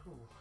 Ooh.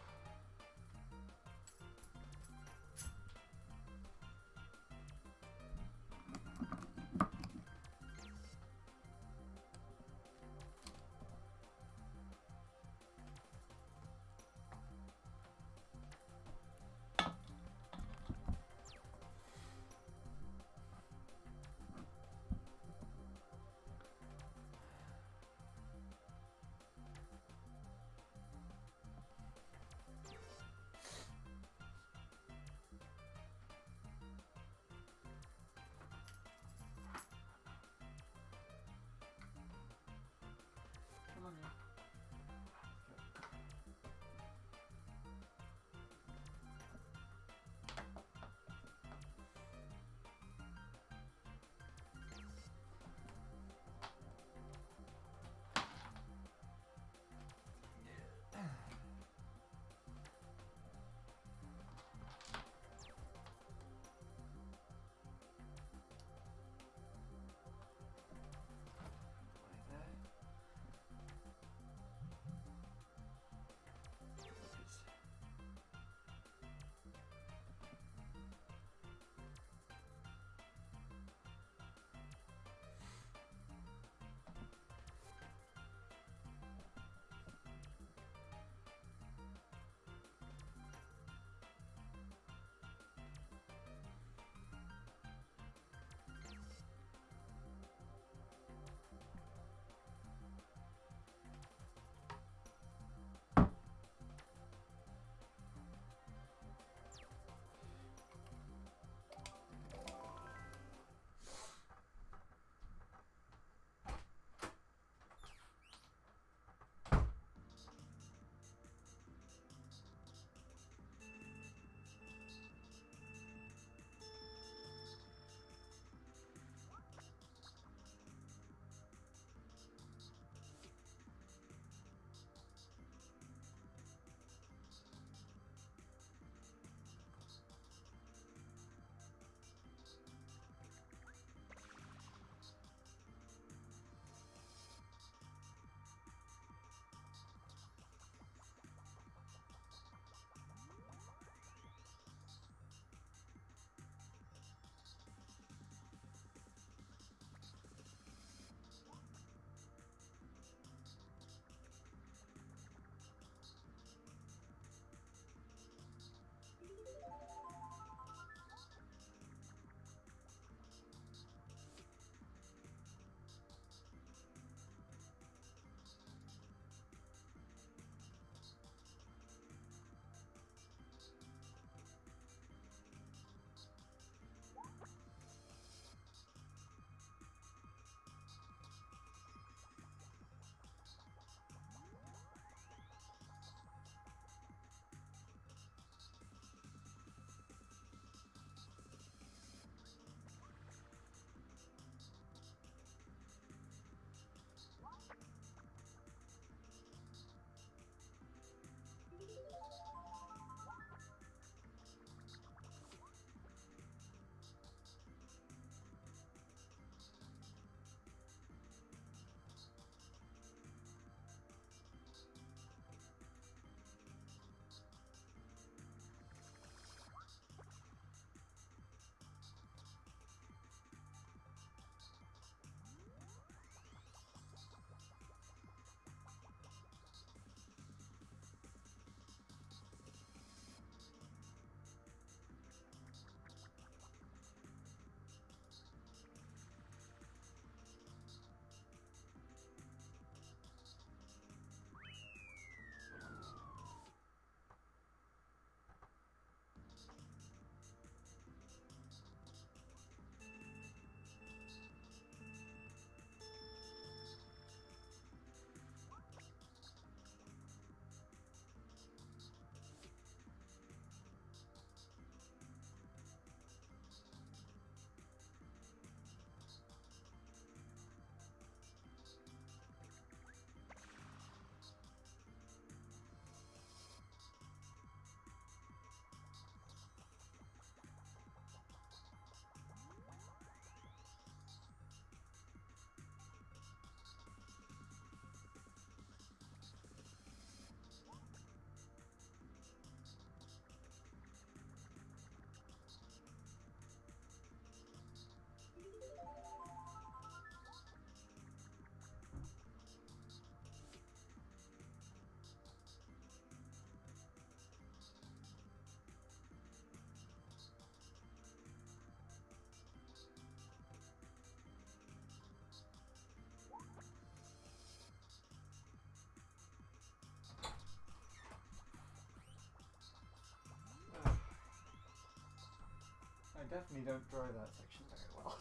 definitely don't draw that section very well.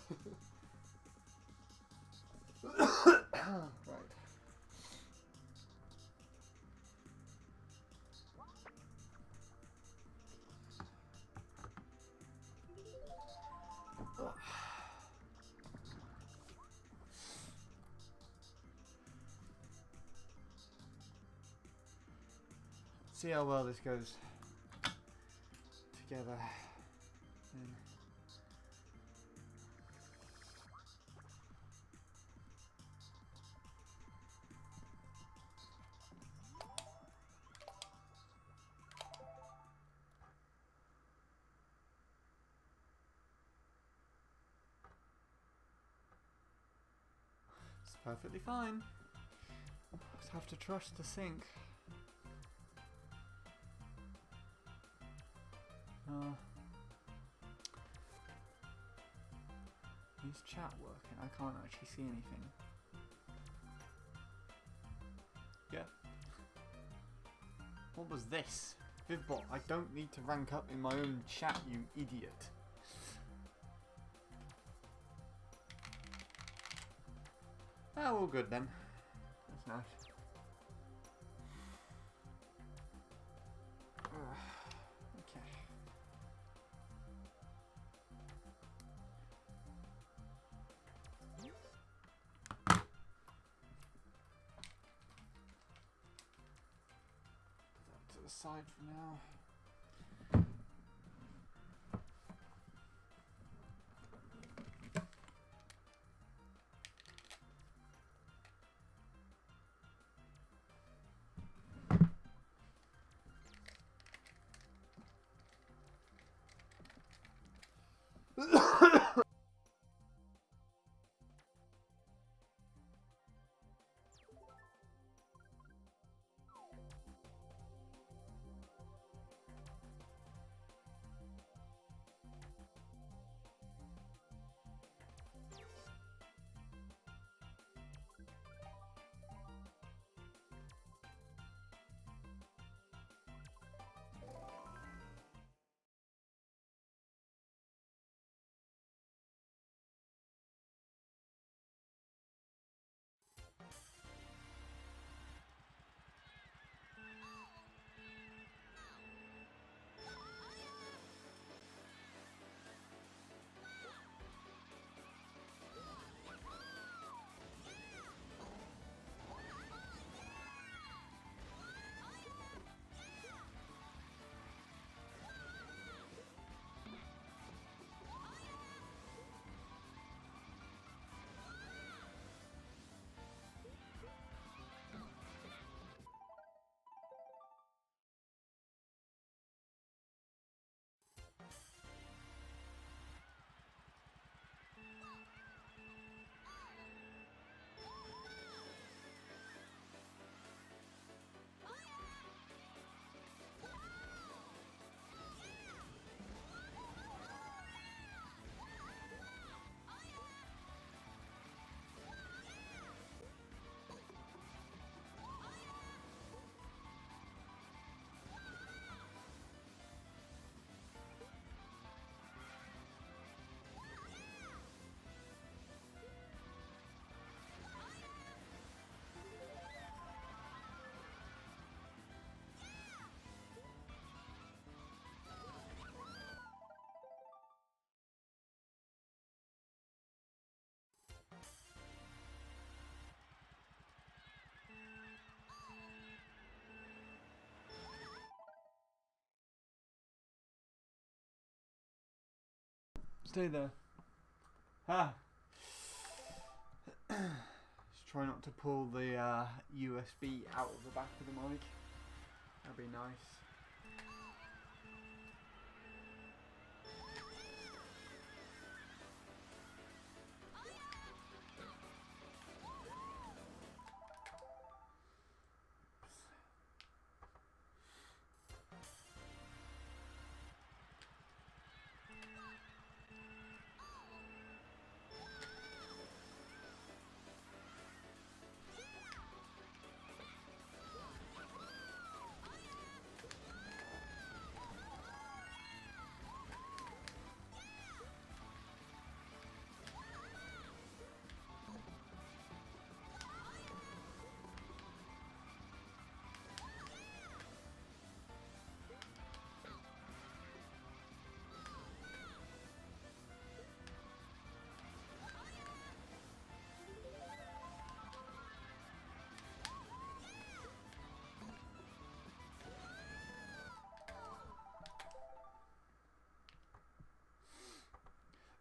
Right. See how well this goes together. It's perfectly fine. Just have to trust the sync. Is chat working? I can't actually see anything. Yeah. What was this? Vivbot, I don't need to rank up in my own chat, you idiot. Oh, all good then. That's nice. Okay. Put that to the side for now. Stay there. Ah. Just try not to pull the USB out of the back of the mic. That'd be nice.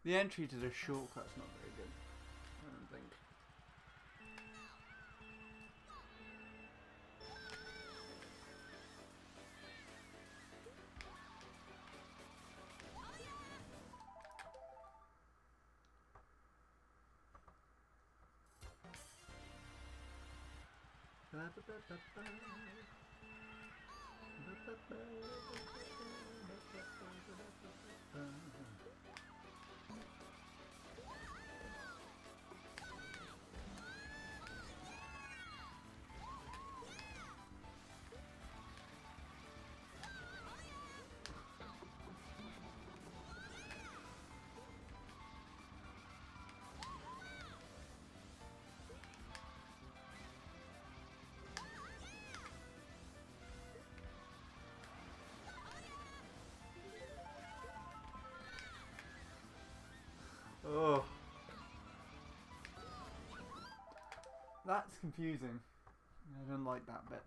The entry to the shortcut's not very good, I don't think. Oh, that's confusing. I don't like that bit.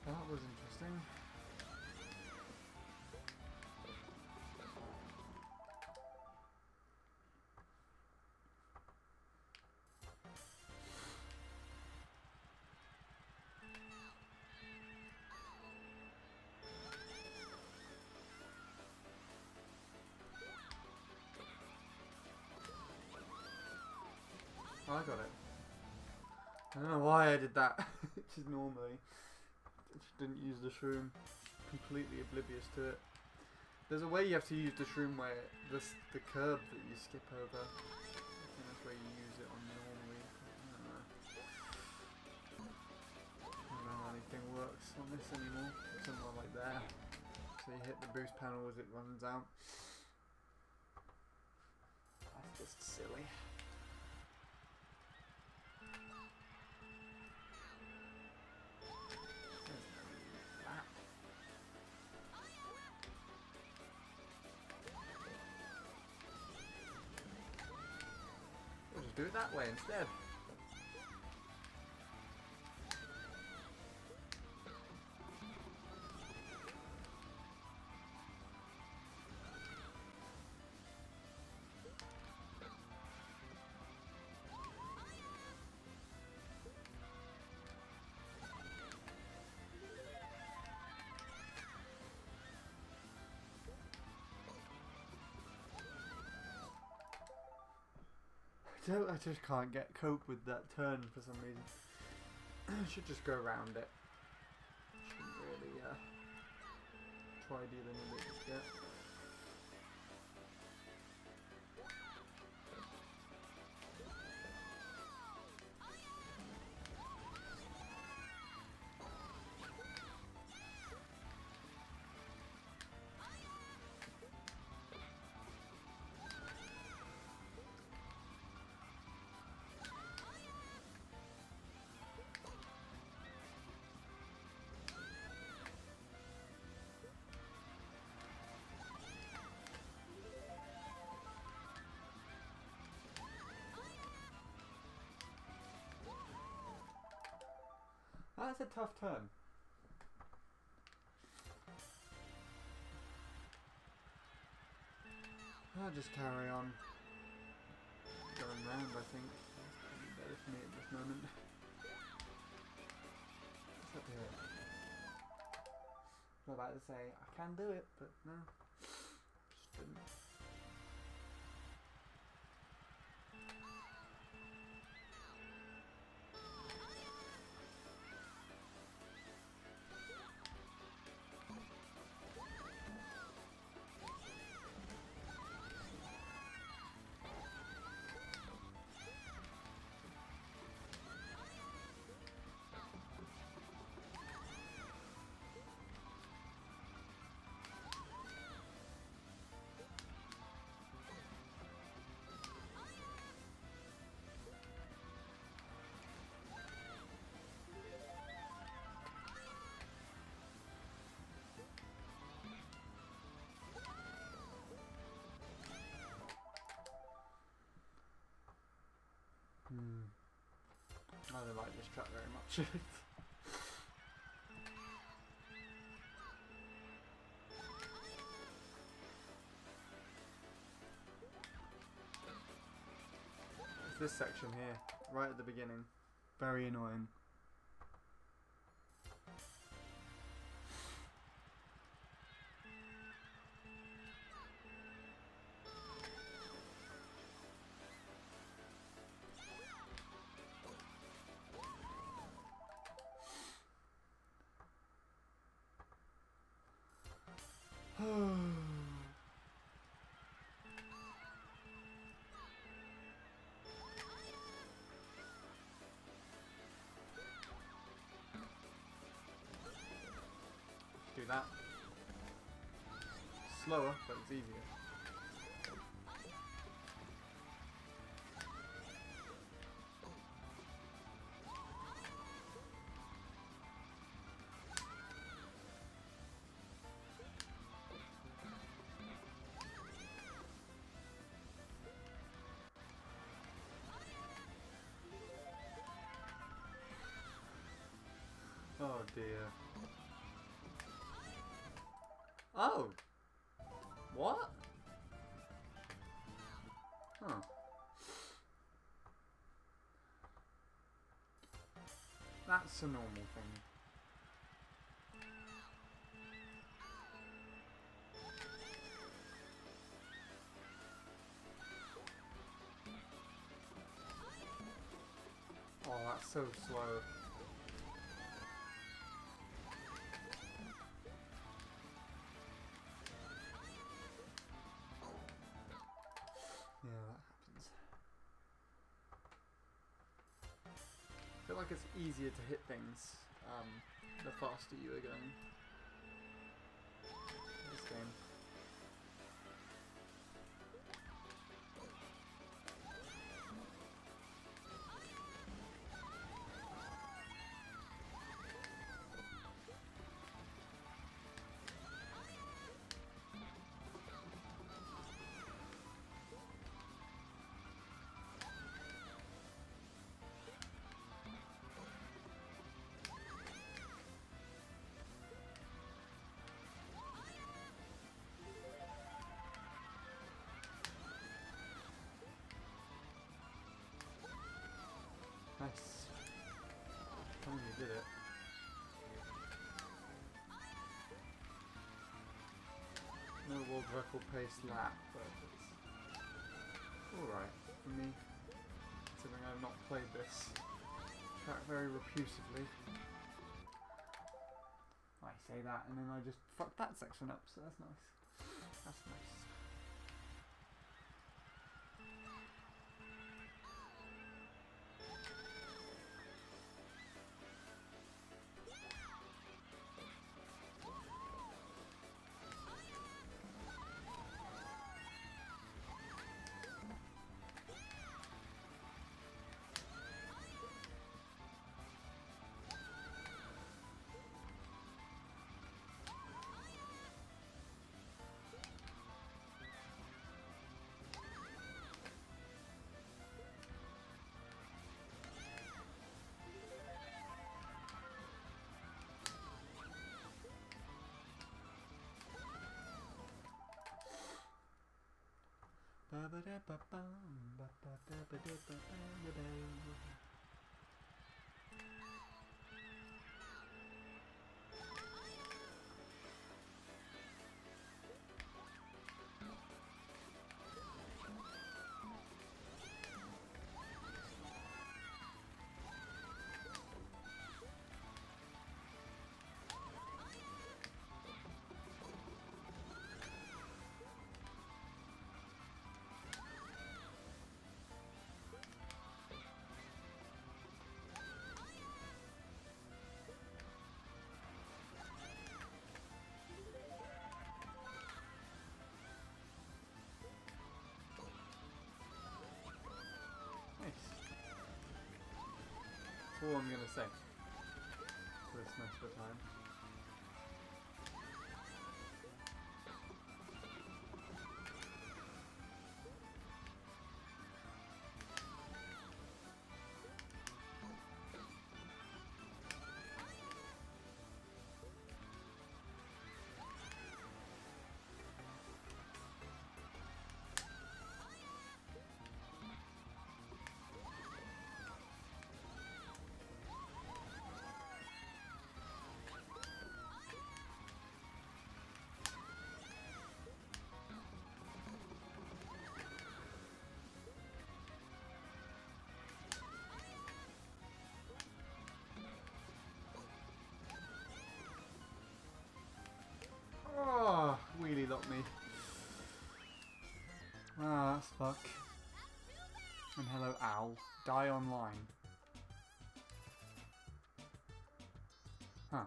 That was interesting. Oh, I got it. I don't know why I did that. Just normally. I just didn't use the shroom. Completely oblivious to it. There's a way you have to use the shroom where the curve that you skip over. I think that's where you use it on normally. I don't know. I don't know how anything works on this anymore. Somewhere like there. So you hit the boost panel as it runs out. That's just silly. We'll just do it that way instead. I just can't cope with that turn for some reason. I should just go around it. Shouldn't really try dealing with it just yet. That's a tough turn. I'll just carry on going round, I think. That's probably better for me at this moment. What's up here? I was about to say, I can do it, but no. Just didn't. I don't like this track very much. It's this section here, right at the beginning. Very annoying. Do that. Slower, but it's easier. Oh dear. Oh! What? Huh. That's a normal thing. Oh, that's so slow. Yeah, that happens. I feel like it's easier to hit things the faster you are going. This game. Nice. Oh, you did it. No world record pace lap, but it's alright for me, considering I've not played this track very repulsively. I say that and then I just fucked that section up, so that's nice. That's nice. That's all I'm gonna say for this most of the time. as fuck. And hello, Owl. Die online. Huh.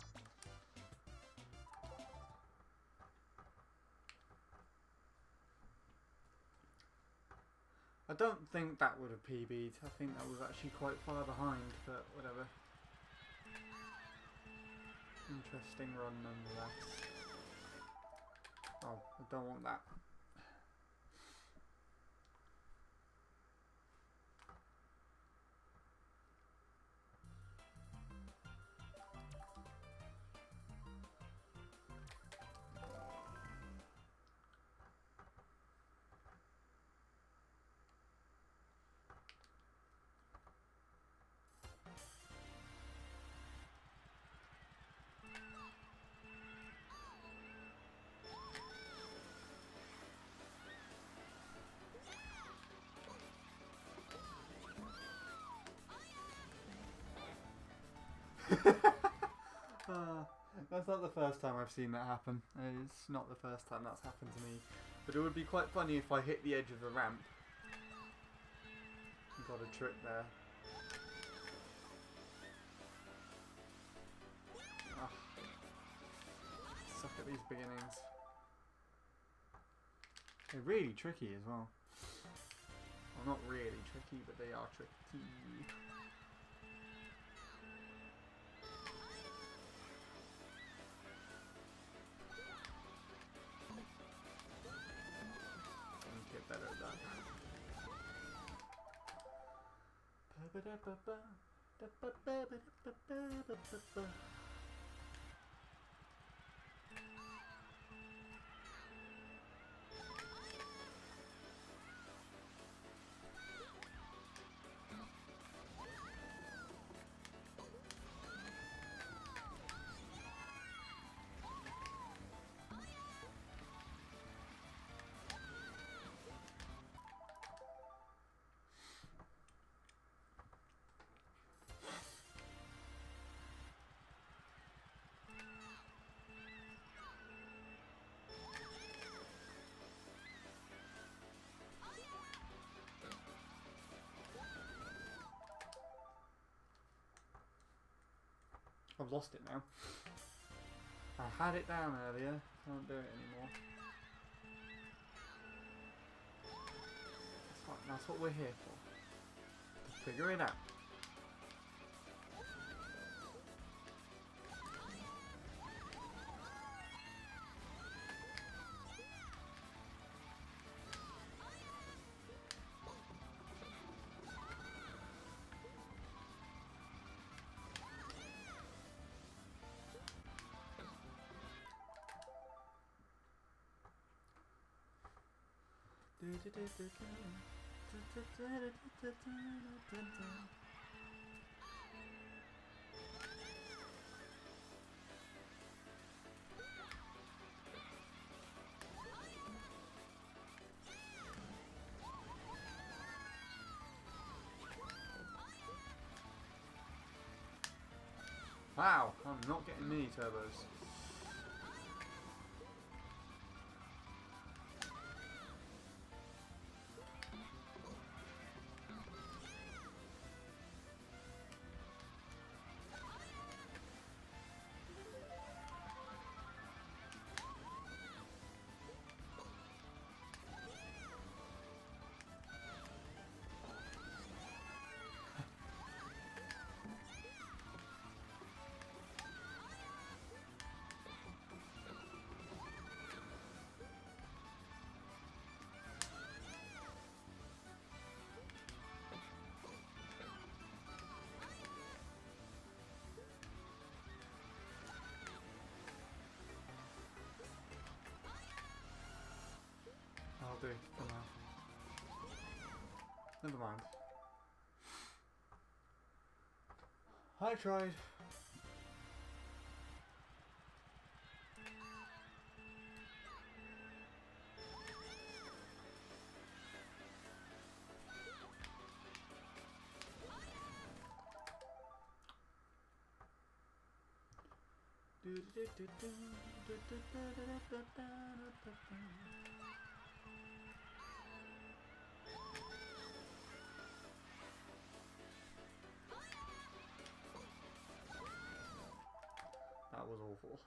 I don't think that would have PB'd. I think that was actually quite far behind, but whatever. Interesting run nonetheless. Oh, I don't want that. That's not the first time I've seen that happen. It's not the first time that's happened to me. But it would be quite funny if I hit the edge of the ramp. Got a trick there. Ugh. Suck at these beginnings. They're really tricky as well. Well, not really tricky, but they are tricky. Get better at that. I've lost it now. I had it down earlier, can't do it anymore. That's fine, that's what we're here for. To figure it out. Wow, I'm not getting mini turbos. I'll do for now. Never mind. I tried. was awful.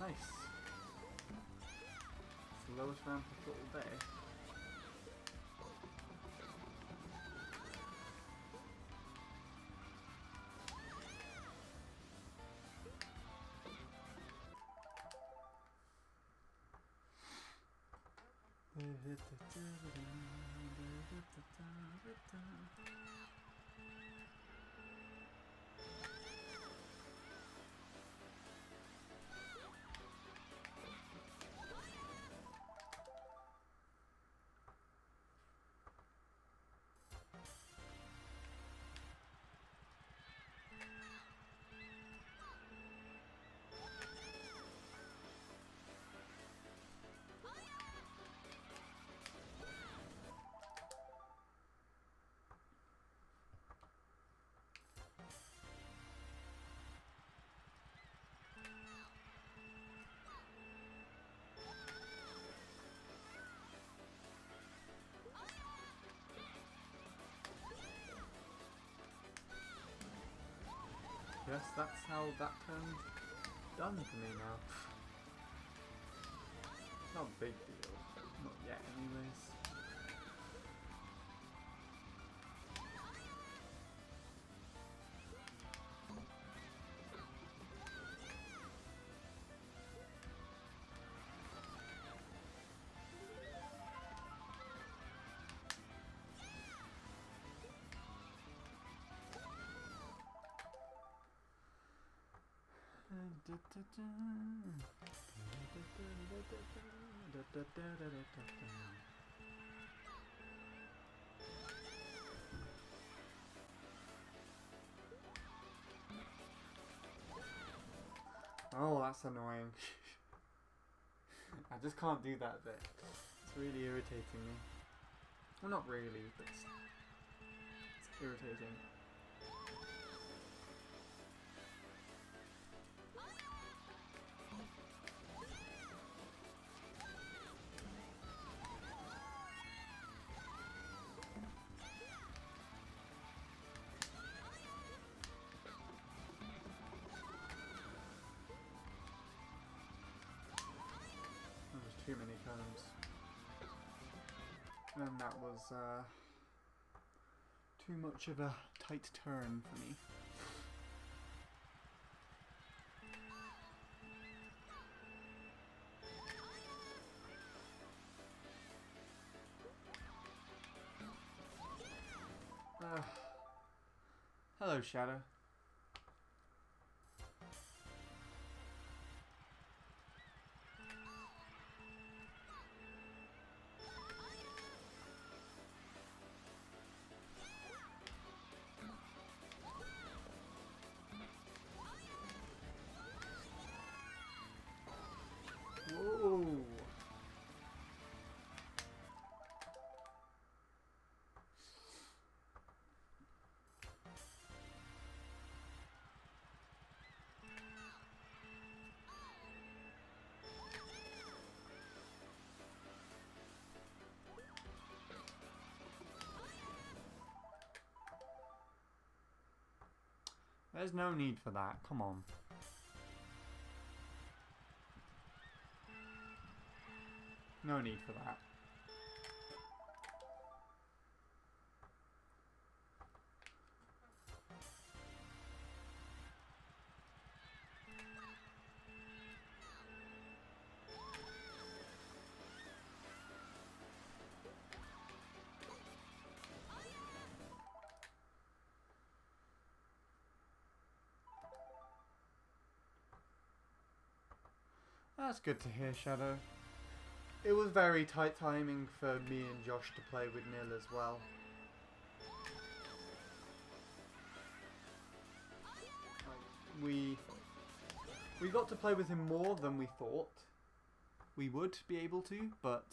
Nice. It's the lowest ramp I've got all day. Yes, that's how that turned done for me now. Not a big deal. Not yet, anyways. Oh, that's annoying. I just can't do that bit. It's really irritating me. Well, not really, but it's irritating. Too many cones, and that was too much of a tight turn for me. Hello, Shadow. Whoa. There's no need for that, come on. No need for that. That's good to hear, Shadow. it was very tight timing for me and Josh to play with Nil as well. We got to play with him more than we thought we would be able to, but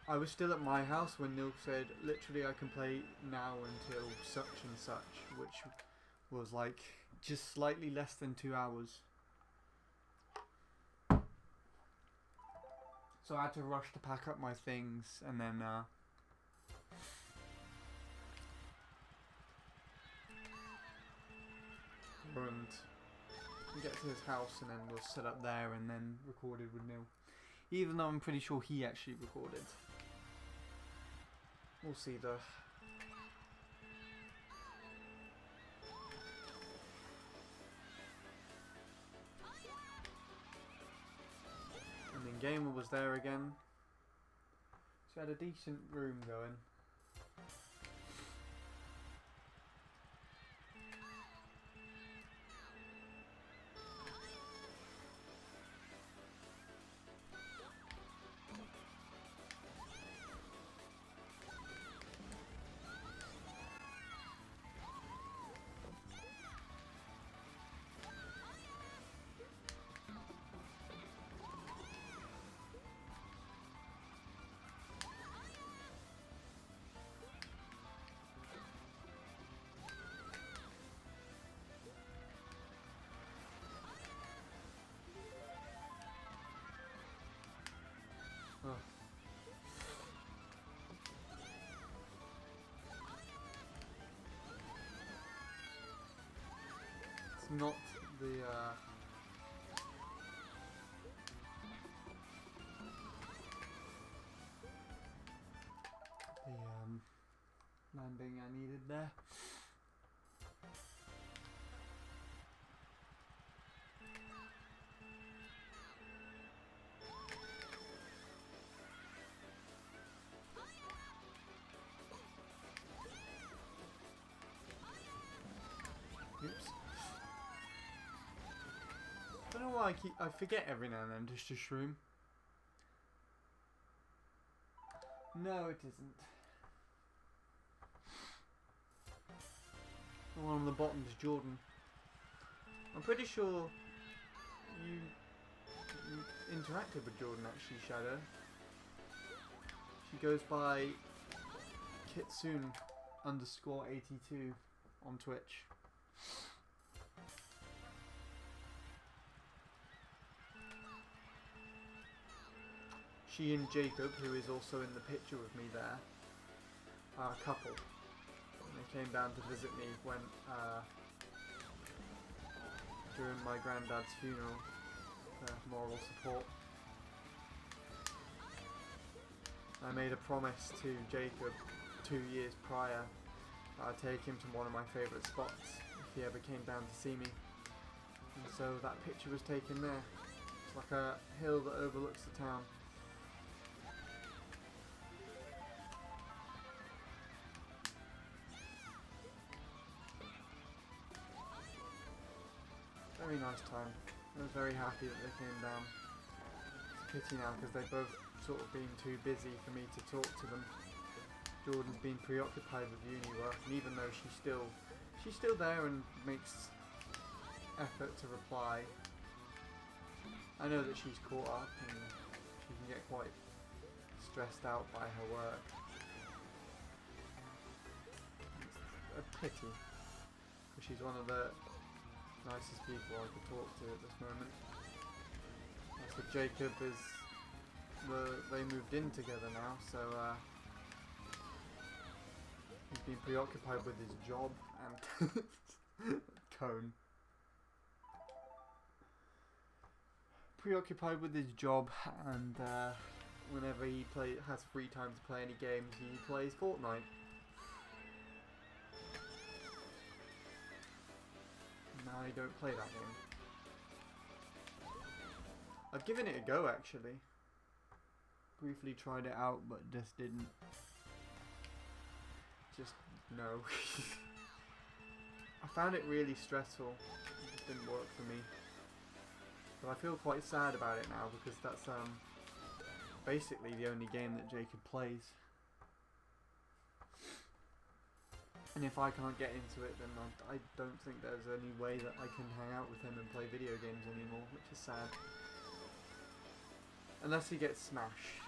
I was still at my house when Nil said, literally I can play now until such and such, which was like just slightly less than 2 hours. So I had to rush to pack up my things and then and get to his house, and then we'll set up there and then recorded with Nil. Even though I'm pretty sure he actually recorded. We'll see though. And then Gamer was there again. So I had a decent room going. Oh. It's not the landing I needed there. Oops. I don't know why I forget every now and then just to shroom. No, it isn't. The one on the bottom is Jordan. I'm pretty sure you interacted with Jordan actually, Shadow. She goes by Kitsune_82 on Twitch. She and Jacob, who is also in the picture with me there, are a couple. And they came down to visit me when during my granddad's funeral for moral support. I made a promise to Jacob 2 years prior that I'd take him to one of my favourite spots if he ever came down to see me. And so that picture was taken there. It's like a hill that overlooks the town. Very nice time. I was very happy that they came down. It's a pity now because they've both sort of been too busy for me to talk to them. Jordan's been preoccupied with uni work, and even though she's still there and makes effort to reply, I know that she's caught up and she can get quite stressed out by her work. It's a pity, because she's one of the nicest people I could talk to at this moment. So Jacob is they moved in together now, so he's been preoccupied with his job and Cone. Preoccupied with his job, and whenever he has free time to play any games, he plays Fortnite. No, I don't play that game. I've given it a go actually. Briefly tried it out, but just didn't. Just no. I found it really stressful. It just didn't work for me. But I feel quite sad about it now because that's basically the only game that Jacob plays. And if I can't get into it, then I don't think there's any way that I can hang out with him and play video games anymore, which is sad. Unless he gets Smash.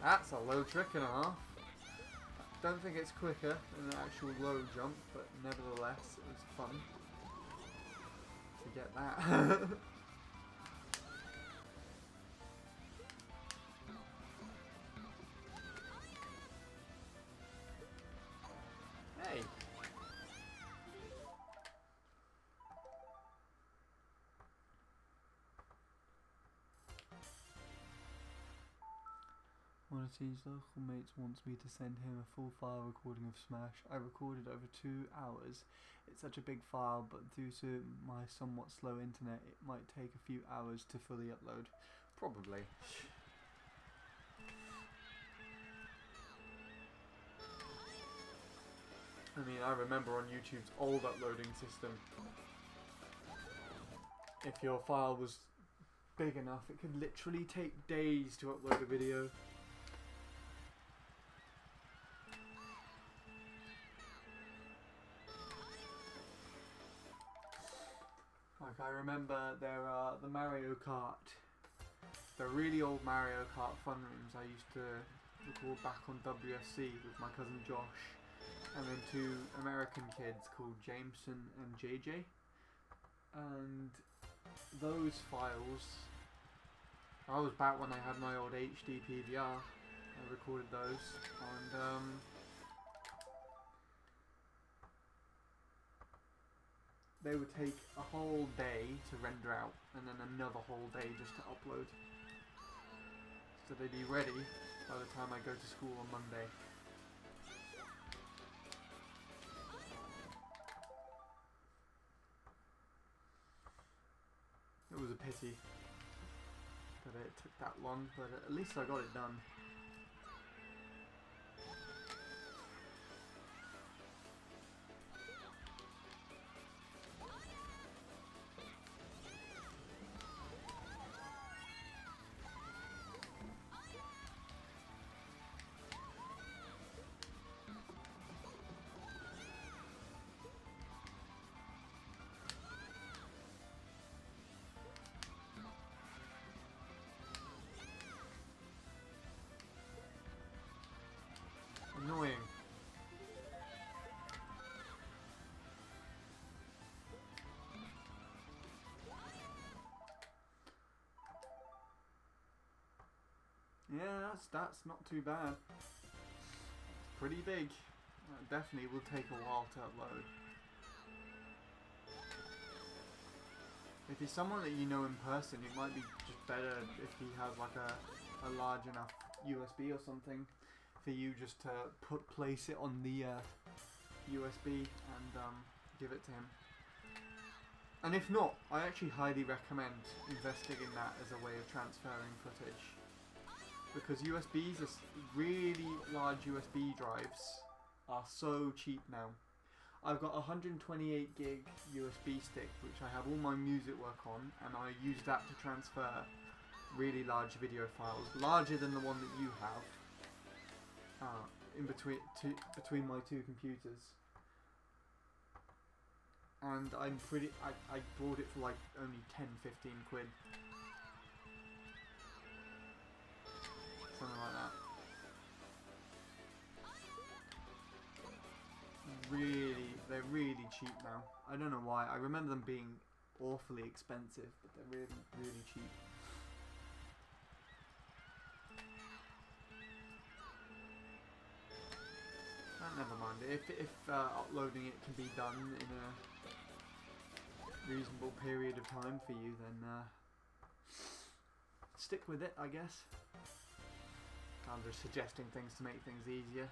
That's a low trick and a half. Don't think it's quicker than an actual low jump, but nevertheless, it was fun to get that. Hey! One of his local mates wants me to send him a full file recording of Smash. I recorded over 2 hours. It's such a big file, but due to my somewhat slow internet, it might take a few hours to fully upload. Probably. I mean, I remember on YouTube's old uploading system, if your file was big enough, it could literally take days to upload a video. Like, I remember there are the Mario Kart, the really old Mario Kart fun rooms I used to record back on WFC with my cousin Josh, and then 2 American kids called Jameson and JJ, and those files, I was back when I had my old HD PVR, I recorded those, and they would take a whole day to render out, and then another whole day just to upload. So they'd be ready by the time I go to school on Monday. It was a pity that it took that long, but at least I got it done. Annoying. Yeah, that's not too bad. It's pretty big. Definitely will take a while to upload. If he's someone that you know in person, it might be just better if he has like a large enough USB or something for you just to place it on the USB and give it to him. And if not, I actually highly recommend investing in that as a way of transferring footage, because USBs, really large USB drives, are so cheap now. I've got a 128 gig USB stick which I have all my music work on, and I use that to transfer really large video files, larger than the one that you have. In between my 2 computers, and I bought it for like only 10-15 quid, something like that. They're really cheap now. I don't know why. I remember them being awfully expensive, but they're really cheap. Never mind. If uploading it can be done in a reasonable period of time for you, then stick with it, I guess. I'm just suggesting things to make things easier.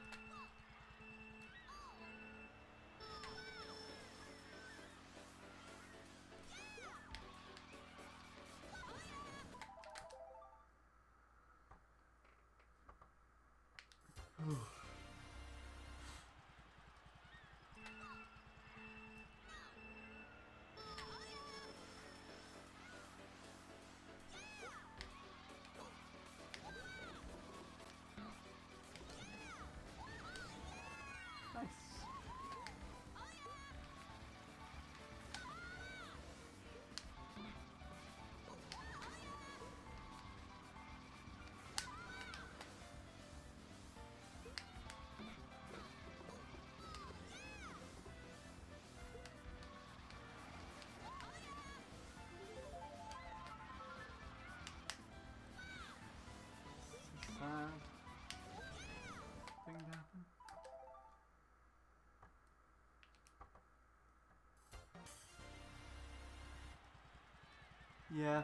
Yeah.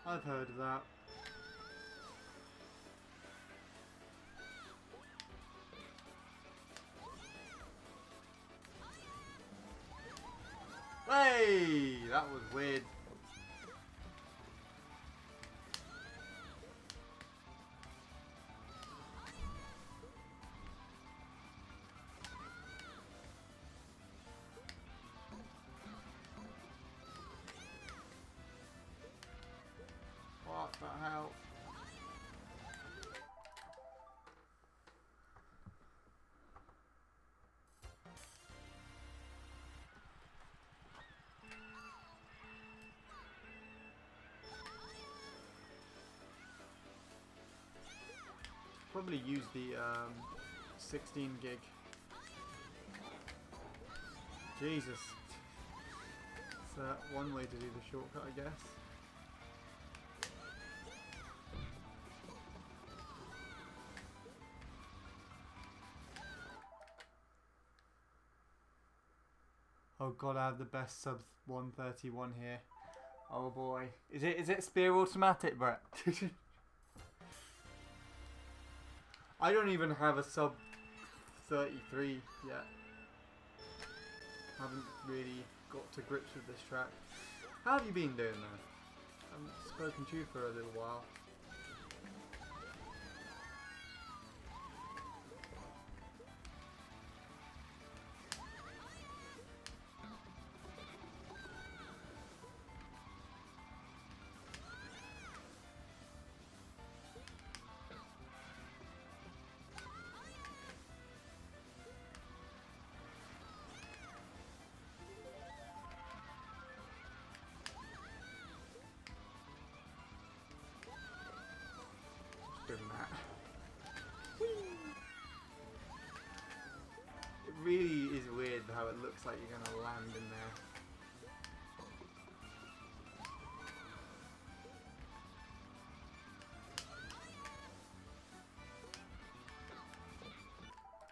I've heard of that. Hey! That was weird. What the hell? Probably use the 16 gig. Jesus. So one way to do the shortcut, I guess. Oh god, I have the best sub 131 here. Oh boy. Is it spear automatic, Brett? I don't even have a sub 33 yet. Haven't really got to grips with this track. How have you been doing though? I haven't spoken to you for a little while. Doing that. It really is weird how it looks like you're gonna land in there.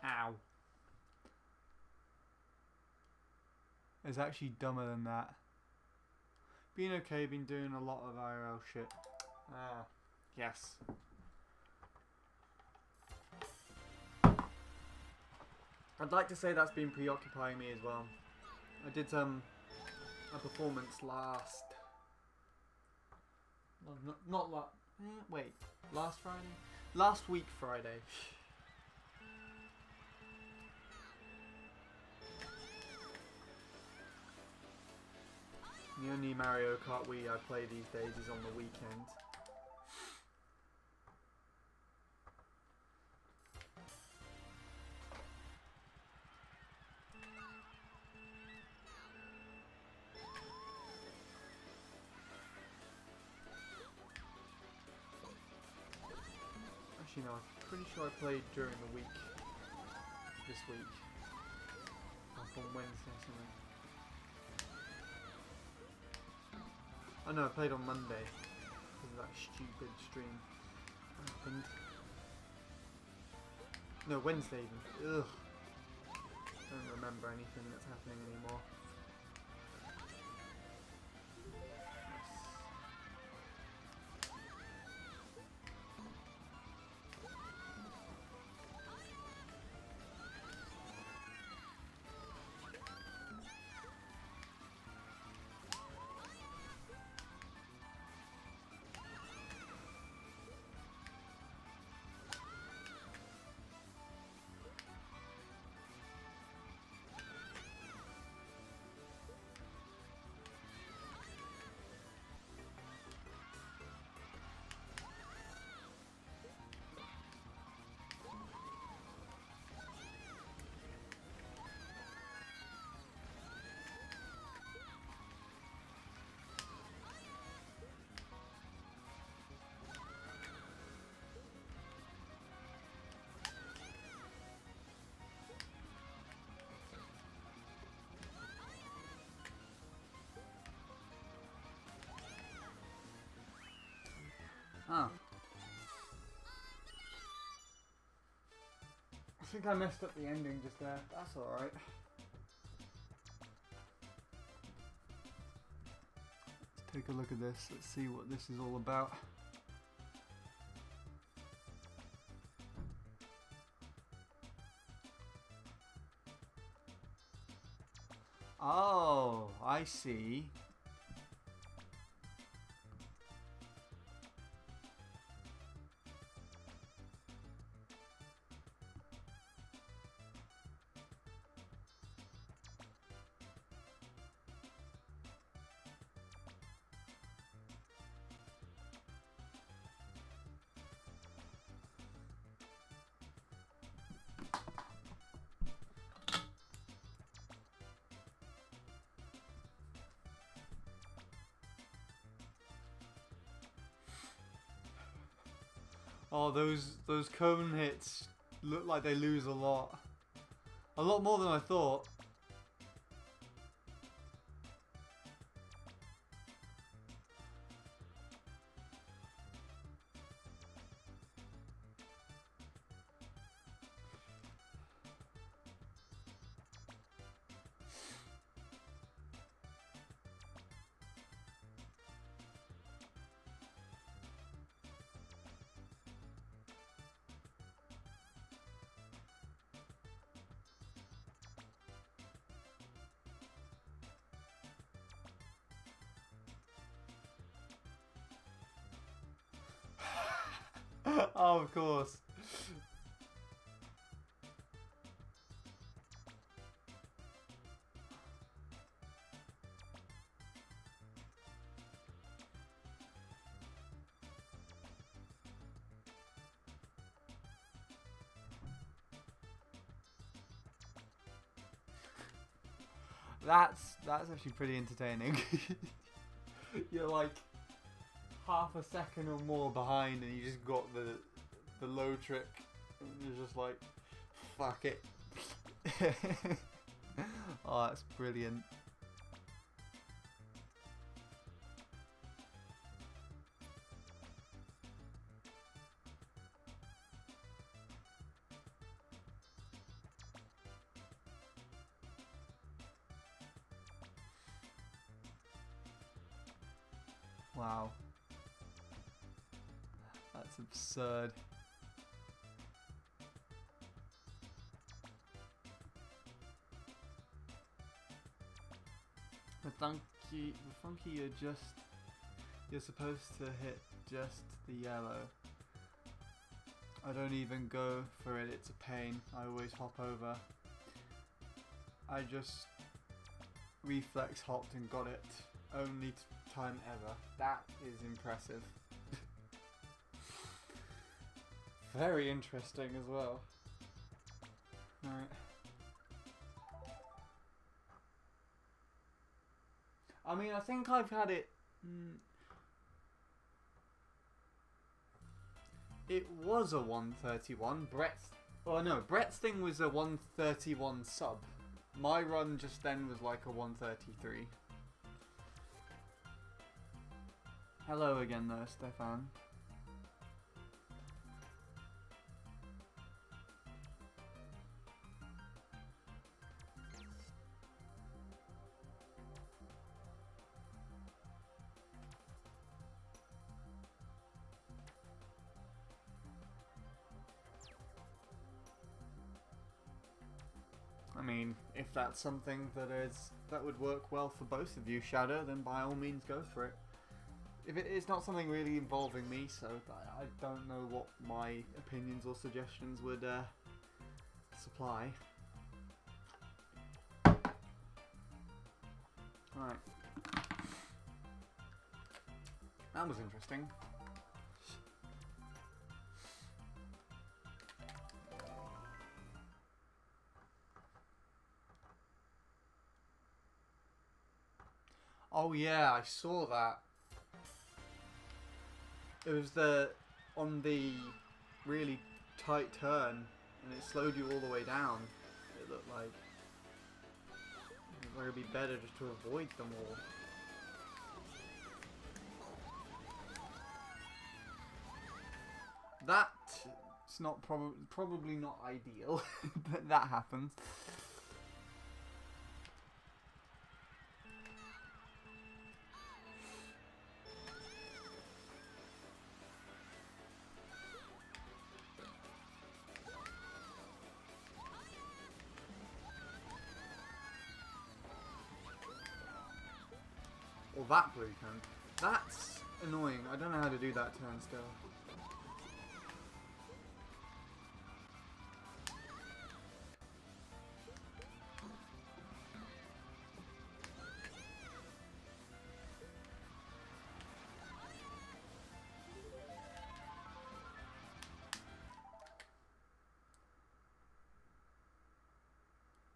Ow. It's actually dumber than that. Been okay, been doing a lot of IRL shit. Ah, yes. I'd like to say that's been preoccupying me as well. I did a performance last... Not last... wait. Last Friday? Last week Friday. The only Mario Kart Wii I play these days is on the weekend. Actually no, I'm pretty sure I played during the week. This week. Like on Wednesday or something. Oh no, I played on Monday. Because of that stupid stream happened. No, Wednesday even. Ugh. Don't remember anything that's happening anymore. Oh. I think I messed up the ending just there. That's alright. take a look at this. Let's see what this is all about. Oh, I see. Oh, those cone hits look like they lose a lot. A lot more than I thought. Oh, of course. That's actually pretty entertaining. You're like half a second or more behind, and you just got the low trick, and you're just like, fuck it. Oh, that's brilliant. Wow. That's absurd. The funky, you're supposed to hit just the yellow. I don't even go for it, it's a pain. I always hop over. I just reflex hopped and got it. Only time ever. That is impressive. Very interesting as well. Alright. I mean, I think I've had it... It was a 131. Brett's thing was a 131 sub. My run just then was like a 133. Hello again though, Stefan. I mean, if that's something that would work well for both of you, Shadow, then by all means go for it. If it's not something really involving me, so I don't know what my opinions or suggestions would supply. Alright. That was interesting. Oh yeah, I saw that. It was on the really tight turn, and it slowed you all the way down. It looked like it would be better just to avoid them all. That's not probably not ideal, but that happens. Or that blue can. That's annoying. I don't know how to do that turn still.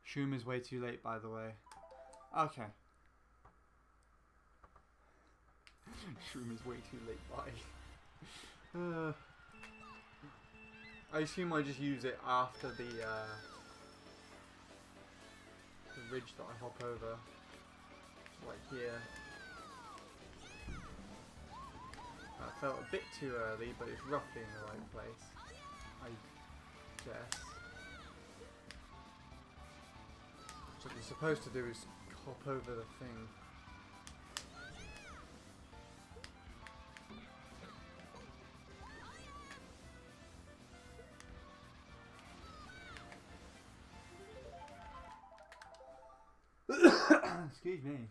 Shroom is way too late, by the way. Okay. Shroom is way too late, bye. I assume I just use it after the ridge that I hop over. Like here. That felt a bit too early, but it's roughly in the right place. I guess. So what you're supposed to do is hop over the thing. Excuse me.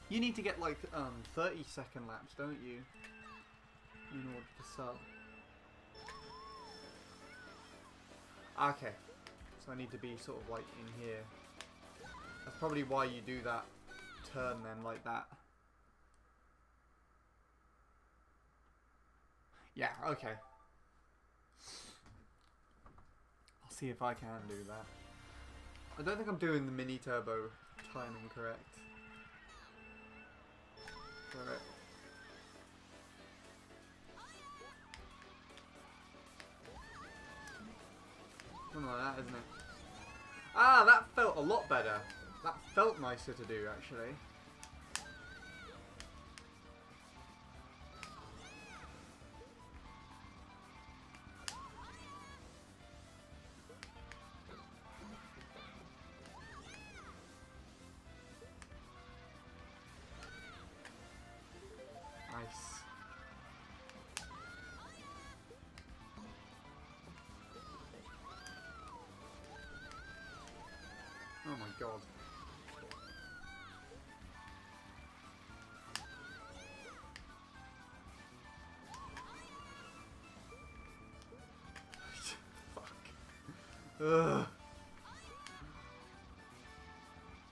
You need to get like 30-second laps, don't you? In order to sub. Okay. So I need to be sort of like in here. That's probably why you do that turn then like that. Yeah, okay. I'll see if I can do that. I don't think I'm doing the mini turbo timing correct. Alright. Something like that, isn't it? Ah, that felt a lot better. That felt nicer to do, actually. Nice. Oh my god. Fuck. Ugh.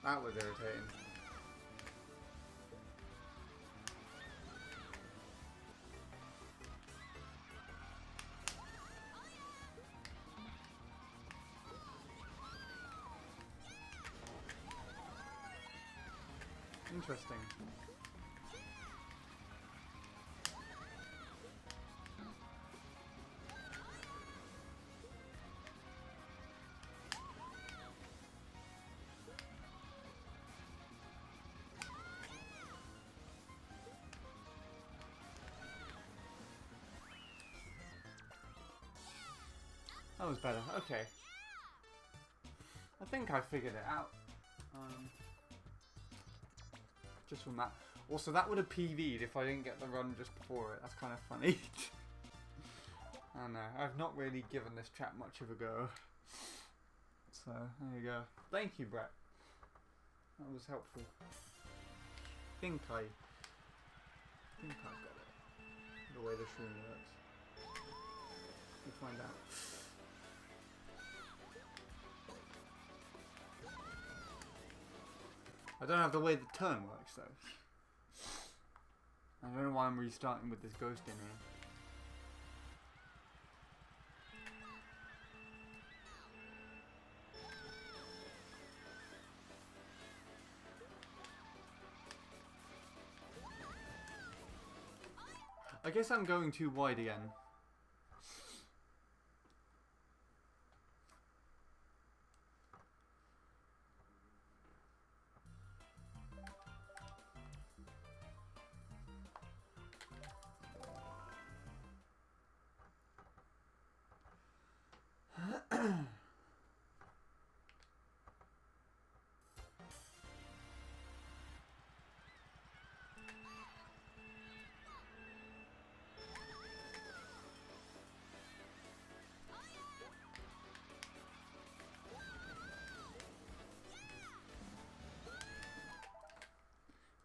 That was irritating. Interesting. That was better. Okay. I think I figured it out. Just from that. Also, that would have PV'd if I didn't get the run just before it. That's kind of funny. I know. I've not really given this chat much of a go. So, there you go. Thank you, Brett. That was helpful. I think I got it. The way the shroom works. We'll find out. I don't have the way the turn works though. I don't know why I'm restarting with this ghost in here. I guess I'm going too wide again.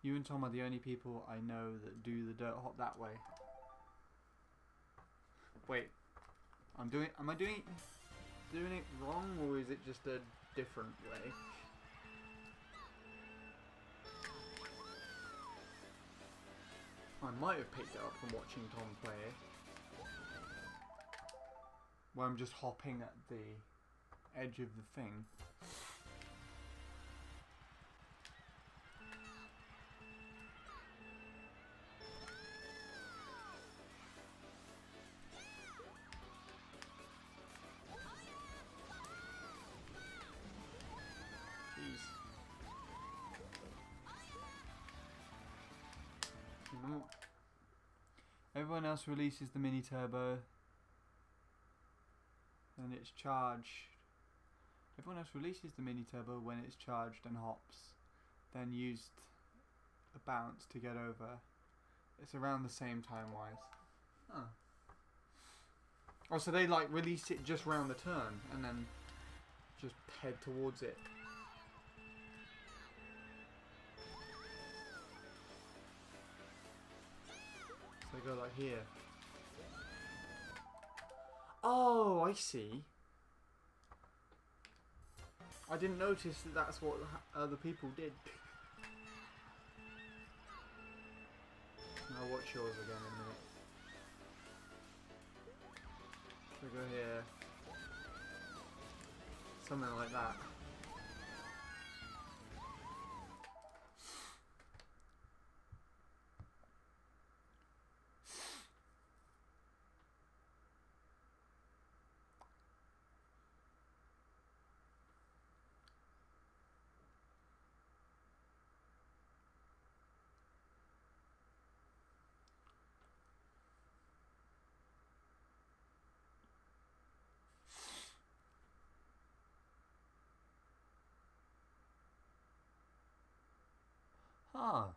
You and Tom are the only people I know that do the dirt hop that way. Wait, am I doing it wrong, or is it just a different way? I might have picked it up from watching Tom play it. Where I'm just hopping at the edge of the thing. Everyone else releases the mini turbo and it's charged. Everyone else releases the mini turbo when it's charged and hops, then used a bounce to get over. It's around the same time wise. Huh. Oh, so they like release it just round the turn and then just head towards it. So they go like here. Oh, I see. I didn't notice that that's what other people did. I'll watch yours again in a minute. So go here. Something like that. Ah.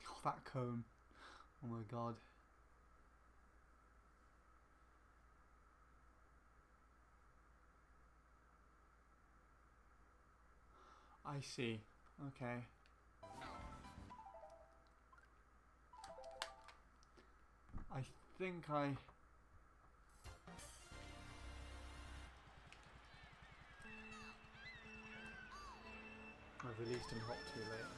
Oh, that cone. Oh my god. I see. Okay. I think I've released and hopped too late.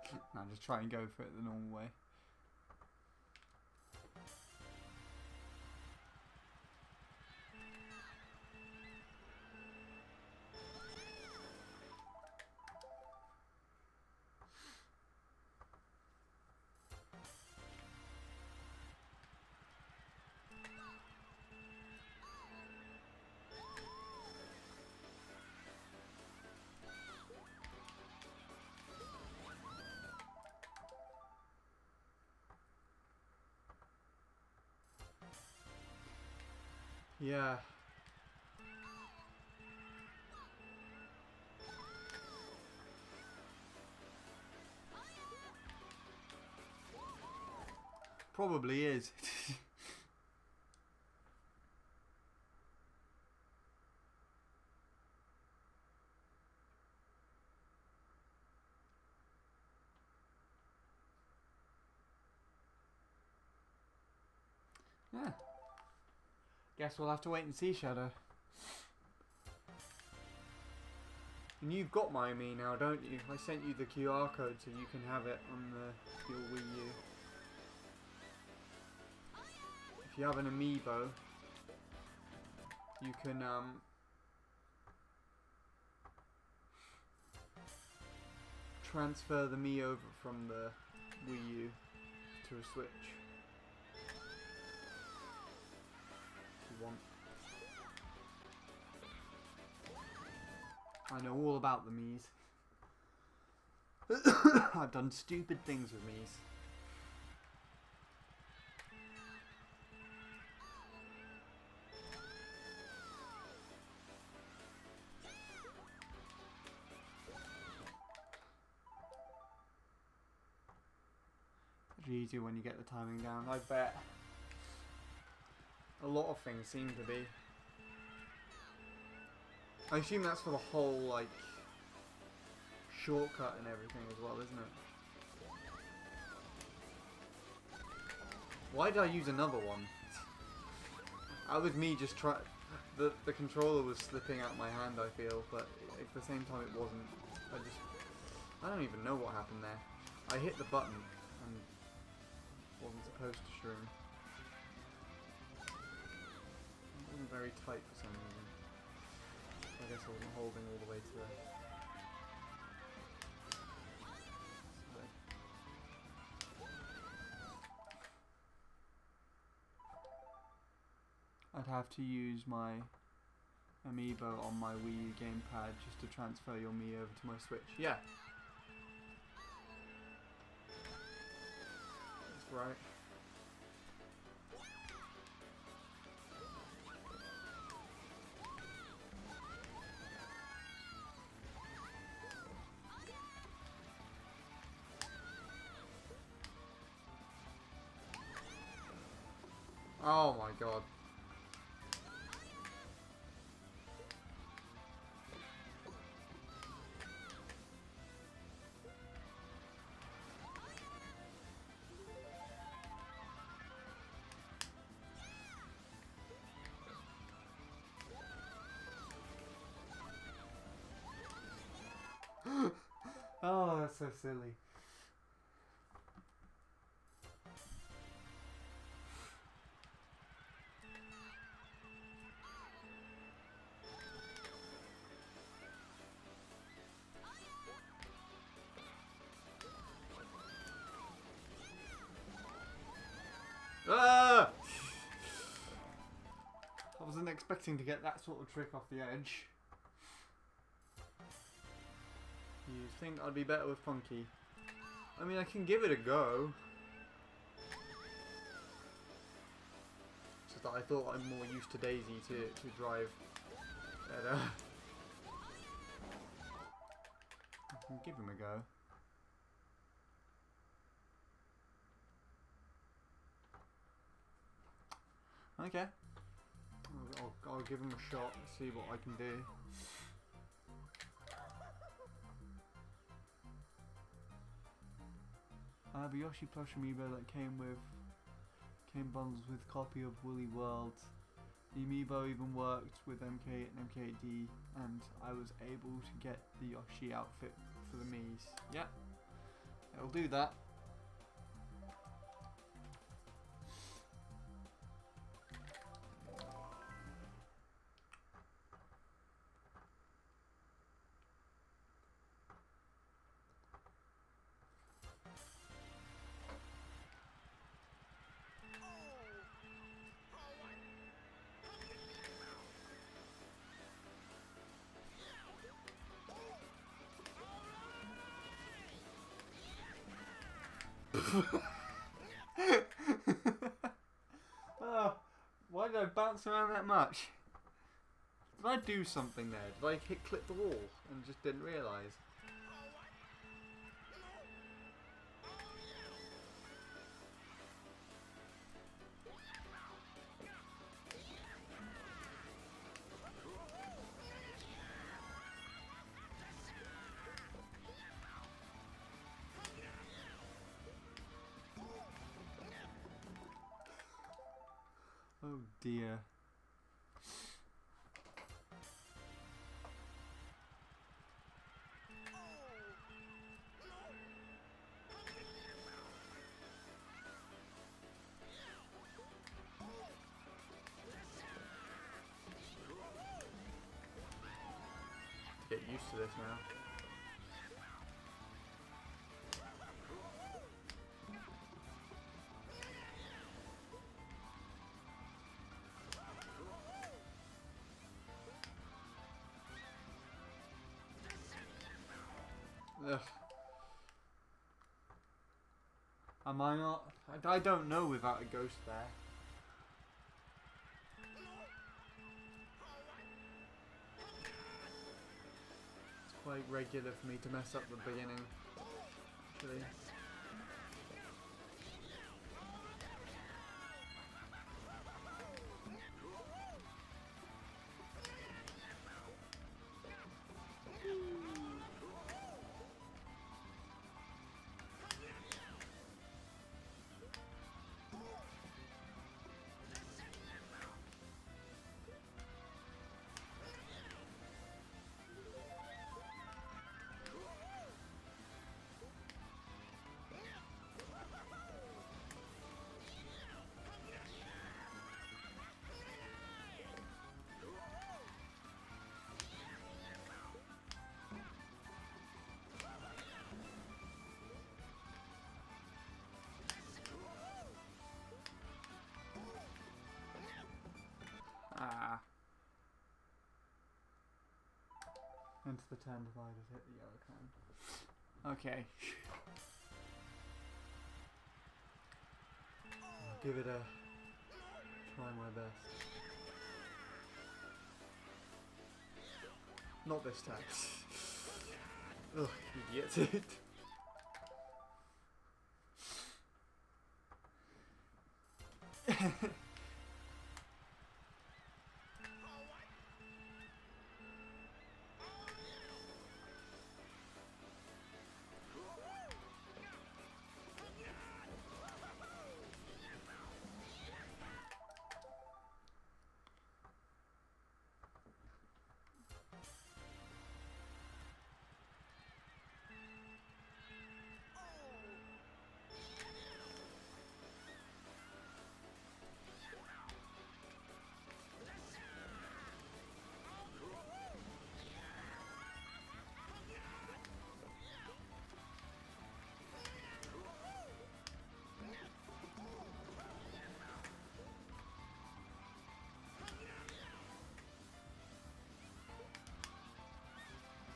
Okay. Now just try and go for it the normal way. Yeah. Probably is. Yeah. Guess we'll have to wait and see, Shadow. And you've got my Mii now, don't you? I sent you the QR code so you can have it on your Wii U. If you have an Amiibo, you can transfer the Mii over from the Wii U to a Switch. If you want. I know all about the Miis. I've done stupid things with Miis. much easier when you get the timing down, I bet. A lot of things seem to be. I assume that's for the whole, like, shortcut and everything as well, isn't it? Why did I use another one? That was me just try. The controller was slipping out my hand, I feel, but at the same time it wasn't. I don't even know what happened there. I hit the button and wasn't supposed to shroom. It wasn't very tight for some reason. I guess I wasn't holding all the way to there. I'd have to use my amiibo on my Wii U gamepad just to transfer your Mii over to my Switch. Yeah. That's right. Oh my god. Oh, that's so silly. Ah! I wasn't expecting to get that sort of trick off the edge. You think I'd be better with Funky? I mean, I can give it a go. It's just that I thought I'm more used to Daisy to drive better. I can give him a go. Okay. I'll give him a shot, see what I can do. The Yoshi plush amiibo that came bundles with copy of Woolly World. The amiibo even worked with MK and MKD, and I was able to get the Yoshi outfit for the Miis. Yep, it'll do that. Oh, why did I bounce around that much? Did I do something there? Did I hit clip the wall and just didn't realise? Oh dear. Get used to this now. Ugh. Am I not? I don't know without a ghost there. It's quite regular for me to mess up the beginning, actually. Enter the turn divided, hit the yellow can. Okay. I'll give it a try my best. Not this time. Ugh, idiot.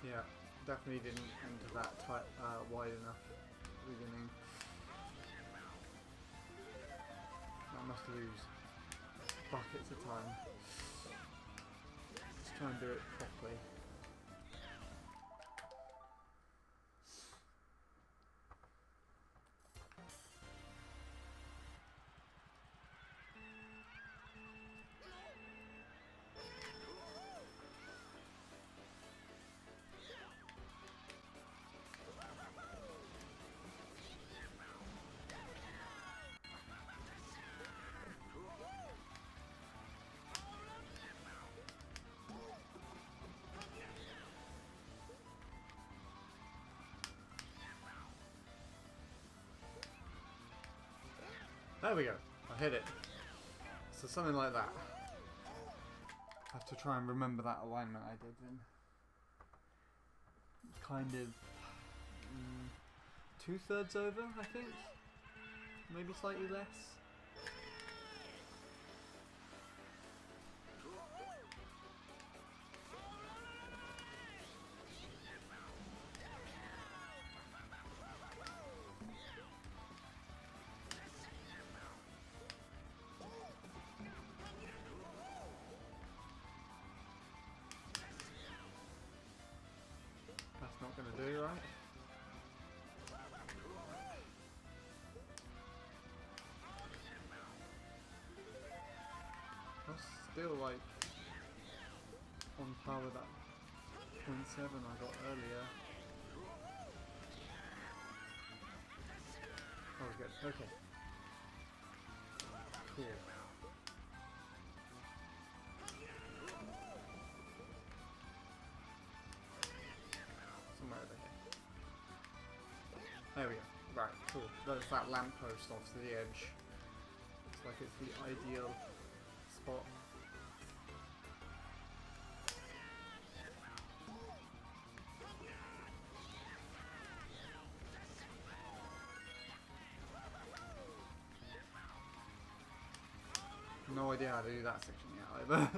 Yeah, definitely didn't enter that wide enough beginning. I must lose buckets of time. Let's try and do it properly. There we go. I hit it. So something like that. I have to try and remember that alignment I did then. Kind of 2/3 over, I think. Maybe slightly less. That's not going to do, right? That's still like on par with that 0.7 I got earlier. Oh, good. Okay. Cool. Somewhere over here. There we go. Right, cool. That's that lamppost off to the edge. Looks like it's the ideal spot. No idea how to do that section yet either.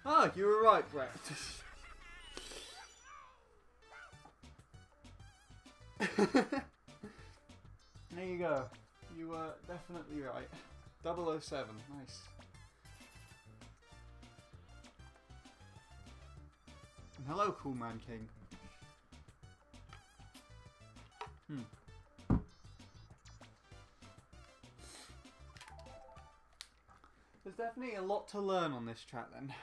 Ah, you were right, Brett. There you go. You were definitely right. 007. Nice. And hello, Cool Man King. There's definitely a lot to learn on this track then.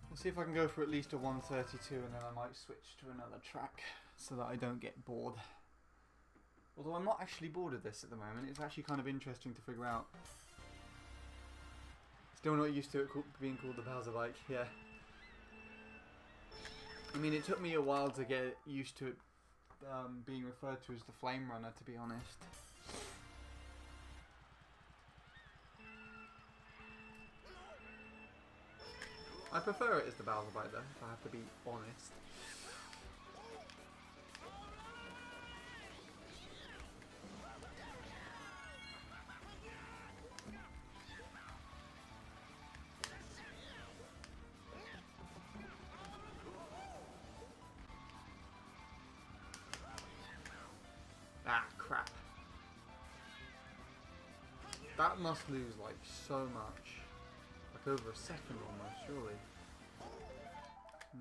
We'll see if I can go for at least a 132 and then I might switch to another track so that I don't get bored. Although I'm not actually bored of this at the moment, it's actually kind of interesting to figure out. Still not used to it being called the Bowser bike, yeah. I mean, it took me a while to get used to it being referred to as the Flame Runner, to be honest. I prefer it as the Bowser Bite though, if I have to be honest. Ah, crap. That must lose like so much. Like over a second almost, surely.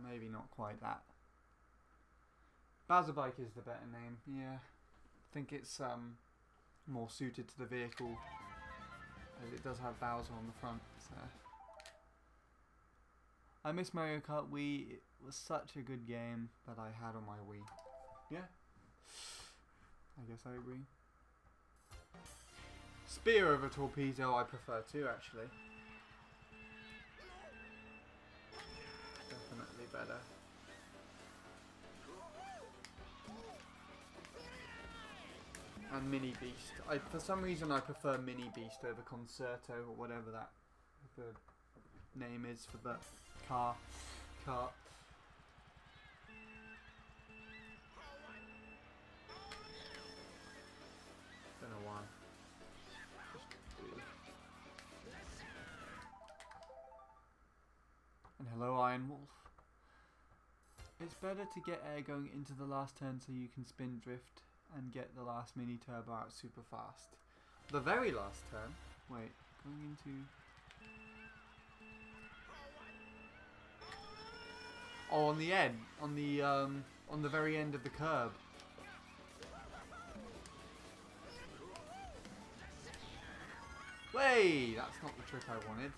Maybe not quite that. Bowser Bike is the better name, yeah. I think it's more suited to the vehicle, as it does have Bowser on the front. So. I miss Mario Kart Wii. It was such a good game that I had on my Wii. Yeah. I guess I agree. Spear over Torpedo I prefer too, actually. Definitely better. And Mini Beast. For some reason I prefer Mini Beast over Concerto or whatever that the name is for the cart. Don't know why. And hello, Iron Wolf. It's better to get air going into the last turn so you can spin drift and get the last mini turbo out super fast. The very last turn. Wait, going into. Oh, on the end, on the very end of the curb. Wait, that's not the trick I wanted.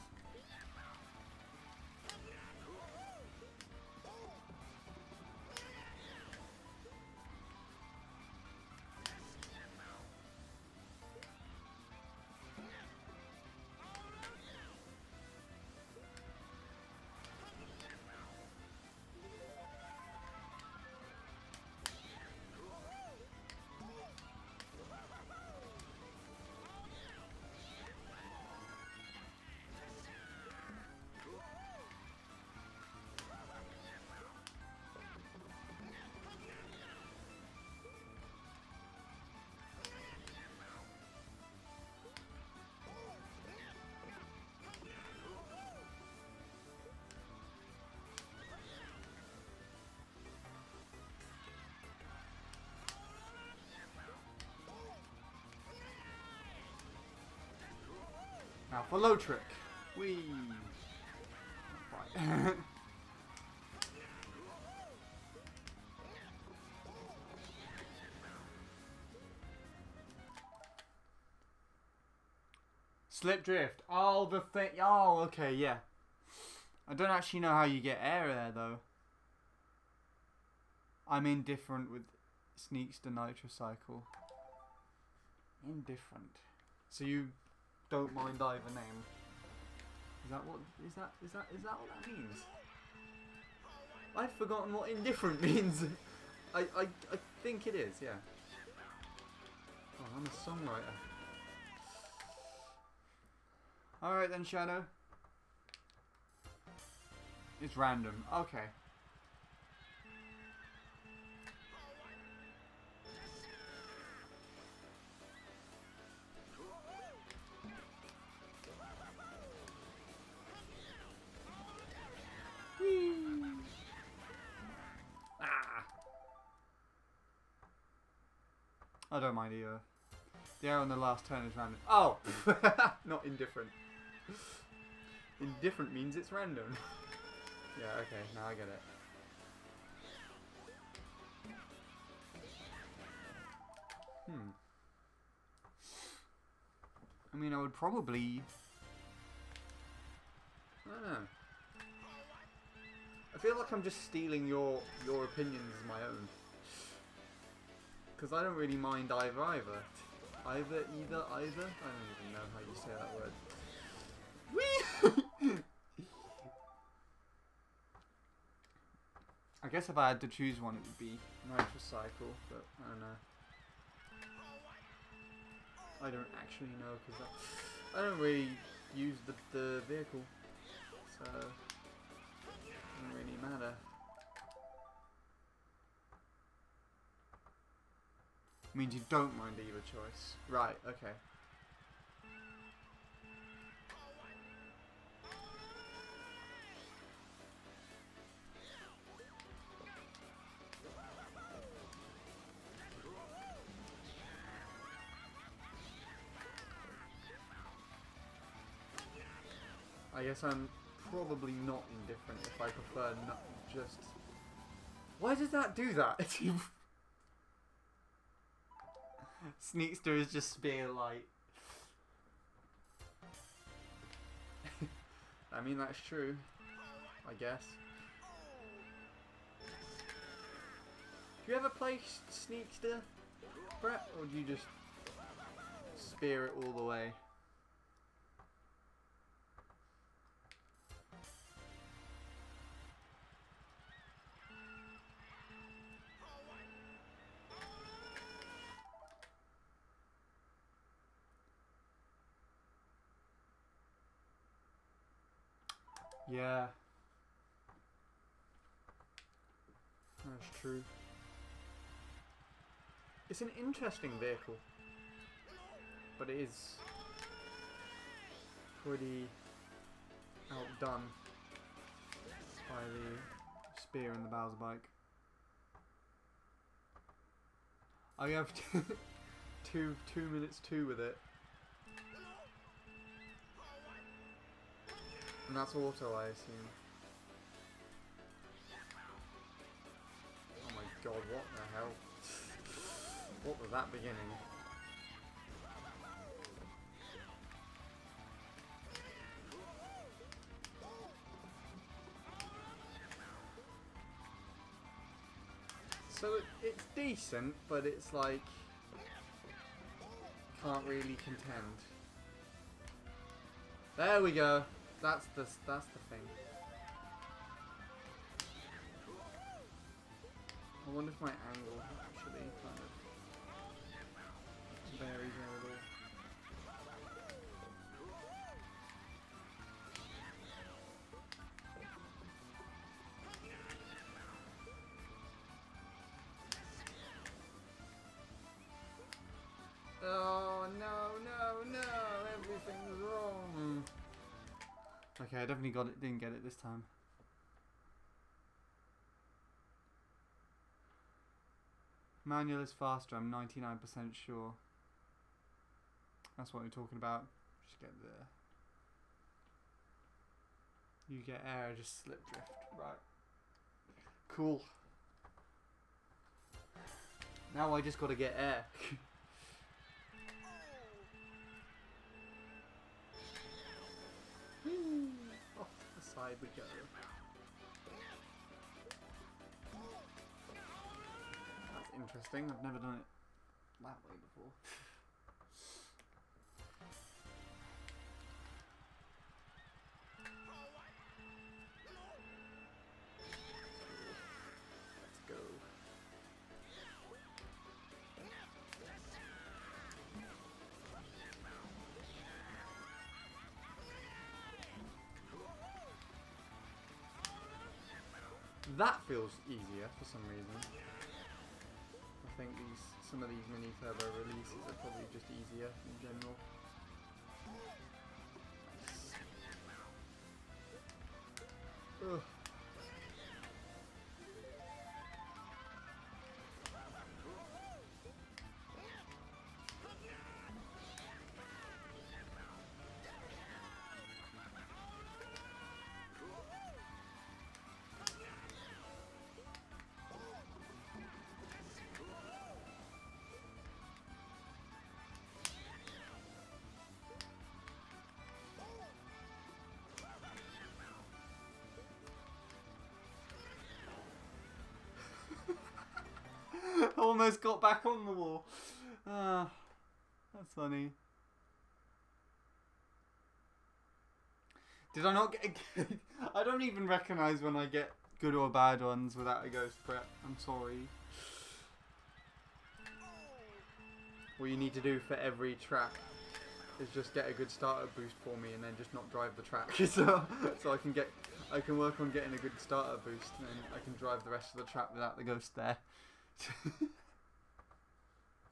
Now for low trick. Whee! Right. Slip drift. Oh, the thing. Oh, okay, yeah. I don't actually know how you get air there, though. I'm indifferent with Sneakster Nitrocycle. Indifferent. So you don't mind either name. Is that what what that means? I've forgotten what indifferent means. I think it is, yeah. Oh, I'm a songwriter. Alright then, Shadow. It's random. Okay. I don't mind either. The air on the last turn is random. Oh! Not indifferent. Indifferent means it's random. Yeah, okay, now I get it. I mean, I would probably... I don't know. I feel like I'm just stealing your opinions as my own. Because I don't really mind either. Either. I don't even know how you say that word. Whee! I guess if I had to choose one, it would be Nitrocycle, but I don't know. I don't actually know because I don't really use the vehicle, so Means you don't mind either choice. Right, okay. I guess I'm probably not indifferent if I prefer not just... Why does that do that? Sneakster is just spear light. I mean, that's true. I guess. Do you ever play Sneakster, Brett? Or do you just spear it all the way? Yeah. That's true. It's an interesting vehicle. But it is pretty outdone by the spear and the Bowser bike. I have 2 minutes 2 with it. And that's auto, I assume. Oh my god, what the hell? What was that beginning? So it's decent, but it's like... can't really contend. There we go. That's the thing. I wonder if my angle actually kind of varies a little. Oh no! Everything's wrong. Okay, I definitely got it. Didn't get it this time. Manual is faster. I'm 99% sure. That's what we're talking about. Just get there. You get air, just slip drift. Right. Cool. Now I just got to get air. Off to the side we go. That's interesting. I've never done it that way before. Let's go. That feels easier for some reason. I think some of these mini turbo releases are probably just easier in general. Ugh. Almost got back on the wall. Ah, that's funny. Did I not get? I don't even recognise when I get good or bad ones without a ghost prep. I'm sorry. What you need to do for every track is just get a good starter boost for me, and then just not drive the track. so I can work on getting a good starter boost, and then I can drive the rest of the track without the ghost there.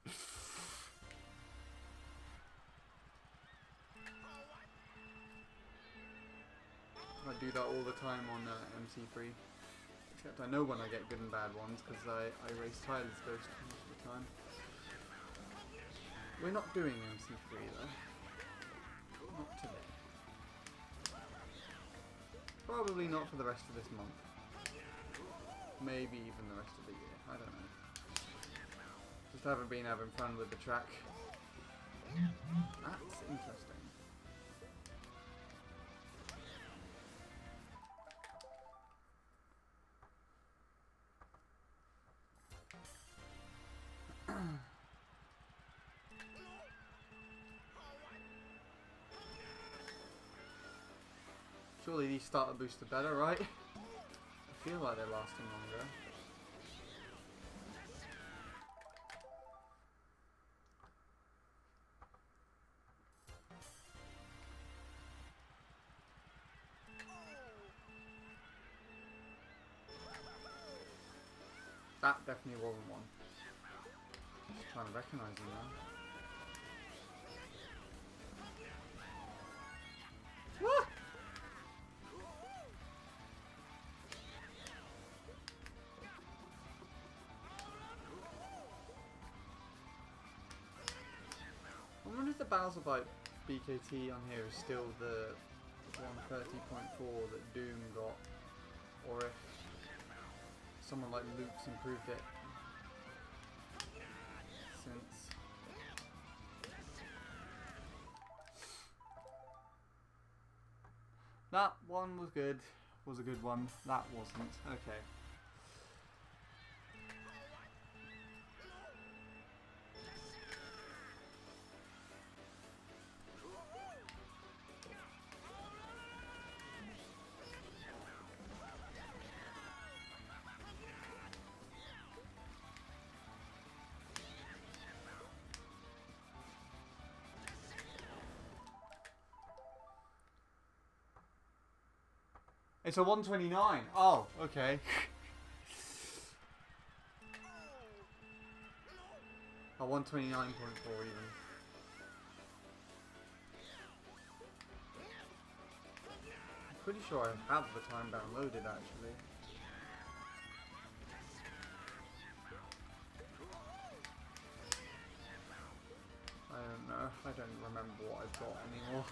I do that all the time on MC3. Except I know when I get good and bad ones because I race Tyler's Ghost most of the time. We're not doing MC3 though. Not today. Probably not for the rest of this month. Maybe even the rest of the year. I don't know. Just haven't been having fun with the track. That's interesting. Surely these starter boosts are better, right? I feel like they're lasting longer. That definitely wasn't one. Just trying to recognise them now. What? I wonder if the Bowser Bite BKT on here is still the 130.4 that Doom got, or if someone like Luke's improved it since. That one was good. Was a good one. That wasn't. Okay. It's a 129. Oh, okay. A 129.4 even. I'm pretty sure I have the time downloaded actually. I don't know. I don't remember what I've got anymore.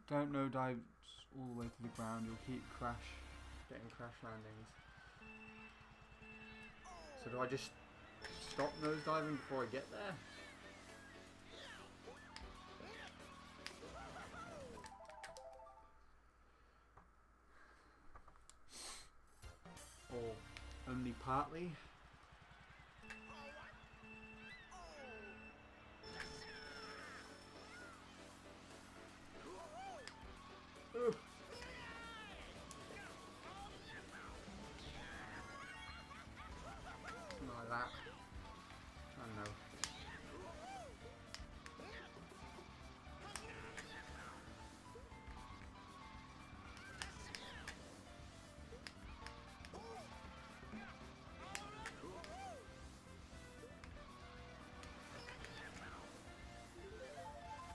Don't know dives all the way to the ground. You'll keep getting crash landings. So do I just stop nose diving before I get there? Or only partly? Ugh. Something like that. I don't know.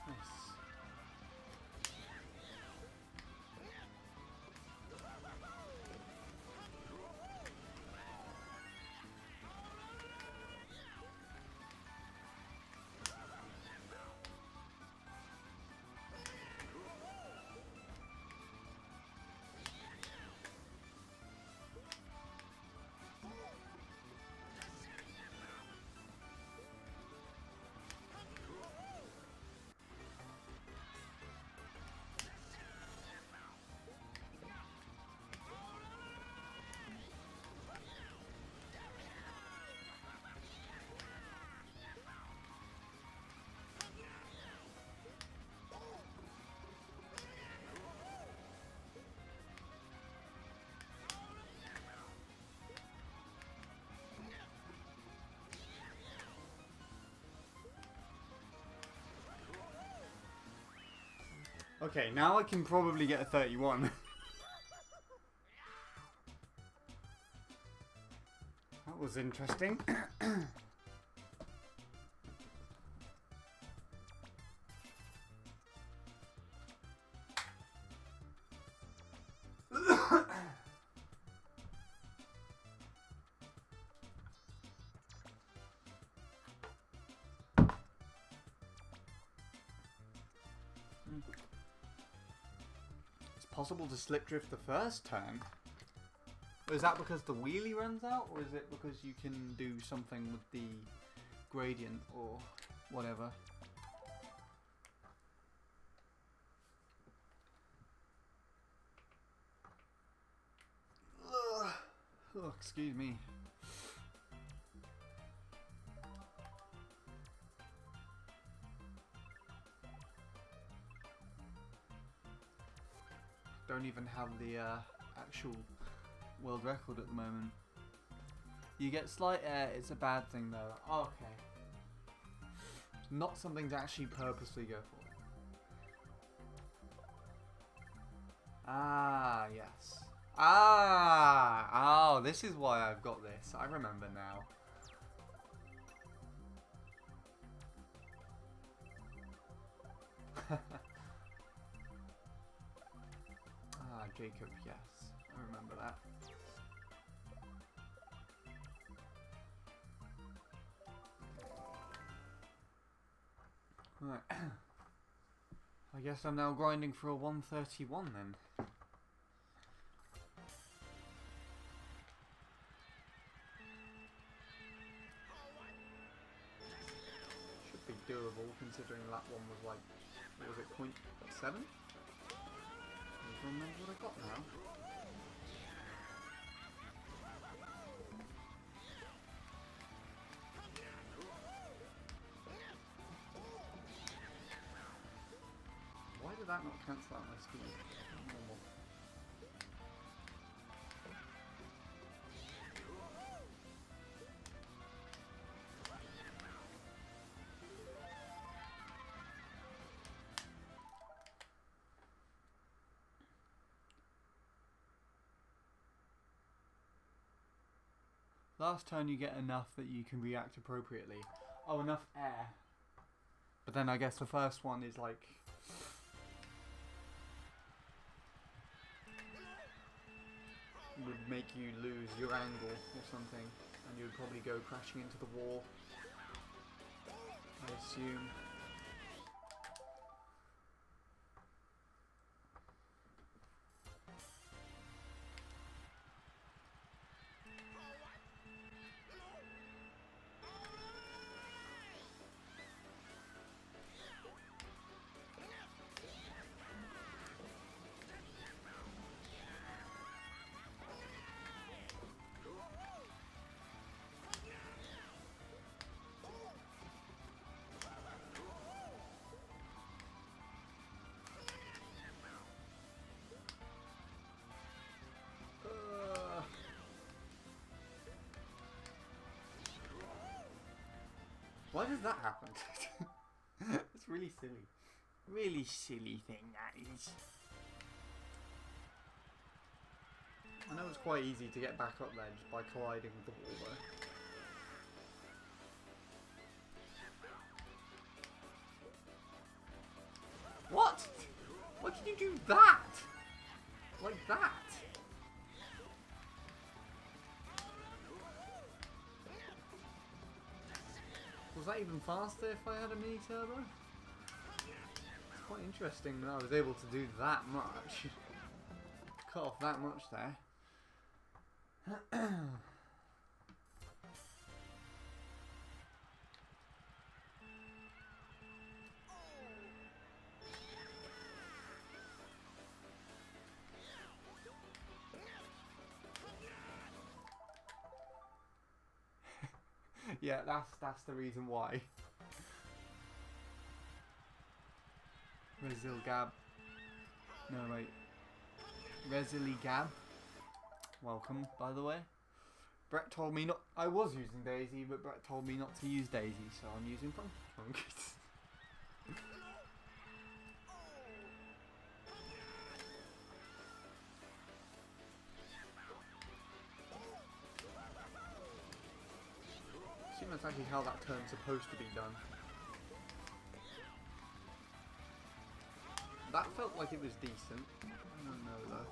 Nice. Okay, now I can probably get a 31. was interesting. It's possible to slip drift the first turn. Is that because the wheelie runs out, or is it because you can do something with the gradient or whatever? Ugh. Oh, excuse me. Don't even have the actual world record at the moment. You get slight air, it's a bad thing though. Oh, okay. Not something to actually purposely go for. Ah, yes. Ah! Oh, this is why I've got this. I remember now. Ah, Jacob, yes. I remember that. Right. I guess I'm now grinding for a 131 then. Should be doable considering that one was like, what was it, 0.7? I don't remember what I got now. Why did that not cancel out my speed? Normal. Last turn you get enough that you can react appropriately. Oh, enough air. But then I guess the first one is like... would make you lose your angle or something. And you would probably go crashing into the wall. I assume. Why does that happen? It's really silly. Really silly thing, that is. I know it's quite easy to get back up there just by colliding with the wall though. What? Why can you do that? Like that? Was that even faster if I had a mini turbo? It's quite interesting that I was able to do that much. Cut off that much there. Yeah, that's the reason why. Resil Gab. No, wait. Resily Gab. Welcome, by the way. Brett told me not... I was using Daisy, but Brett told me not to use Daisy, so I'm using Funky Trunk. actually how that turn's supposed to be done. That felt like it was decent. I don't know though.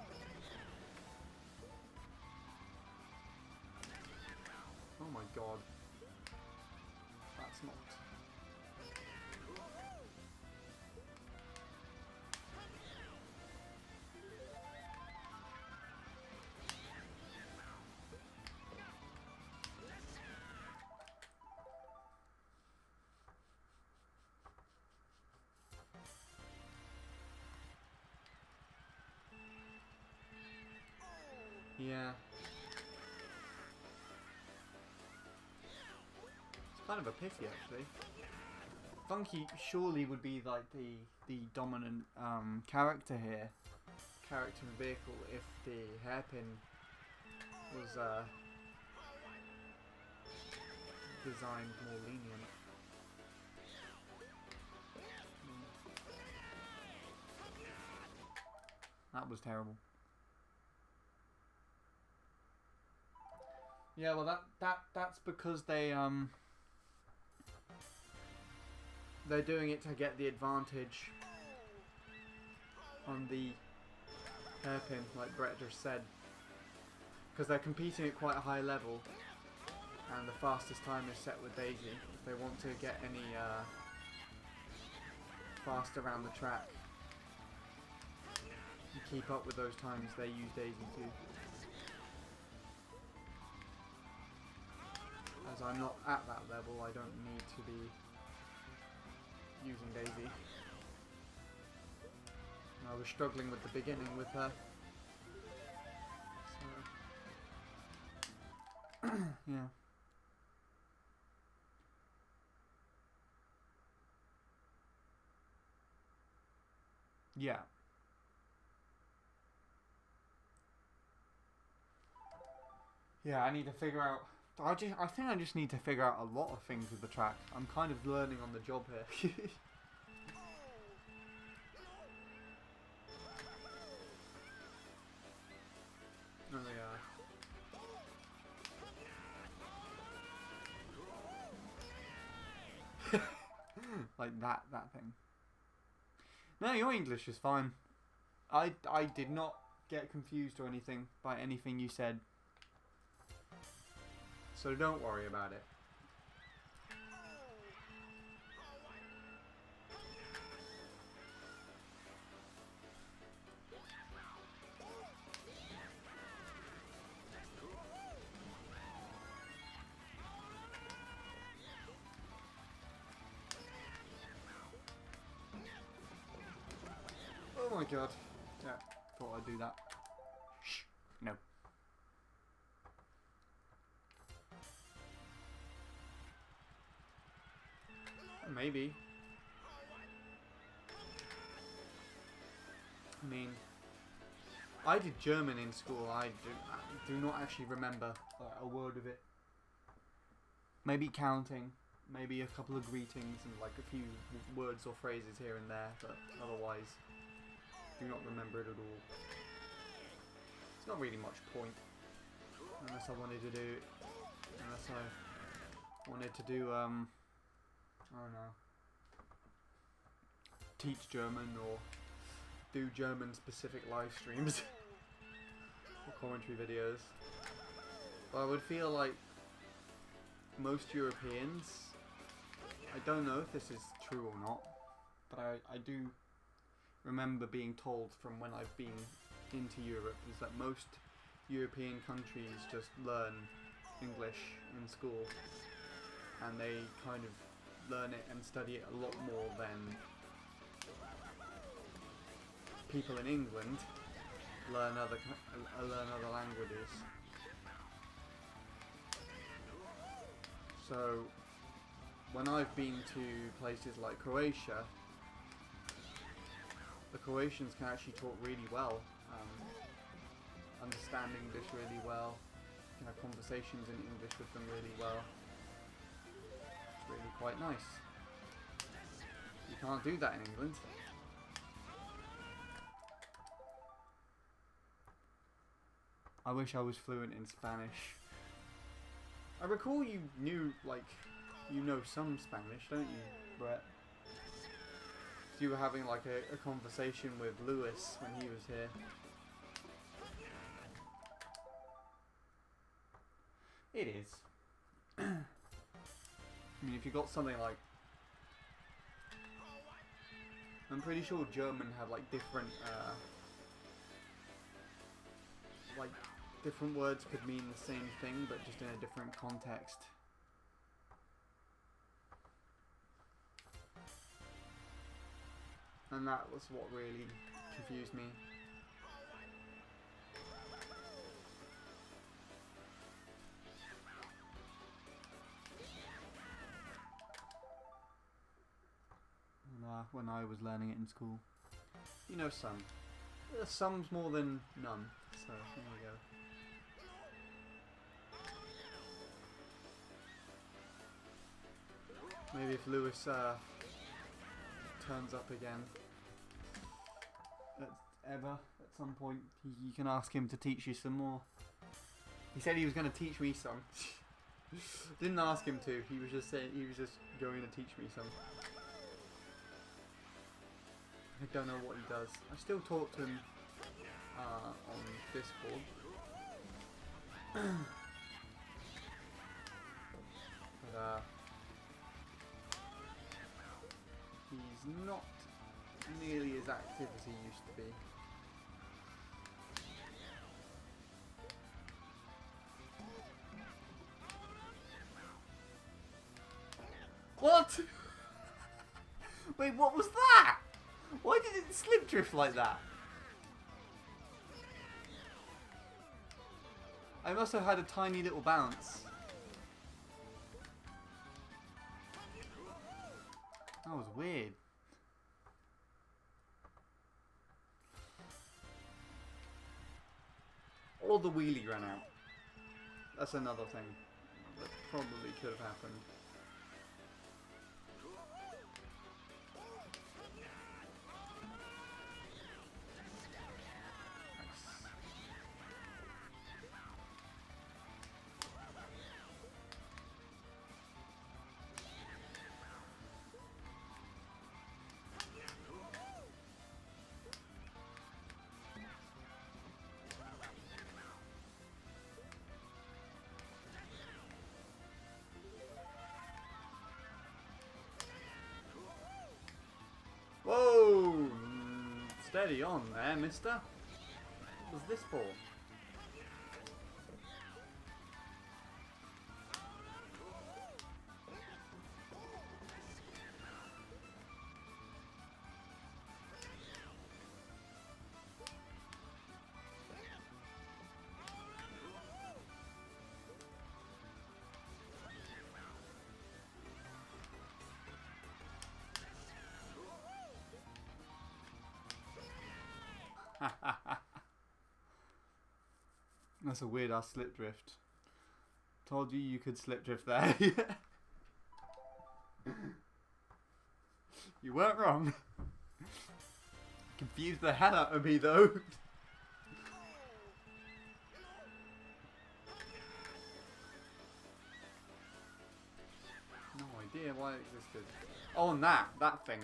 Oh my god. That's not... Yeah. It's kind of a pity actually. Funky surely would be like the dominant character here. Character and vehicle if the hairpin was designed more lenient. That was terrible. Yeah, well that's because they're doing it to get the advantage on the hairpin, like Brett just said. Because they're competing at quite a high level, and the fastest time is set with Daisy. If they want to get any faster around the track and keep up with those times, they use Daisy too. As I'm not at that level, I don't need to be using Daisy. And I was struggling with the beginning with her. So yeah. Yeah. Yeah, I need to figure out... I think I just need to figure out a lot of things with the track. I'm kind of learning on the job here. Oh yeah. Like that thing. No, your English is fine. I did not get confused or anything by anything you said. So don't worry about it. Oh my god. Yeah, thought I'd do that. Shh. No. Maybe. I mean, I did German in school. I do not actually remember a word of it. Maybe counting, maybe a couple of greetings and like a few words or phrases here and there, but otherwise, do not remember it at all. It's not really much point, unless I wanted to do, I don't know, teach German or do German specific live streams or commentary videos. But I would feel like most Europeans, I don't know if this is true or not, but I do remember being told from when I've been into Europe is that most European countries just learn English in school, and they kind of learn it and study it a lot more than people in England learn other languages. So when I've been to places like Croatia, the Croatians can actually talk really well, understand English really well, you can have conversations in English with them really well. It's really quite nice. You can't do that in England. I wish I was fluent in Spanish. I recall you knew, like, You know some Spanish, don't you, Brett? You were having like a conversation with Lewis when he was here. It is. I mean, if you got something like... I'm pretty sure German had like different words could mean the same thing, but just in a different context. And that was what really confused me. When I was learning it in school. You know some. Some's more than none. So, here we go. Maybe if Lewis turns up again ever at some point, you can ask him to teach you some more. He said he was going to teach me some. Didn't ask him to. He was just saying he was just going to teach me some. I don't know what he does. I still talk to him on Discord. But he's not nearly as active as he used to be. What? Wait, what was that? Why did it slip drift like that? I must have had a tiny little bounce. That was weird. Or the wheelie ran out. That's another thing that probably could have happened. Whoa! Steady on there, mister. What was this for? That's a weird ass slip drift. Told you you could slip drift there. You weren't wrong. Confused the hell out of me though. No idea why it existed. Oh, and that thing.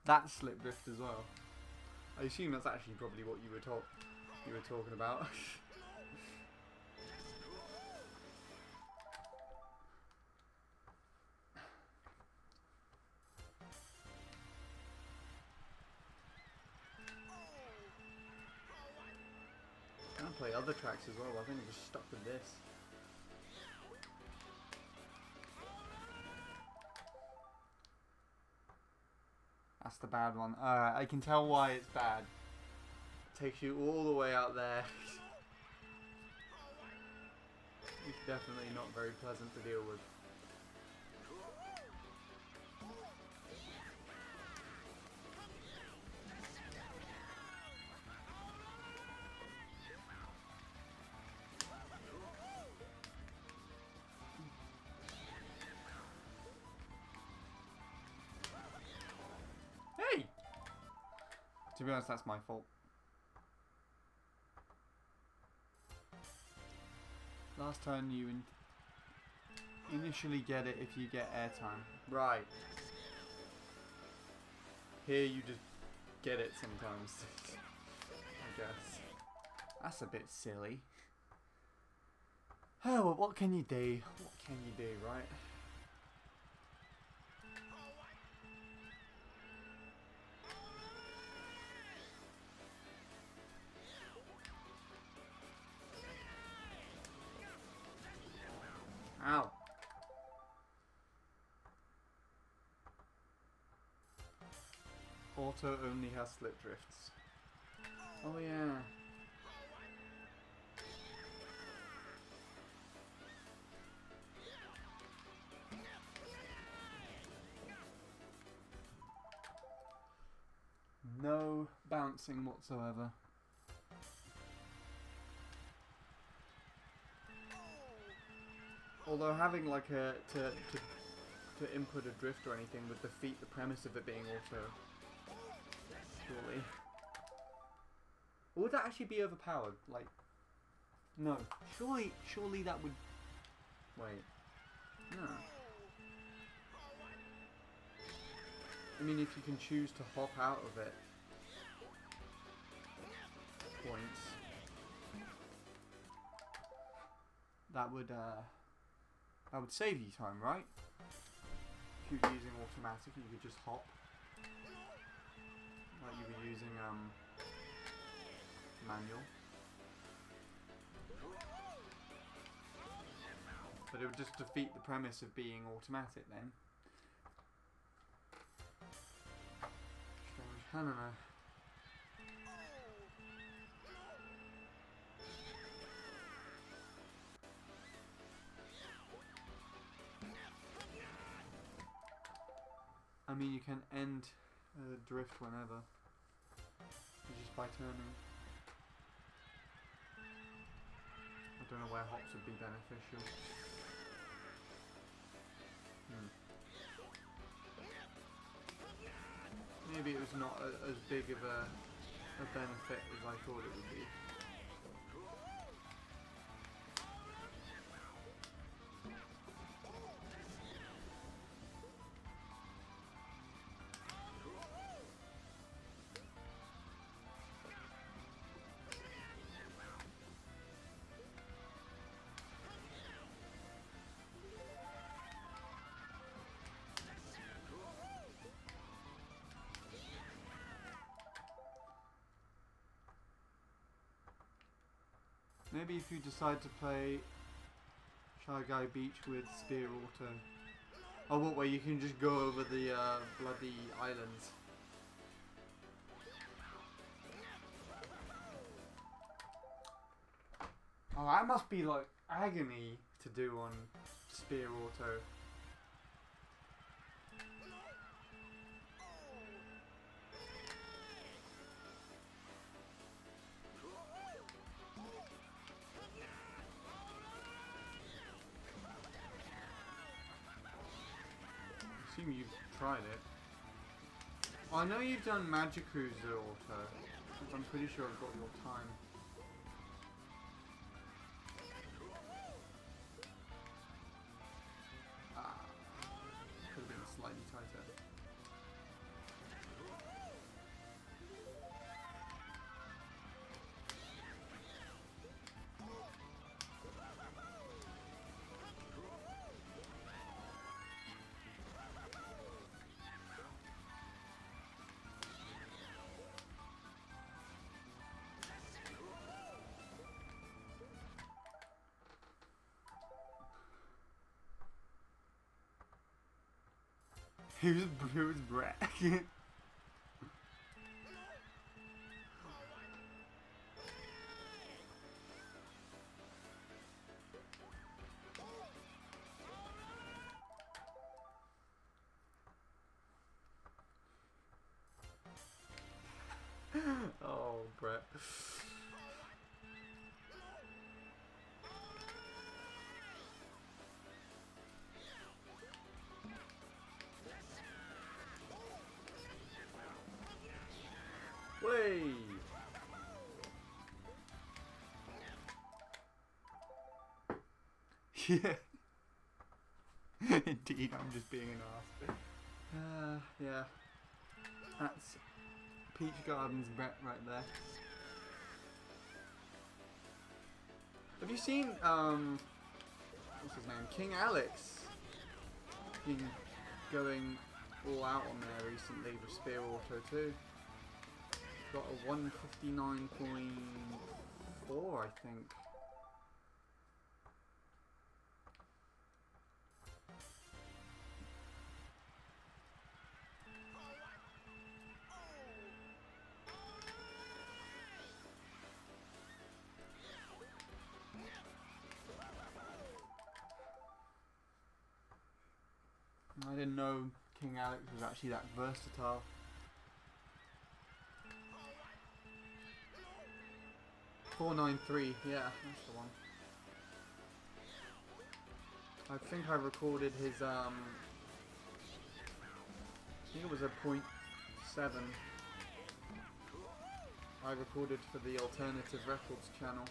That slip drift as well. I assume that's actually probably what you were talking about. I'm gonna play other tracks as well. I think I'm just stuck with this. That's the bad one. I can tell why it's bad. It takes you all the way out there. It's definitely not very pleasant to deal with. Hey! To be honest, that's my fault. Last turn you initially get it if you get airtime. Right. Here you just get it sometimes. I guess. That's a bit silly. Oh, well, what can you do? What can you do, right? Ow. Auto only has slip drifts. Oh yeah. No bouncing whatsoever. Although having like to input a drift or anything would defeat the premise of it being auto. Surely. Or would that actually be overpowered? Like, no. Surely that would. Wait. No. I mean, if you can choose to hop out of it. Points. That would save you time, right? If you were using automatic, you could just hop. Like you were using manual. But it would just defeat the premise of being automatic then. Strange. I don't know. I mean, you can end drift whenever. Just by turning. I don't know where hops would be beneficial. Maybe it was not as big of a benefit as I thought it would be. Maybe if you decide to play Shy Guy Beach with Spear Auto. Oh, what way? You can just go over the bloody islands. Oh, that must be like agony to do on Spear Auto. I assume you've tried it. Oh, I know you've done Magic Cruiser Auto. I'm pretty sure I've got your time. Could have been slightly tighter. Who's Brett? Oh, Brett. Way. Yeah. Indeed, I'm just being an arse. Yeah. That's Peach Gardens Brett right there. Have you seen, what's his name? King Alex? Been going all out on there recently with Spear Auto too. Got a 159.4, I think. I didn't know King Alex was actually that versatile. .493, yeah, that's the one. I think I recorded his, I think it was a .7. I recorded for the Alternative Records channel.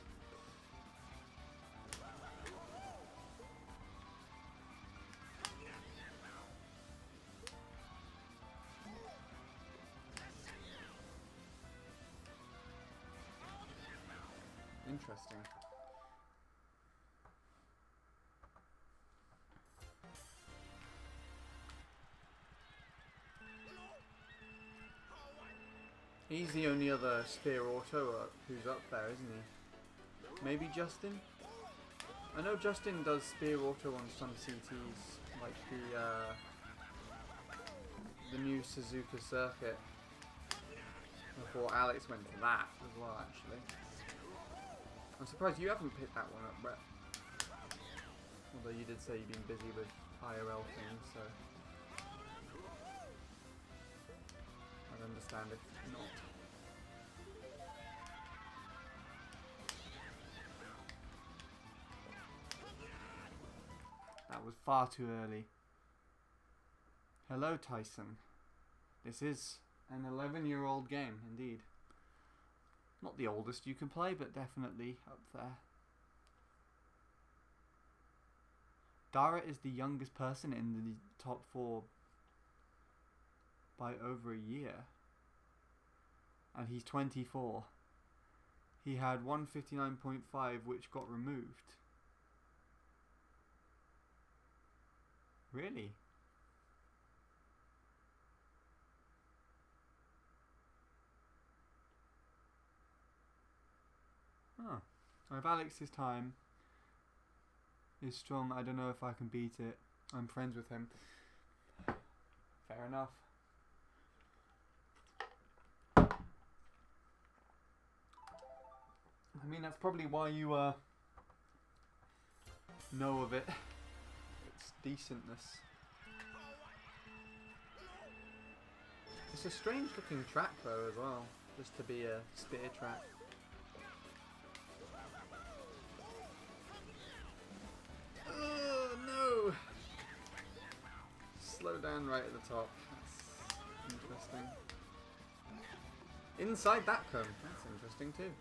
Interesting. He's the only other Spear Auto who's up there, isn't he? Maybe Justin? I know Justin does Spear Auto on some CTs, like the new Suzuka circuit. Before Alex went to that as well, actually. I'm surprised you haven't picked that one up, Brett. Although you did say you've been busy with IRL things, so I'd understand if not. That was far too early. Hello, Tyson. This is an 11-year-old game, indeed. Not the oldest you can play, but definitely up there. Dara is the youngest person in the top 4 by over a year. And he's 24. He had 159.5 which got removed. Really? Huh. If Alex's time is strong, I don't know if I can beat it. I'm friends with him. Fair enough. I mean, that's probably why you know of it. Its decentness. It's a strange looking track though as well, just to be a spear track. Oh no! Slow down right at the top. That's interesting. Inside that cone. That's interesting too.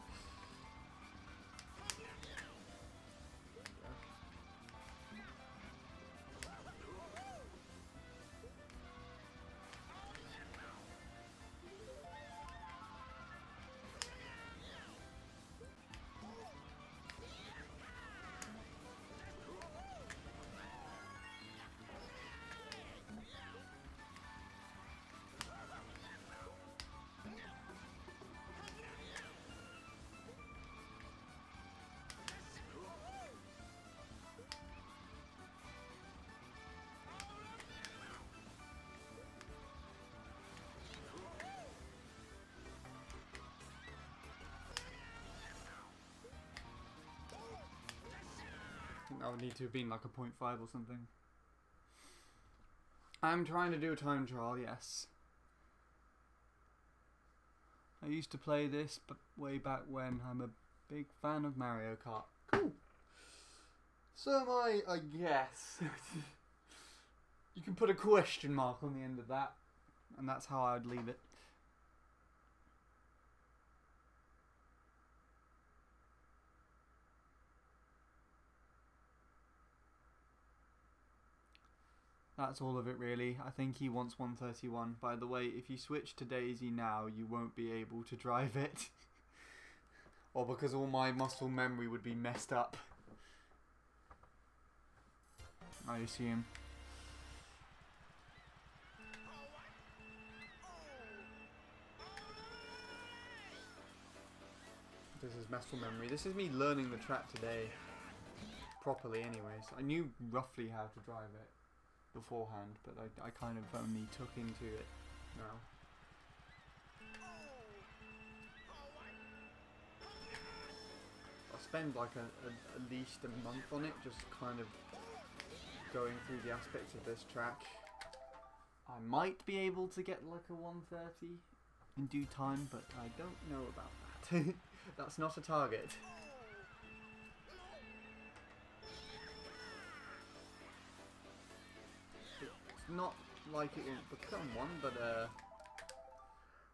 I think that would need to have been like a 0.5 or something. I'm trying to do a time trial, yes. I used to play this but way back when. I'm a big fan of Mario Kart. Cool. So am I guess. You can put a question mark on the end of that, and that's how I'd leave it. That's all of it really. I think he wants 131. By the way, if you switch to Daisy now, you won't be able to drive it. Or because all my muscle memory would be messed up. I assume. This is muscle memory. This is me learning the track today. Properly anyways. I knew roughly how to drive it beforehand, but I kind of only took into it now. I spend like at least a month on it, just kind of going through the aspects of this track. I might be able to get like a 130 in due time, but I don't know about that. That's not a target. It's not like it will become one, but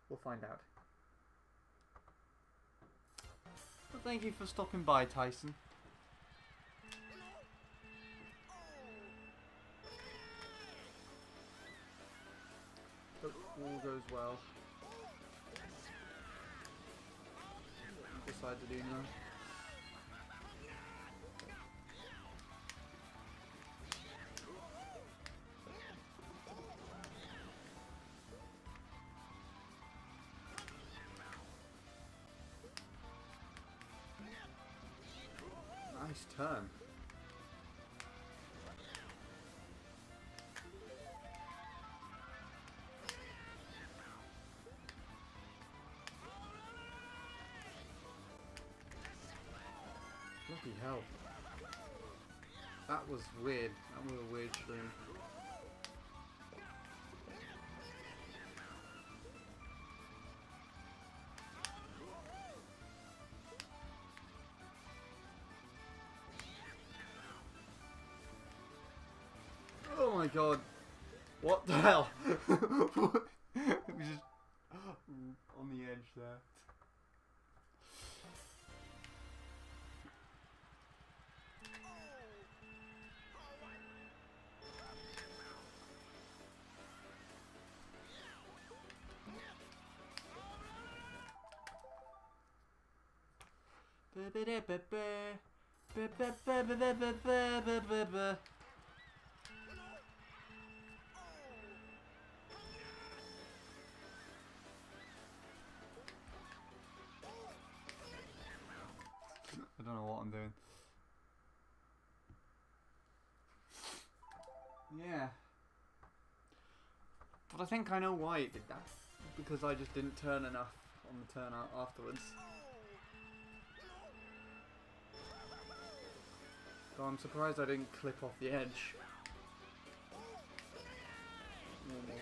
we'll find out. Well, thank you for stopping by, Tyson. Hope all goes well. What do you decide to do now? Nice turn. Bloody hell. That was weird. That was a weird stream. Oh my god. What the hell? It was just on the edge there. I don't know what I'm doing. Yeah. But I think I know why it did that. Because I just didn't turn enough on the turn out afterwards. So I'm surprised I didn't clip off the edge. Normal.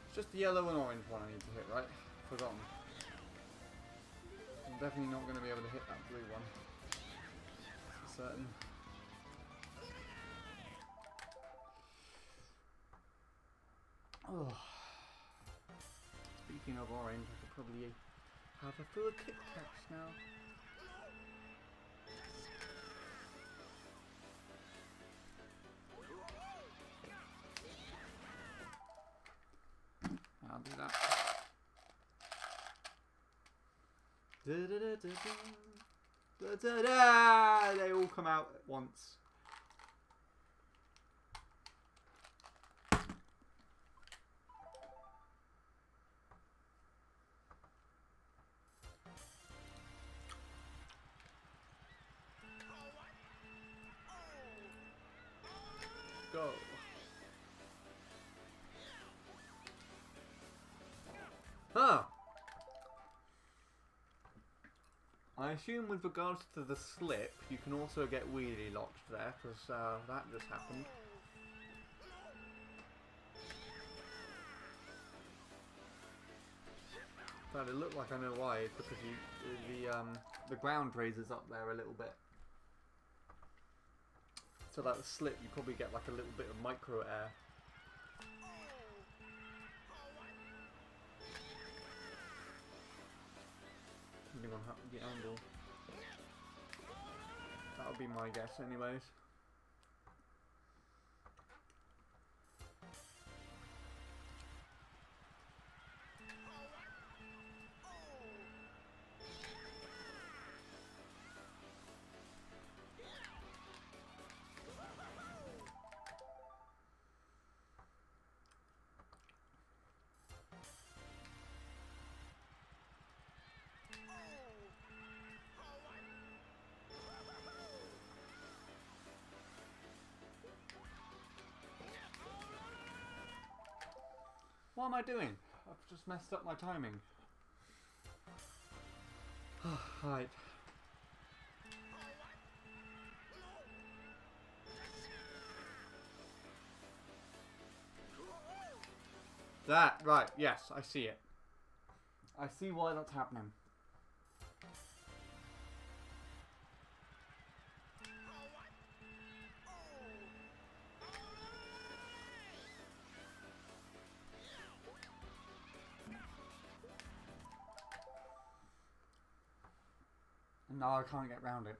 It's just the yellow and orange one I need to hit, right? Forgotten. I'm definitely not going to be able to hit that blue one. That's for certain. Oh. Speaking of orange, I could probably have a full Kit Kats now. I'll do that. They all come out at once. Go. Huh. I assume with regards to the slip, you can also get wheelie locked there, because that just happened. But it looked like I know why. It's because the ground raises up there a little bit. So like the slip, you probably get like a little bit of micro air. Depending on the angle. That'll be my guess anyways. What am I doing? I've just messed up my timing. Right. That, right, yes, I see it. I see why that's happening. No, I can't get round it.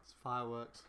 It's fireworks.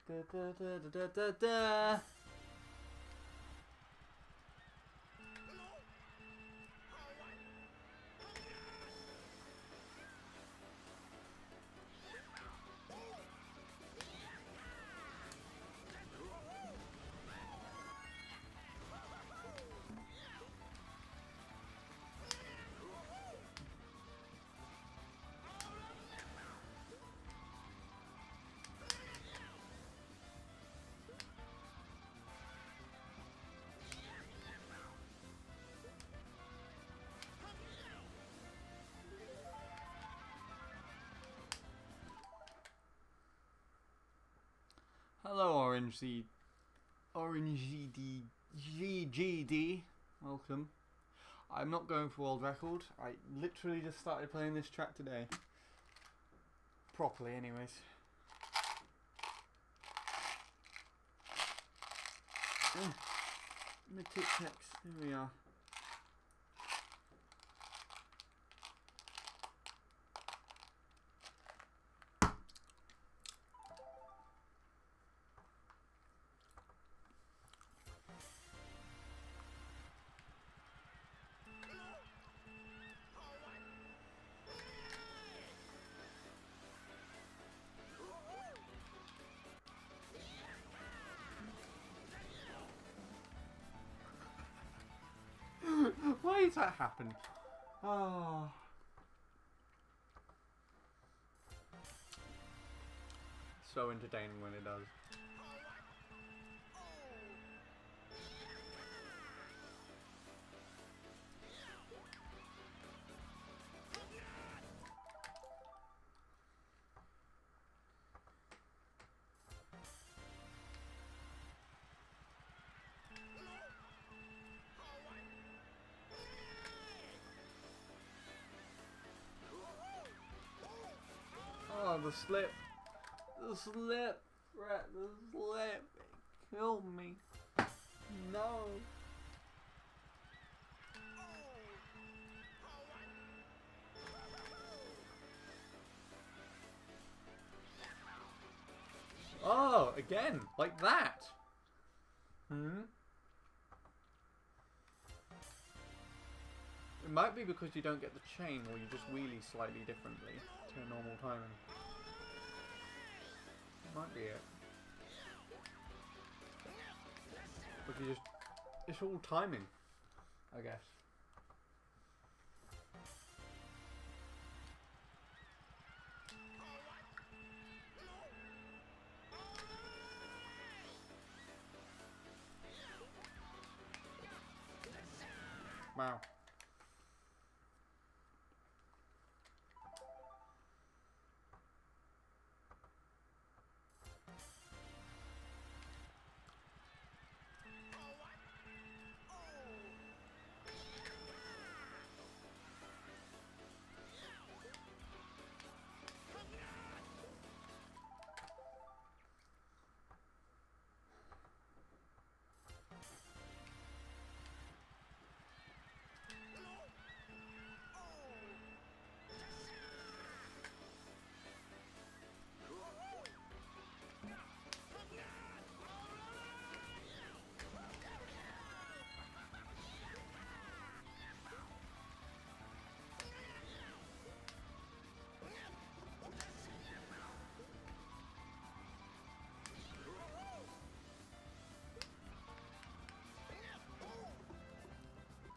Da, da, da, da, da, da. Hello, GGD. Welcome. I'm not going for world record. I literally just started playing this track today. Properly, anyways. Mythic text. Here we are. Why does that happen? Oh. So entertaining when it does. slip. The slip. Rat, the slip. Kill me. No. Oh, again, like that. It might be because you don't get the chain, or you just wheelie slightly differently to a normal timing. Might be it. But you just, it's all timing, I guess. Wow.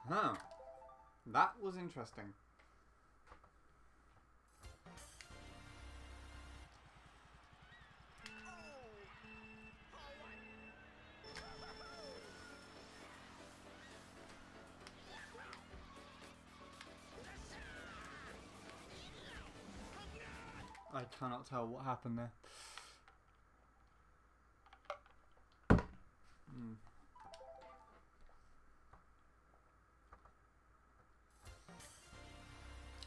Huh. That was interesting. I cannot tell what happened there.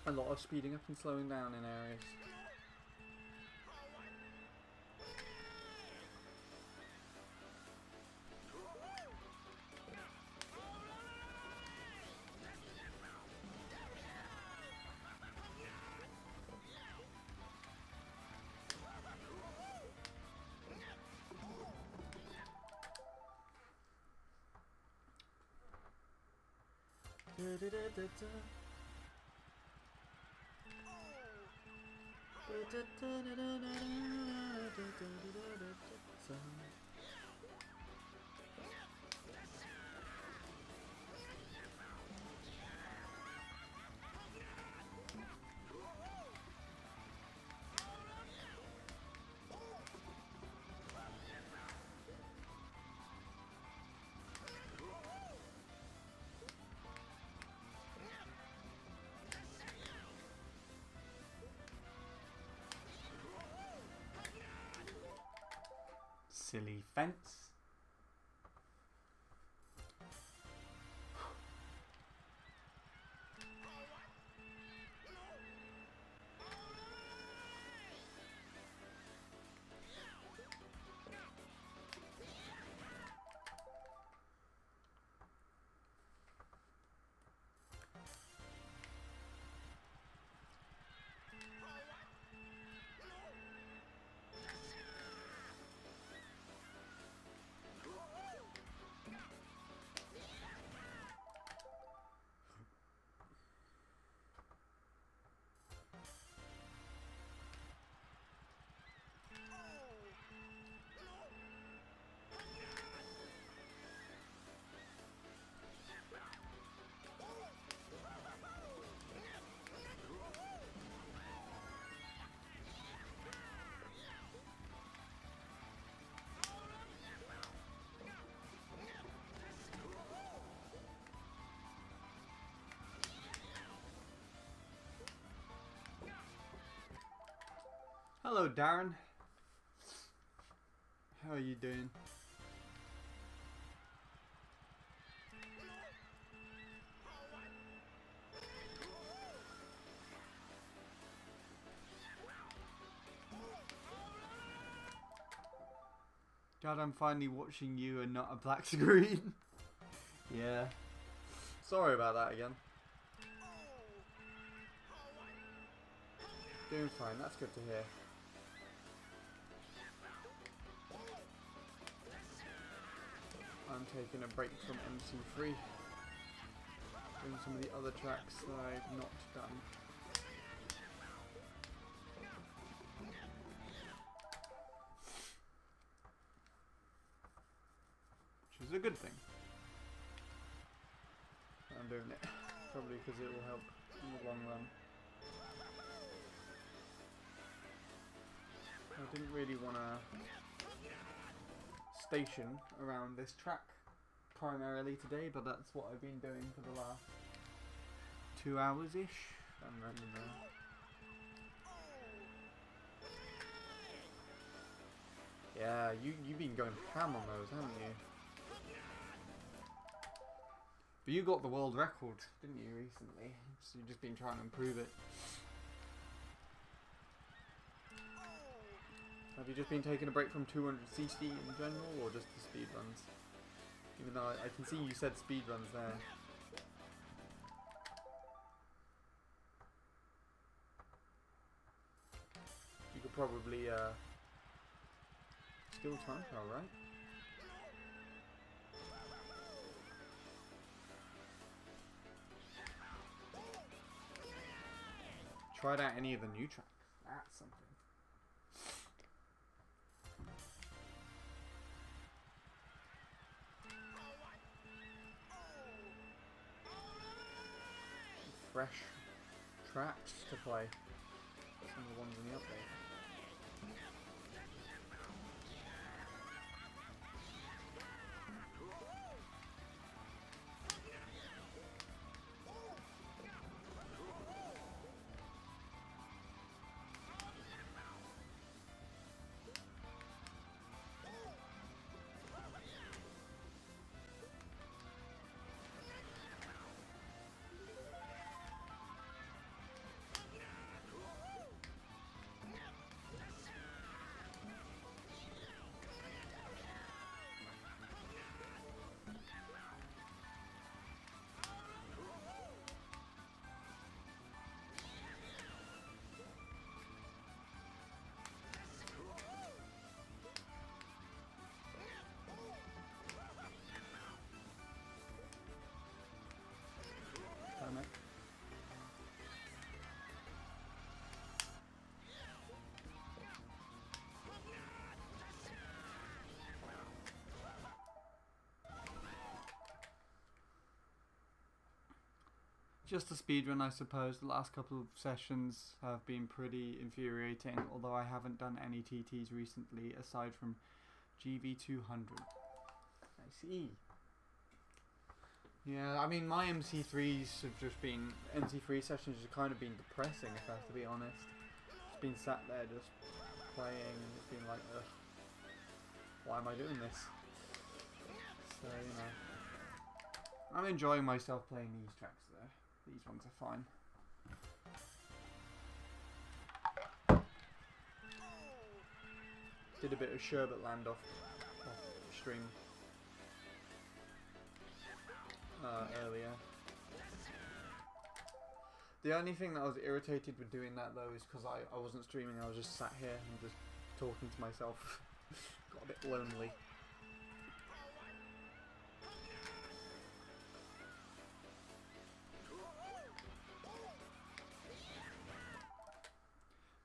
A lot of speeding up and slowing down in areas. Silly fence. Hello, Darren. How are you doing? Dad, I'm finally watching you and not a black screen. Yeah. Sorry about that again. Doing fine, that's good to hear. I'm taking a break from MC3. Doing some of the other tracks that I've not done. Which is a good thing. I'm doing it. Probably because it will help in the long run. I didn't really want to station around this track primarily today, but that's what I've been doing for the last 2 hours-ish. And then, yeah, you've been going ham on those, haven't you? But you got the world record, didn't you, recently? So you've just been trying to improve it. Have you just been taking a break from 200cc in general, or just the speed runs? Even though I can see you said speed runs there. You could probably still time trial, right? Tried out any of the new tracks. That's something. Fresh tracks to play. Some of the ones in the update. Damn it. Just a speedrun, I suppose. The last couple of sessions have been pretty infuriating, although I haven't done any TTs recently aside from GV200. I see. Yeah, I mean, my MC3s have just been... MC3 sessions have kind of been depressing, if I have to be honest. Just been sat there just playing and it's been like, ugh, why am I doing this? So, you know. I'm enjoying myself playing these tracks though. These ones are fine. Did a bit of Sherbet Land off stream earlier. The only thing that I was irritated with doing that though is because I wasn't streaming, I was just sat here and just talking to myself. Got a bit lonely.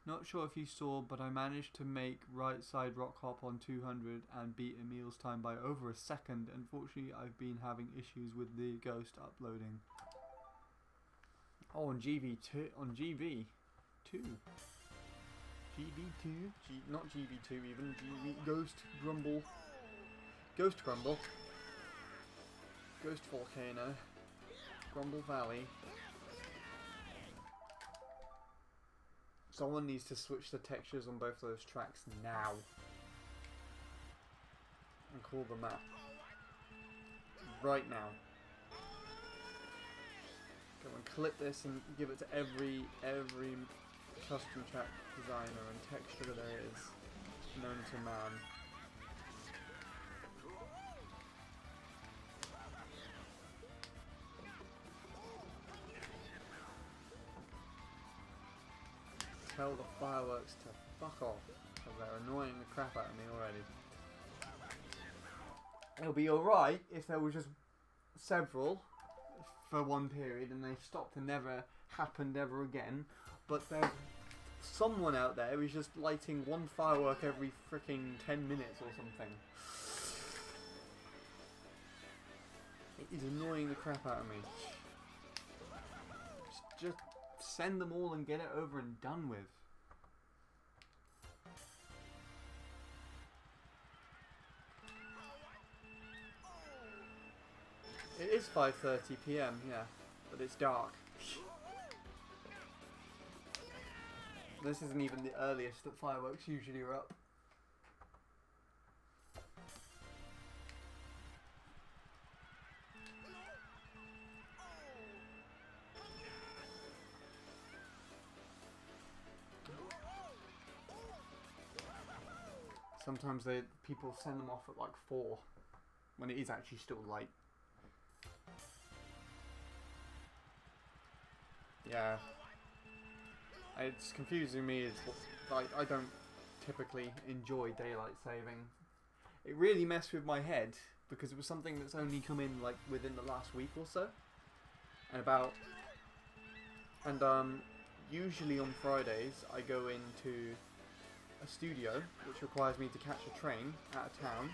Not sure if you saw, but I managed to make right side rock hop on 200 and beat Emil's time by over a second. Unfortunately, I've been having issues with the Ghost uploading. Oh, on GV2, on GV2. GV2? Not GV2 even, GV, Ghost Grumble. Ghost Grumble. Ghost Volcano. Grumble Valley. Someone needs to switch the textures on both those tracks now. And call them out. Right now. Go and clip this and give it to every custom track designer and texture there is known to man. tell the fireworks to fuck off, because they're annoying the crap out of me already. It'll be alright if there were just several for one period and they stopped and never happened ever again, but there's someone out there who's just lighting one firework every freaking 10 minutes or something. It is annoying the crap out of me. Just send them all and get it over and done with. It is 5:30 PM, yeah, but it's dark. This isn't even the earliest that fireworks usually are up. Sometimes people send them off at like 4 when it is actually still light. Yeah. It's confusing me. It's like I don't typically enjoy daylight saving. It really messed with my head because it was something that's only come in like within the last week or so. And usually on Fridays I go into a studio which requires me to catch a train out of town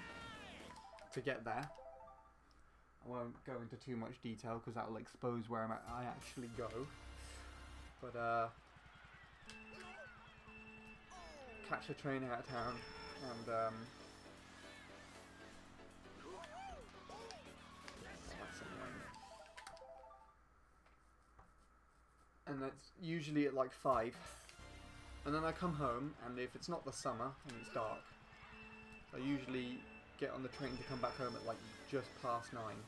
to get there. I won't go into too much detail because that will expose where I actually go. But catch a train out of town and that's annoying. And that's usually at like 5. And then I come home, and if it's not the summer and it's dark, I usually get on the train to come back home at like just past 9.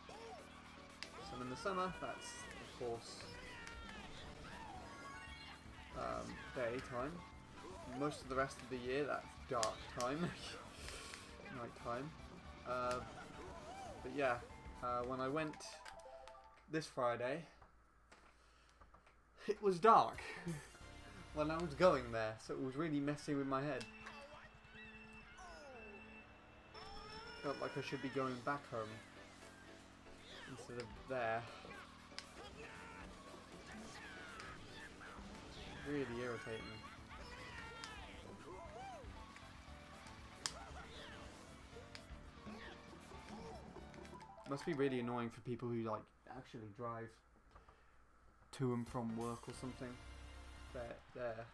So in the summer, that's of course daytime. Most of the rest of the year, that's dark time, night time. But yeah, when I went this Friday, it was dark when I was going there, so it was really messing with my head. Felt like I should be going back home instead of there. Really irritating. Must be really annoying for people who like actually drive to and from work or something. Their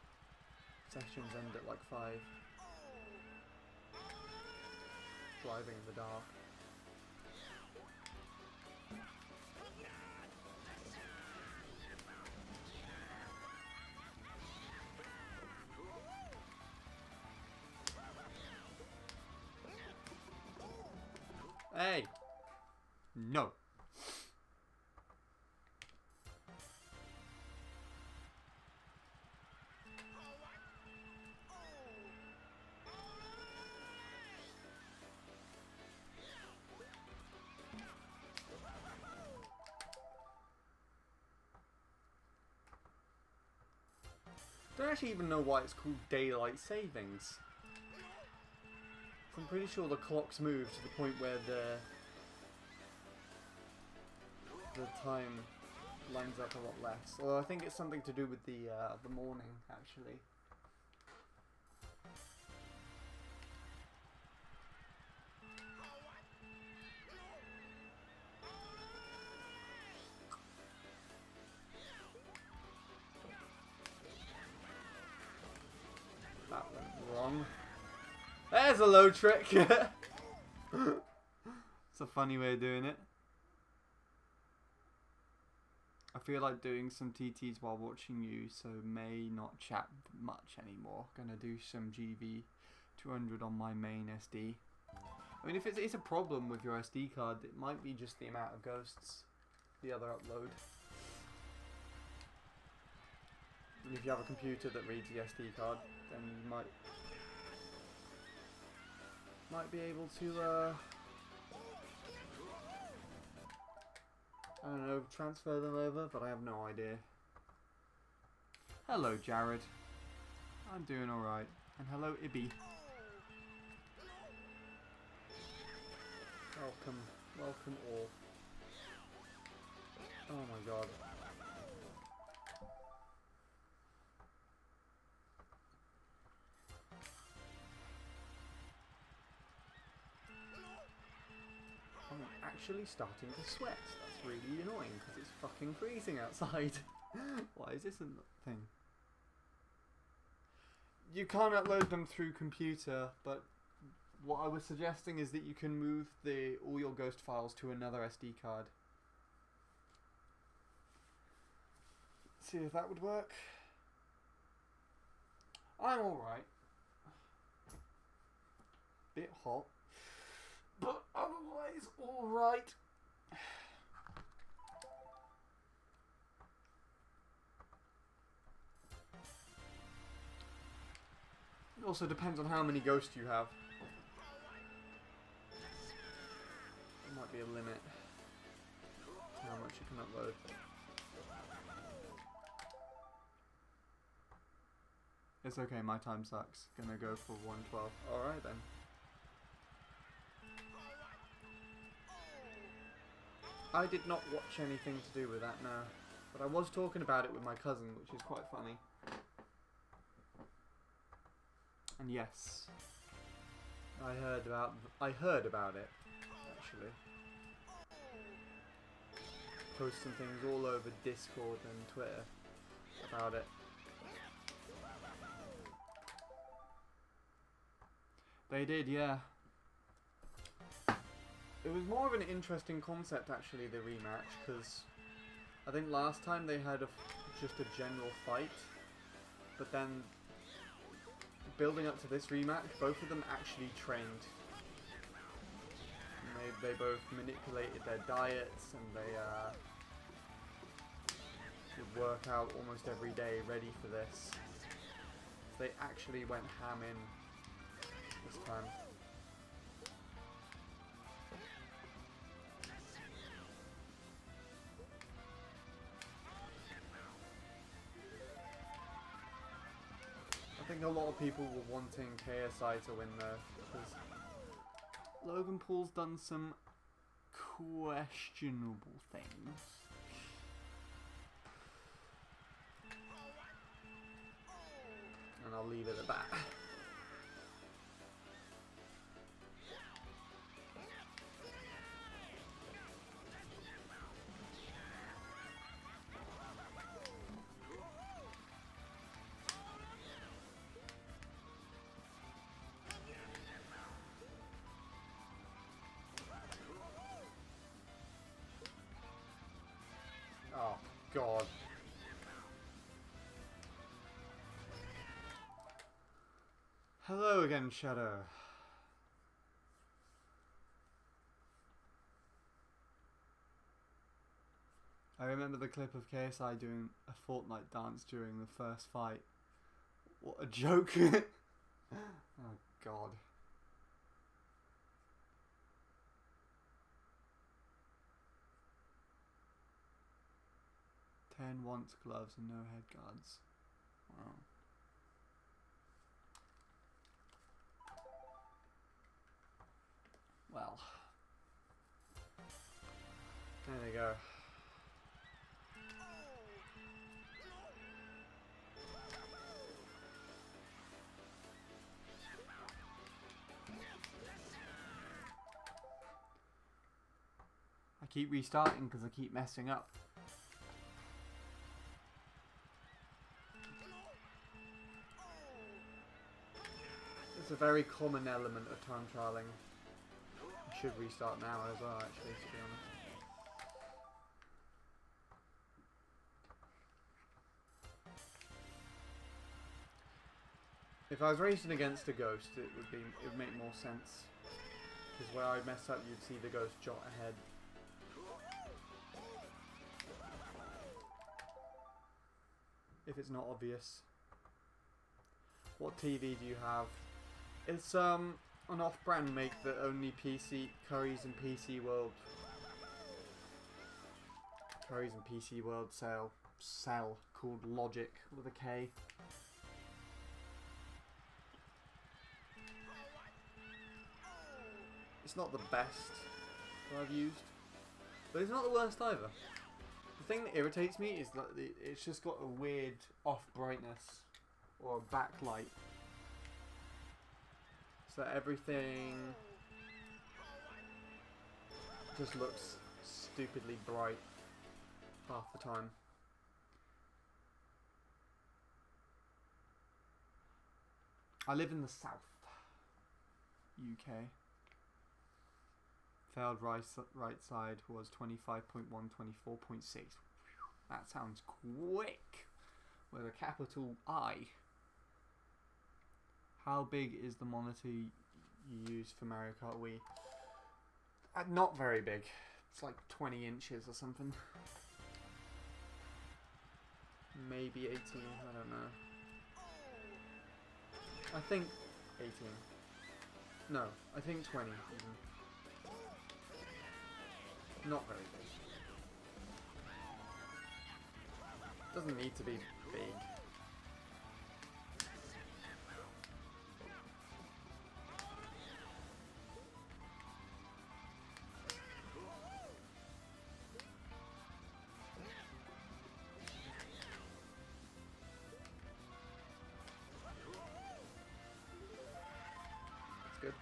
sessions end at like 5. Driving in the dark. Hey! No! I don't actually even know why it's called daylight savings. I'm pretty sure the clocks move to the point where the time lines up a lot less. Although I think it's something to do with the morning, actually. That went wrong. There's a low trick! It's a funny way of doing it. I feel like doing some TTs while watching you, so may not chat much anymore. Gonna do some GV200 on my main SD. I mean, if it's a problem with your SD card, it might be just the amount of ghosts, the other upload. And if you have a computer that reads the SD card, then you might be able to I don't know, transfer them over, but I have no idea. Hello, Jared. I'm doing alright. And hello, Ibby. Welcome. Welcome all. Oh my god. I'm actually starting to sweat. That's really annoying because it's fucking freezing outside. Why is this a thing? You can't upload them through computer, but what I was suggesting is that you can move all your Ghost files to another SD card. See if that would work. I'm alright. Bit hot, but otherwise alright. It also depends on how many ghosts you have. There might be a limit to how much you can upload. It's okay, my time sucks. Gonna go for 112. Alright then. I did not watch anything to do with that, no. But I was talking about it with my cousin, which is quite funny. And yes, I heard about it, actually. Posting things all over Discord and Twitter about it. They did, yeah. It was more of an interesting concept, actually, the rematch, because I think last time they had just a general fight, but then building up to this rematch, both of them actually trained. And they both manipulated their diets, and they would work out almost every day ready for this. So they actually went ham in this time. I think a lot of people were wanting KSI to win though, because Logan Paul's done some questionable things. And I'll leave it at that. Oh, God. Hello again, Shadow. I remember the clip of KSI doing a Fortnite dance during the first fight. What a joke. Oh, God. Ten wants gloves and no head guards. Wow. Well. There they go. I keep restarting because I keep messing up. It's a very common element of time trialing. I should restart now as well, actually, to be honest. If I was racing against a ghost, it would make more sense. Because where I mess up, you'd see the ghost jot ahead. If it's not obvious. What TV do you have? It's an off-brand make that only Curry's and PC World sell. cell called Logic with a K. It's not the best that I've used, but it's not the worst either. The thing that irritates me is that it's just got a weird off brightness or a backlight, so everything just looks stupidly bright half the time. I live in the south UK. Failed right side was 25.1, 24.6. That sounds quick. With a capital I. How big is the monitor you use for Mario Kart Wii? Not very big. It's like 20 inches or something. Maybe 18, I don't know. I think 18. No, I think 20 even. Not very big. Doesn't need to be big. That's good.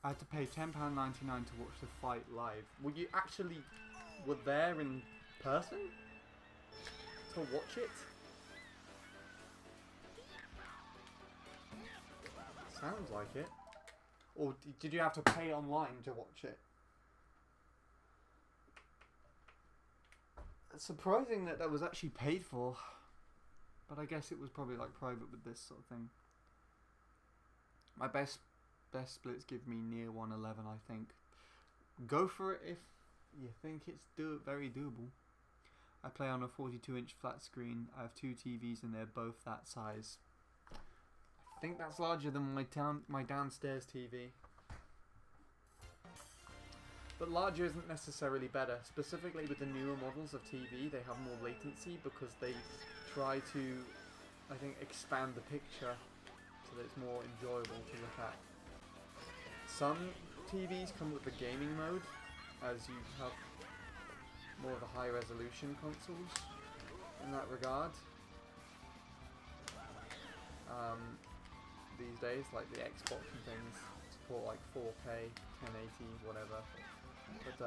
I had to pay £10.99 to watch the fight live. Were you actually there in person to watch it? Sounds like it. Or did you have to pay online to watch it? It's surprising that was actually paid for. But I guess it was probably like private with this sort of thing. My best splits give me near 111, I think. Go for it if you think it's very doable. I play on a 42-inch flat screen. I have 2 TVs and they're both that size. I think that's larger than my downstairs TV. But larger isn't necessarily better. Specifically with the newer models of TV, they have more latency because they try to, I think, expand the picture so that it's more enjoyable to look at. Some TVs come with the gaming mode, as you have more of the high resolution consoles in that regard. These days, like the Xbox and things, support like 4K, 1080, whatever. But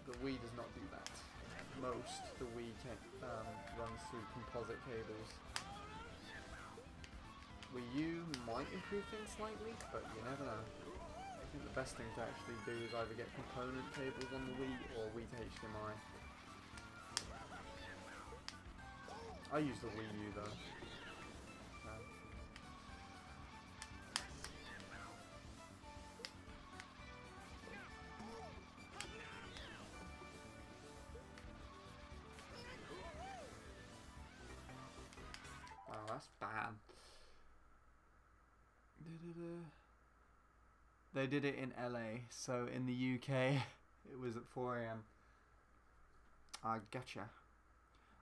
the Wii does not do that. The Wii runs through composite cables. Wii U might improve things slightly, but you never know. I think the best thing to actually do is either get component cables on the Wii or Wii to HDMI. I use the Wii U though. Wow, that's bad. They did it in LA, so in the UK it was at 4 AM. I getcha.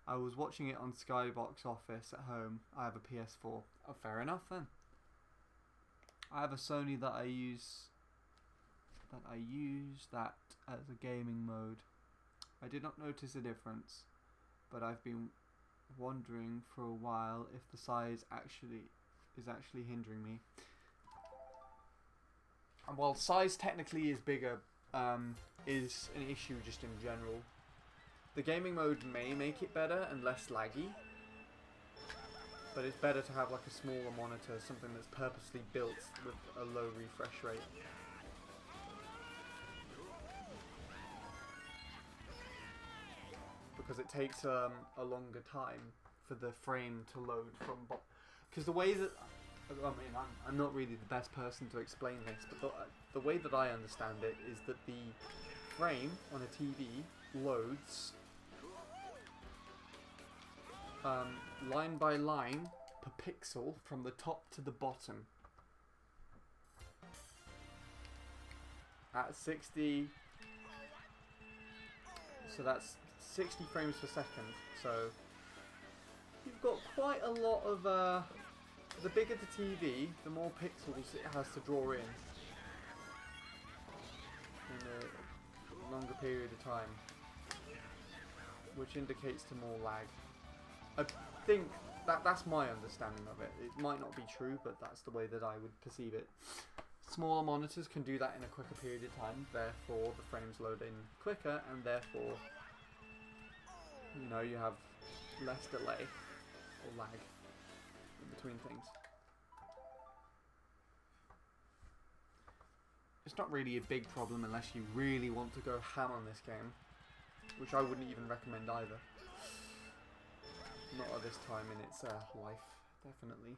I was watching it on Skybox Office at home. I have a PS4. Oh, fair enough then. I have a Sony that I use that as a gaming mode. I did not notice a difference, but I've been wondering for a while if the size is actually hindering me. And while size technically is bigger, is an issue just in general. The gaming mode may make it better and less laggy, but it's better to have like a smaller monitor, something that's purposely built with a low refresh rate. Because it takes a longer time for the frame to load from because the way that I'm not really the best person to explain this, but the way that I understand it is that the frame on a TV loads line by line per pixel from the top to the bottom. At 60, so that's 60 frames per second. So you've got quite a lot of, the bigger the TV, the more pixels it has to draw in a longer period of time, which indicates to more lag. I think that's my understanding of it. It might not be true, but that's the way that I would perceive it. Smaller monitors can do that in a quicker period of time, therefore the frames load in quicker, and therefore, you know, you have less delay or lag in between things. It's not really a big problem unless you really want to go ham on this game, which I wouldn't even recommend either. Not at this time in its life, definitely.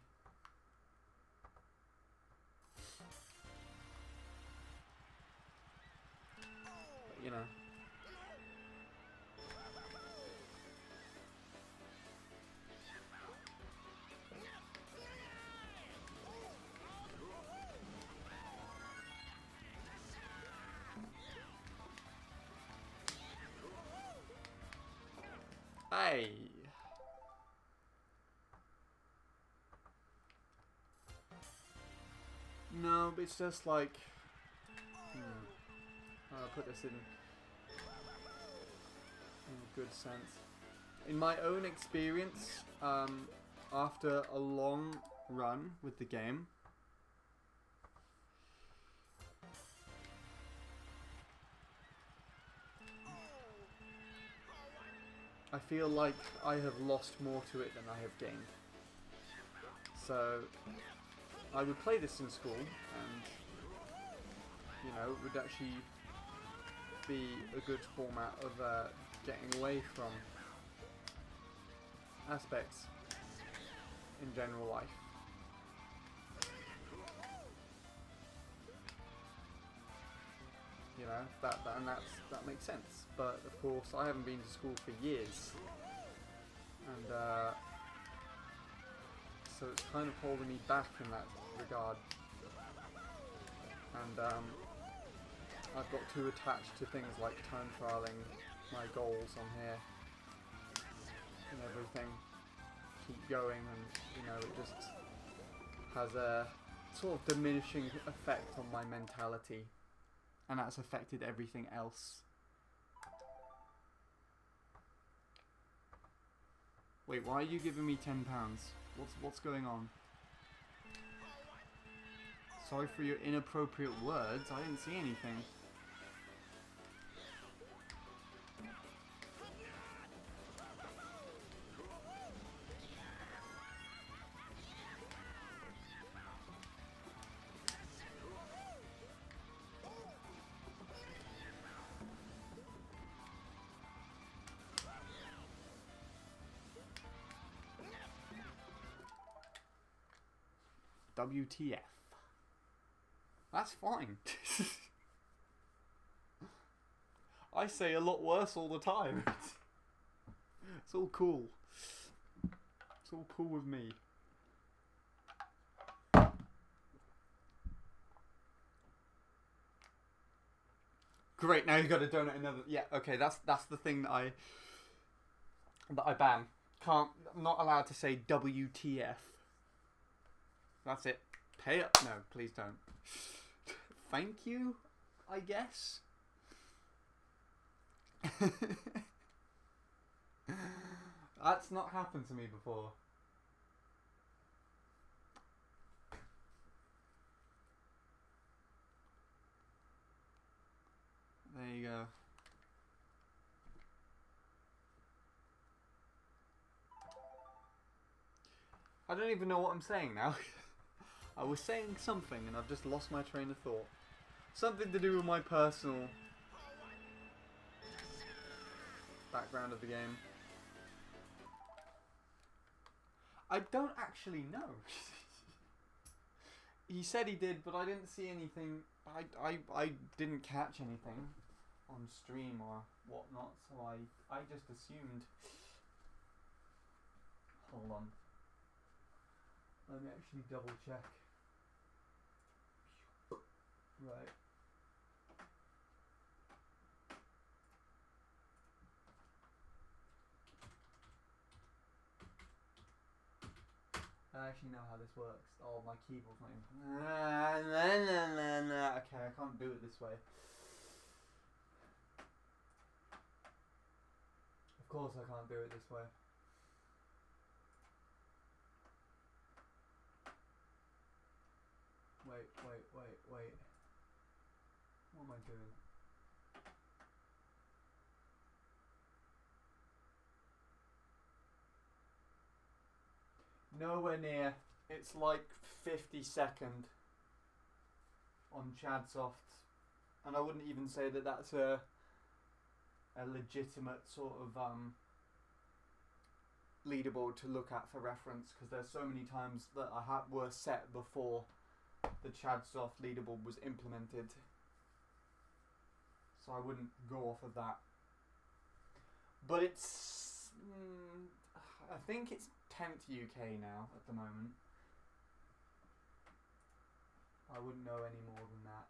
But, you know. Hey! No, but it's just like... I'll put this in a good sense. In my own experience, after a long run with the game, I feel like I have lost more to it than I have gained. So I would play this in school, and you know, it would actually be a good format of getting away from aspects in general life. You know, that makes sense. But of course, I haven't been to school for years, and so it's kind of holding me back in that regard. And I've got too attached to things like time trialing my goals on here and everything. Keep going, and you know, it just has a sort of diminishing effect on my mentality, and that's affected everything else. Wait, why are you giving me £10? What's going on? Sorry for your inappropriate words. I didn't see anything. WTF. That's fine. I say a lot worse all the time. It's all cool. It's all cool with me. Great, now you got to donate another. Yeah, okay, that's the thing that I ban. I'm not allowed to say WTF. That's it. Pay up. No, please don't. Thank you, I guess. That's not happened to me before. There you go. I don't even know what I'm saying now. I was saying something and I've just lost my train of thought. Something to do with my personal background of the game. I don't actually know. He said he did, but I didn't see anything. I didn't catch anything on stream or whatnot, so I just assumed. Hold on. Let me actually double check. Right. I actually know how this works. Oh, my keyboard's not even. Okay, I can't do it this way. Of course, I can't do it this way. Wait. What am I doing? Nowhere near. It's like 52nd on Chadsoft, and I wouldn't even say that that's a legitimate sort of leaderboard to look at for reference, because there's so many times that were set before the Chadsoft leaderboard was implemented, so I wouldn't go off of that. But it's I think it's 10th UK now at the moment. I wouldn't know any more than that.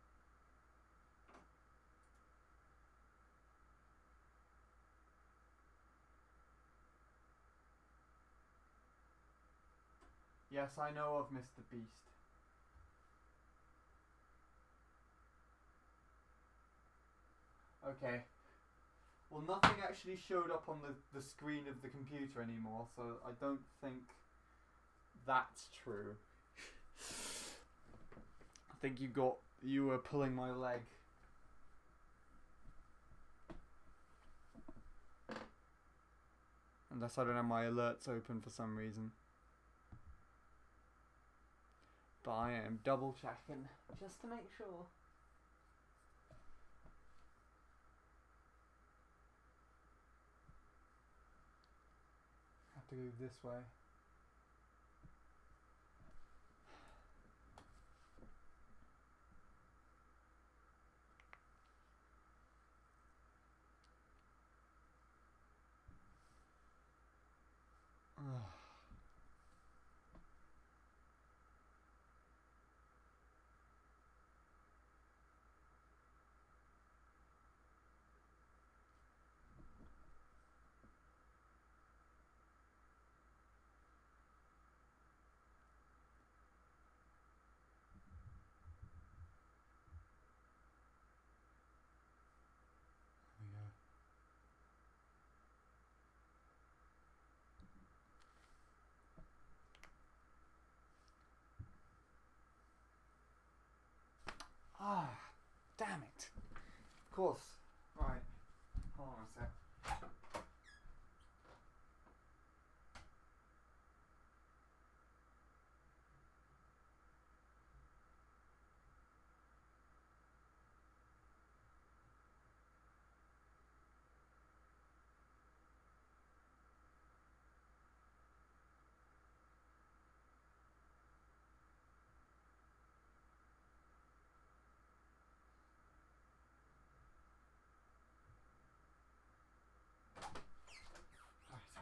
Yes, I know of Mr. Beast. Okay. Well, nothing actually showed up on the screen of the computer anymore, so I don't think that's true. I think you were pulling my leg. Unless I don't have my alerts open for some reason. But I am double checking just to make sure. Have to go this way. Ah, damn it. Of course. Right. Hold on a sec.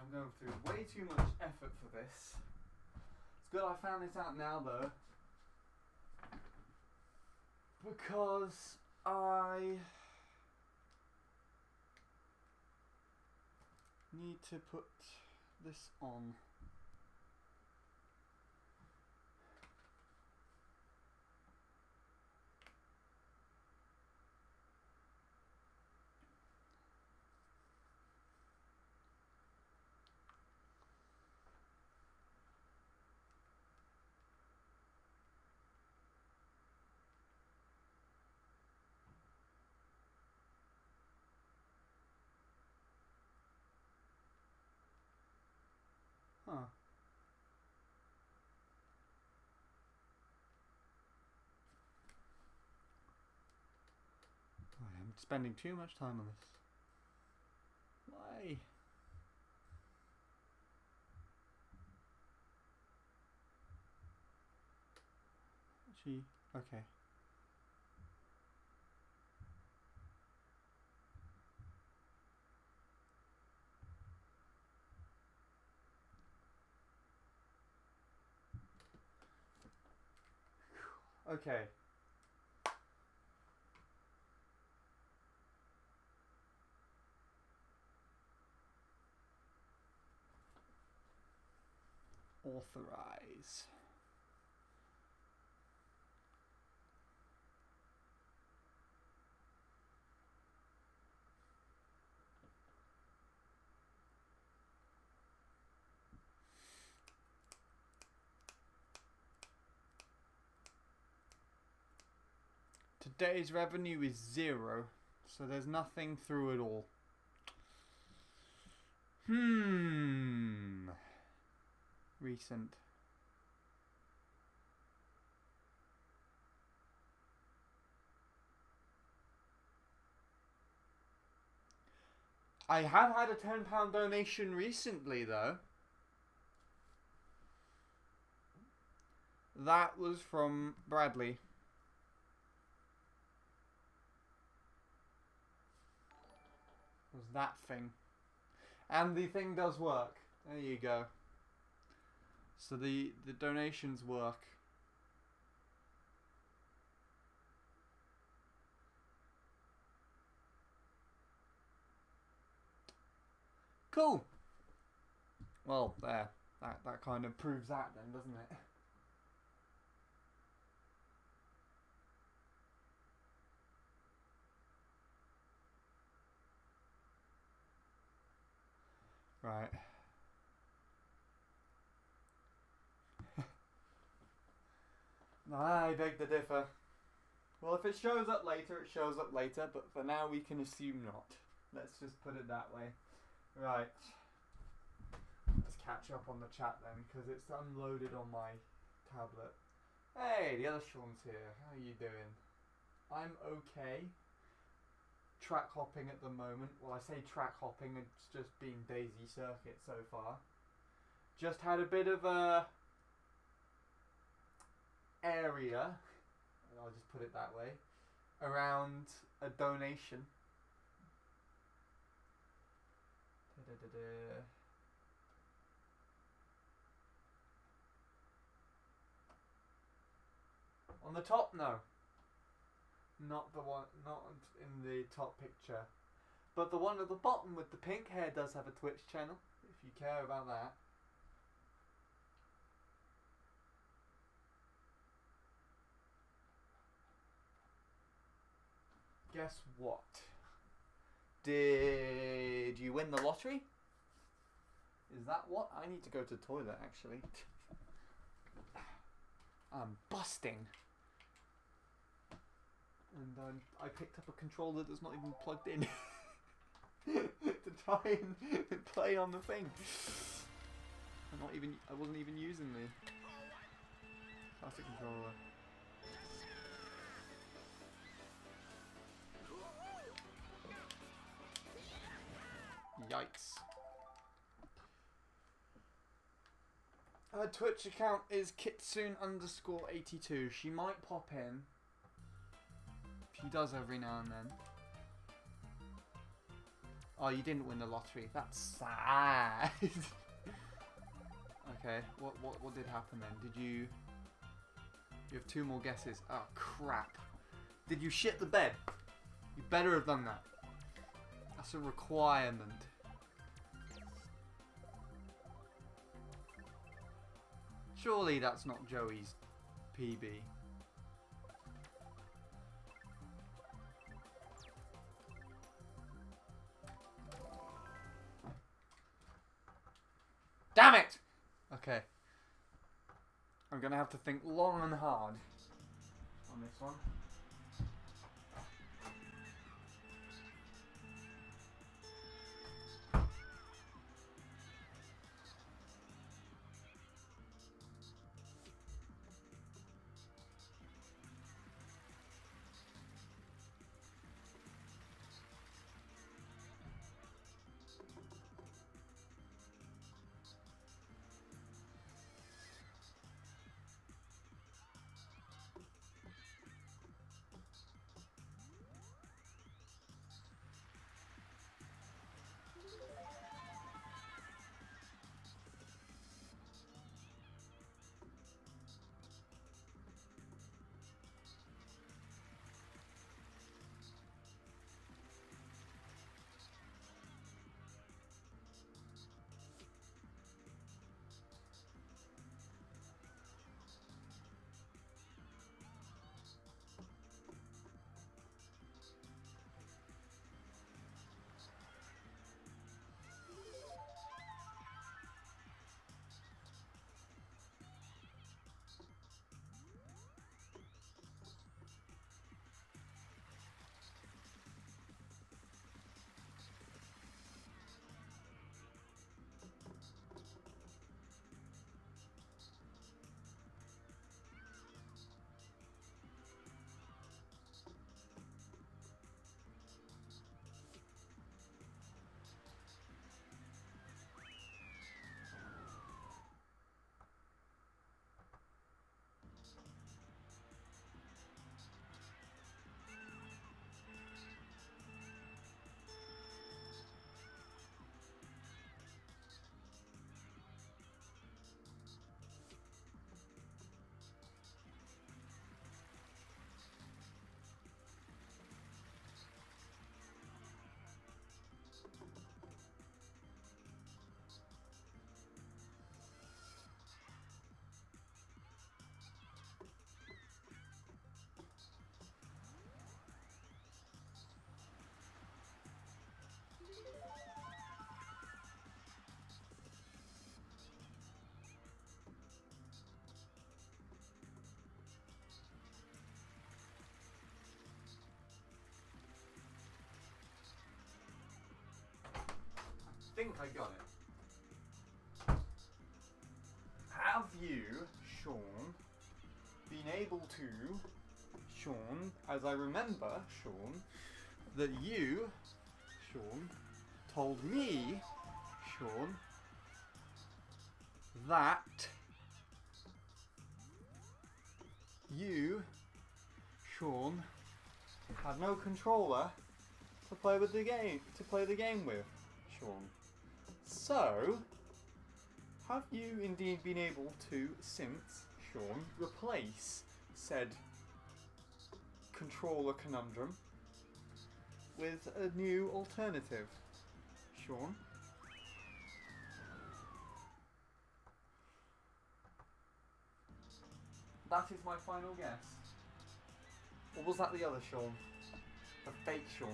I'm going through way too much effort for this. It's good I found this out now though, because I need to put this on. Huh. I'm spending too much time on this. Why? Actually, okay. Okay. Authorize. Today's revenue is 0, so there's nothing through at all. Recent. I have had a £10 donation recently, though. That was from Bradley. Was that thing. And the thing does work. There you go. So the donations work. Cool. Well, there. That kind of proves that then, doesn't it? Right. I beg to differ. Well, if it shows up later, it shows up later, but for now we can assume not. Let's just put it that way. Right. Let's catch up on the chat then, because it's unloaded on my tablet. Hey, the other Sean's here. How are you doing? I'm okay. Track hopping at the moment. Well, I say track hopping, it's just been Daisy Circuit so far. Just had a bit of a area, I'll just put it that way, around a donation. On the top, no. Not the one, not in the top picture. But the one at the bottom with the pink hair does have a Twitch channel, if you care about that. Guess what? Did you win the lottery? Is that what? I need to go to the toilet, actually. I'm busting. And I picked up a controller that's not even plugged in to try and play on the thing. I wasn't even using the plastic controller. Yikes. Her Twitch account is Kitsune_82. She might pop in. She does every now and then. Oh, you didn't win the lottery. That's sad. Okay, what did happen then? Did you... You have 2 more guesses. Oh, crap. Did you shit the bed? You better have done that. That's a requirement. Surely that's not Joey's PB. Damn it! Okay. I'm gonna have to think long and hard on this one. think I got it. Have you, Sean, been able to, Sean, as I remember, Sean, that you, Sean, told me, Sean, that you, Sean, had no controller to play with the game with, Sean. So, have you indeed been able to, since, Sean, replace said controller conundrum with a new alternative, Sean? That is my final guess. Or was that the other Sean? The fake Sean.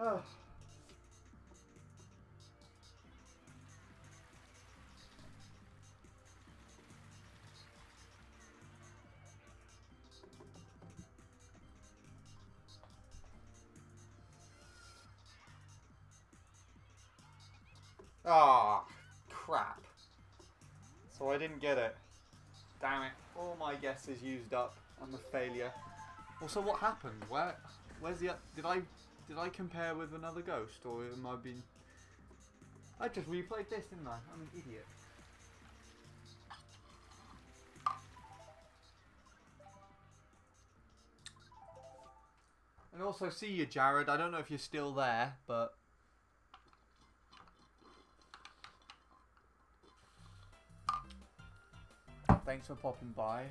Oh. Ah, crap. So I didn't get it. Damn it. All my guesses used up. I'm a failure. Also, what happened? Where's the... Did I compare with another ghost? Or am I being... I just replayed this, didn't I? I'm an idiot. And also, see you, Jared. I don't know if you're still there, but... Thanks for popping by.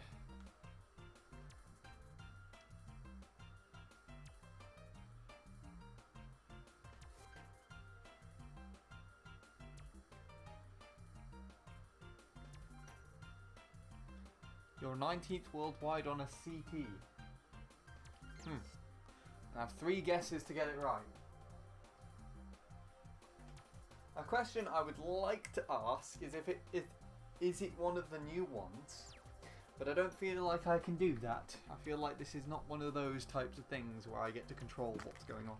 You're 19th worldwide on a CT. I have 3 guesses to get it right. A question I would like to ask is is it one of the new ones? But I don't feel like I can do that. I feel like this is not one of those types of things where I get to control what's going on.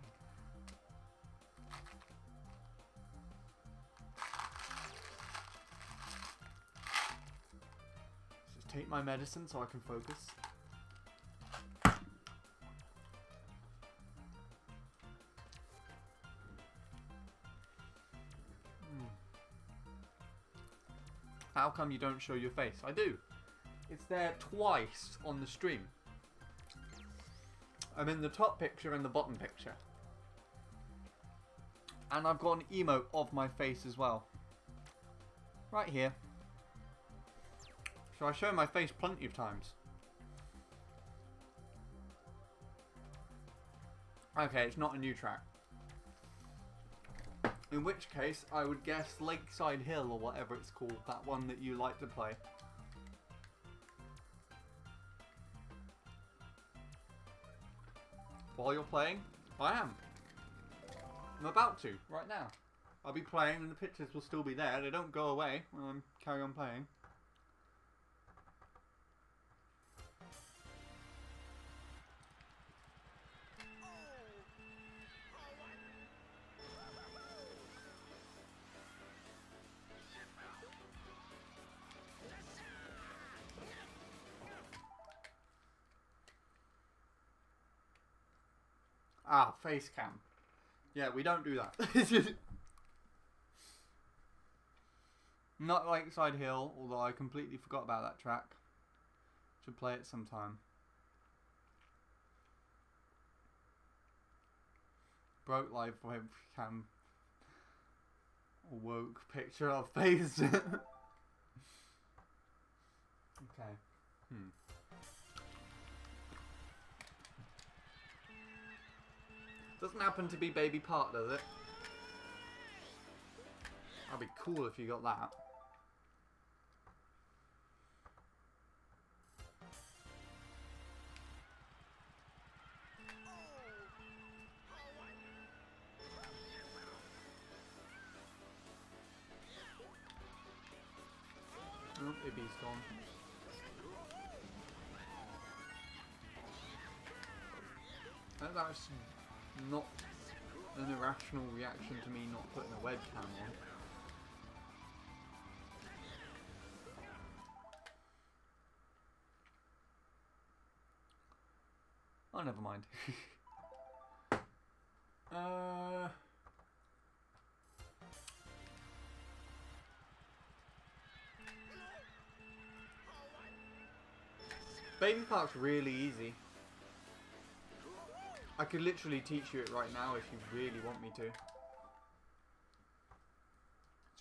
Just take my medicine so I can focus. How come you don't show your face? I do. It's there twice on the stream. I'm in the top picture and the bottom picture. And I've got an emote of my face as well. Right here. So I show my face plenty of times. Okay, it's not a new track. In which case, I would guess Lakeside Hill or whatever it's called, that one that you like to play. While you're playing, I am. I'm about to, right now. I'll be playing and the pictures will still be there. They don't go away when I'm carry on playing. Ah, face cam. Yeah, we don't do that. Not Lakeside Hill, although I completely forgot about that track. Should play it sometime. Broke live webcam. Woke picture of face. Okay. Doesn't happen to be Baby Part, does it? That'd be cool if you got that. Oh, Ibby's gone. That's not an irrational reaction to me not putting a webcam on. Oh, never mind. Baby Park's really easy. I could literally teach you it right now if you really want me to. It's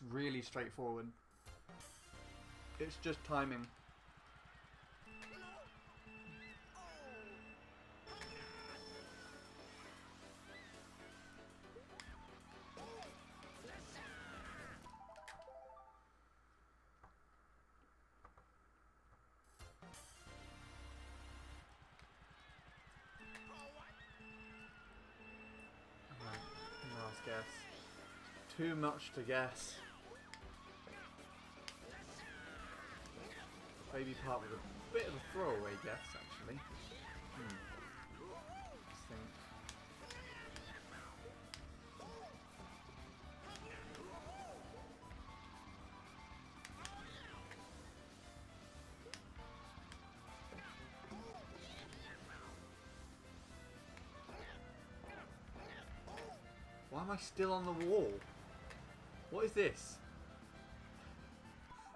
really straightforward. It's just timing. Guess. Too much to guess. Baby Park was a bit of a throwaway guess, actually. Let's think. Why am I still on the wall? What is this?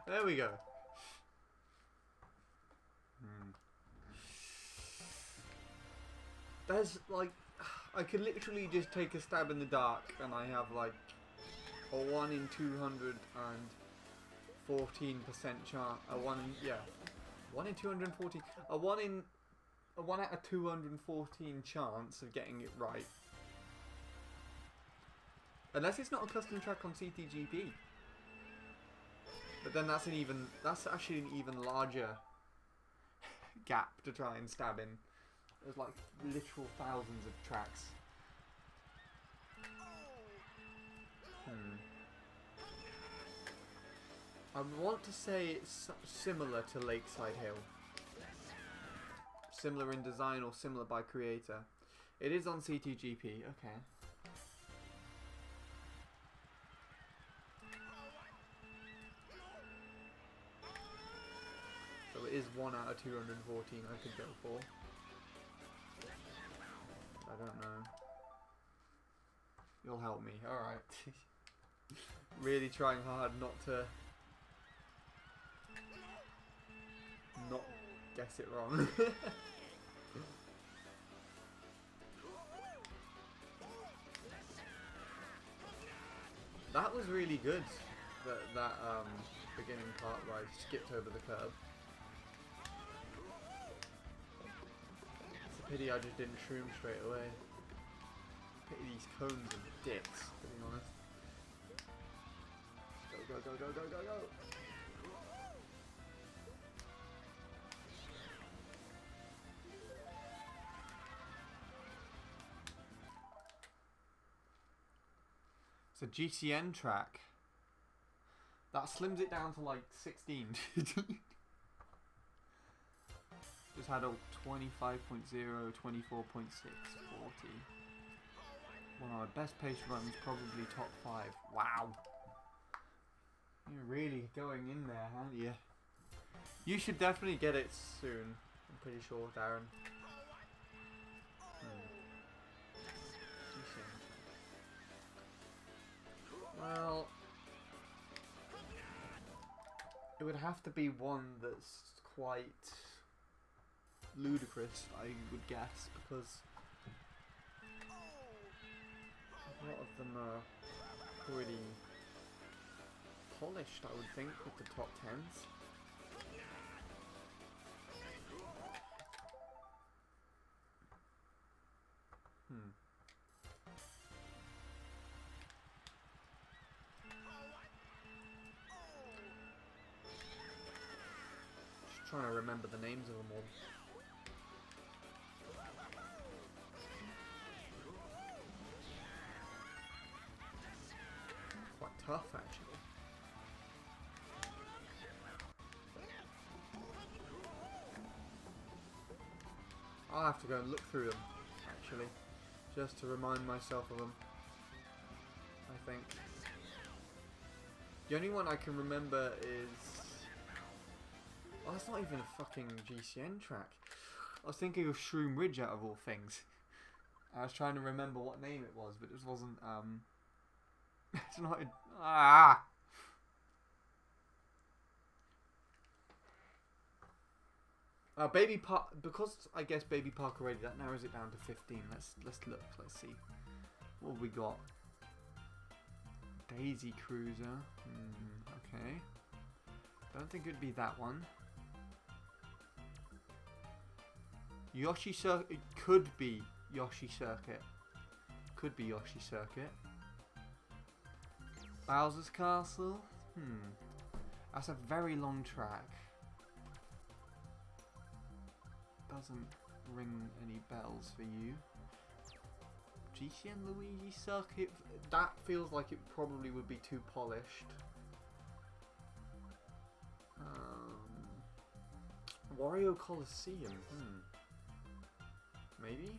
There we go. There's like, I could literally just take a stab in the dark and I have like a 1 in 214% chance. A 1 in, yeah. 1 in 214. A 1 out of 214 chance of getting it right. Unless it's not a custom track on CTGP. But then that's actually an even larger gap to try and stab in. There's like literal thousands of tracks. I want to say it's similar to Lakeside Hill. Similar in design or similar by creator. It is on CTGP, okay. So it is 1 out of 214 I could go for. I don't know. You'll help me, alright. Really trying hard not to guess it wrong. That was really good, that beginning part where I skipped over the curb. It's a pity I just didn't shroom straight away. Pity these cones are dicks, to be honest. Go, go, go, go, go, go, go! It's a GCN track. That slims it down to like 16. Just had a 25.0, 24.6, 40. One of our best pace runs, probably top 5. Wow. You're really going in there, aren't you? You should definitely get it soon. I'm pretty sure, Darren. Well, it would have to be one that's quite ludicrous, I would guess, because a lot of them are pretty polished, I would think, with the top 10s. Just trying to remember the names of them all. Quite tough, actually. I'll have to go and look through them, actually. actually, just to remind myself of them. I think the only one I can remember is, oh, that's not even a fucking GCN track. I was thinking of Shroom Ridge out of all things. I was trying to remember what name it was, but it wasn't. It's not. Baby Park, because I guess Baby Park already, that narrows it down to 15. Let's look. Let's see what have we got. Daisy Cruiser. Okay. Don't think it'd be that one. Yoshi Circuit. It could be Yoshi Circuit. Could be Yoshi Circuit. Bowser's Castle. That's a very long track. Doesn't ring any bells for you. GCN Luigi Circuit. That feels like it probably would be too polished. Wario Coliseum. Maybe?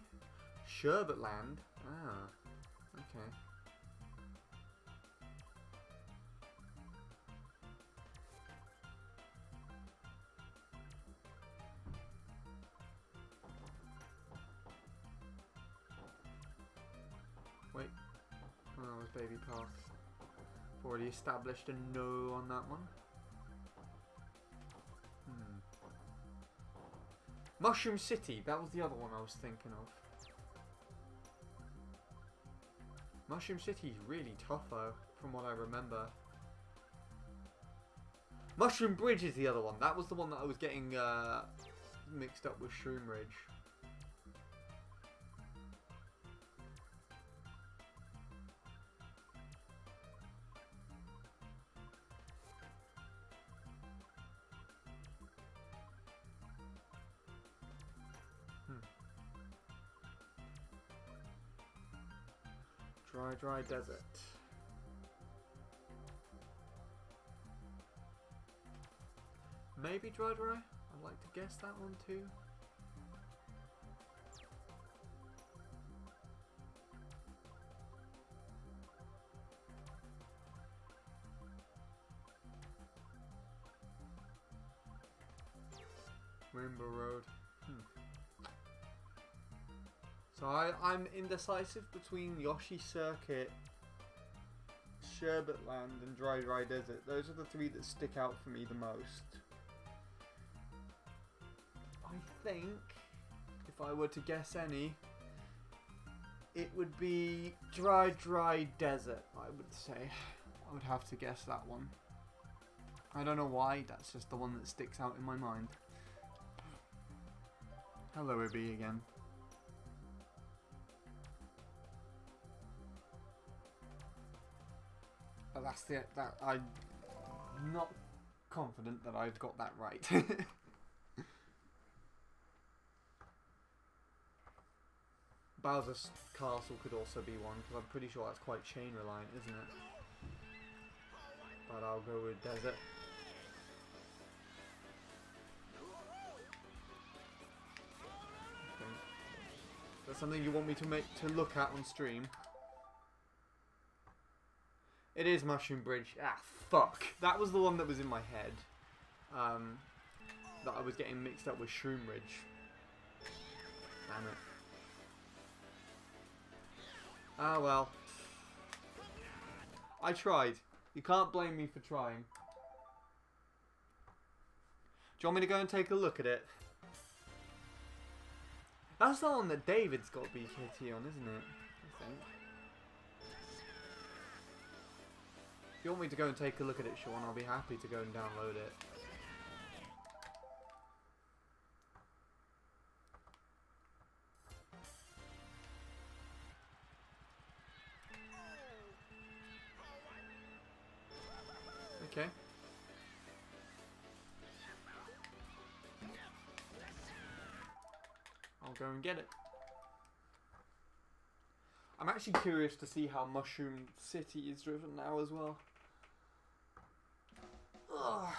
Sherbetland. Ah. Okay. Wait. Oh, that was Baby Park. Already established a no on that one. Mushroom City, that was the other one I was thinking of. Mushroom City is really tough though, from what I remember. Mushroom Bridge is the other one. That was the one that I was getting mixed up with Shroom Ridge. Dry Desert. Maybe Dry. I'd like to guess that one too. Rainbow Road. So I'm indecisive between Yoshi Circuit, Sherbetland and Dry Desert. Those are the three that stick out for me the most. I think, if I were to guess any, it would be Dry Desert, I would say. I would have to guess that one. I don't know why, that's just the one that sticks out in my mind. Hello, Ibby again. But that's that I'm not confident that I've got that right. Bowser's Castle could also be one, because I'm pretty sure that's quite chain reliant, isn't it? But I'll go with Desert. Okay. That's something you want me to look at on stream. It is Mushroom Bridge. Ah, fuck. That was the one that was in my head. That I was getting mixed up with Shroom Ridge. Damn it. Ah, well. I tried. You can't blame me for trying. Do you want me to go and take a look at it? That's the one that David's got BKT on, isn't it? I think. If you want me to go and take a look at it, Sean, I'll be happy to go and download it. Okay. I'll go and get it. I'm actually curious to see how Mushroom City is driven now as well. Ugh.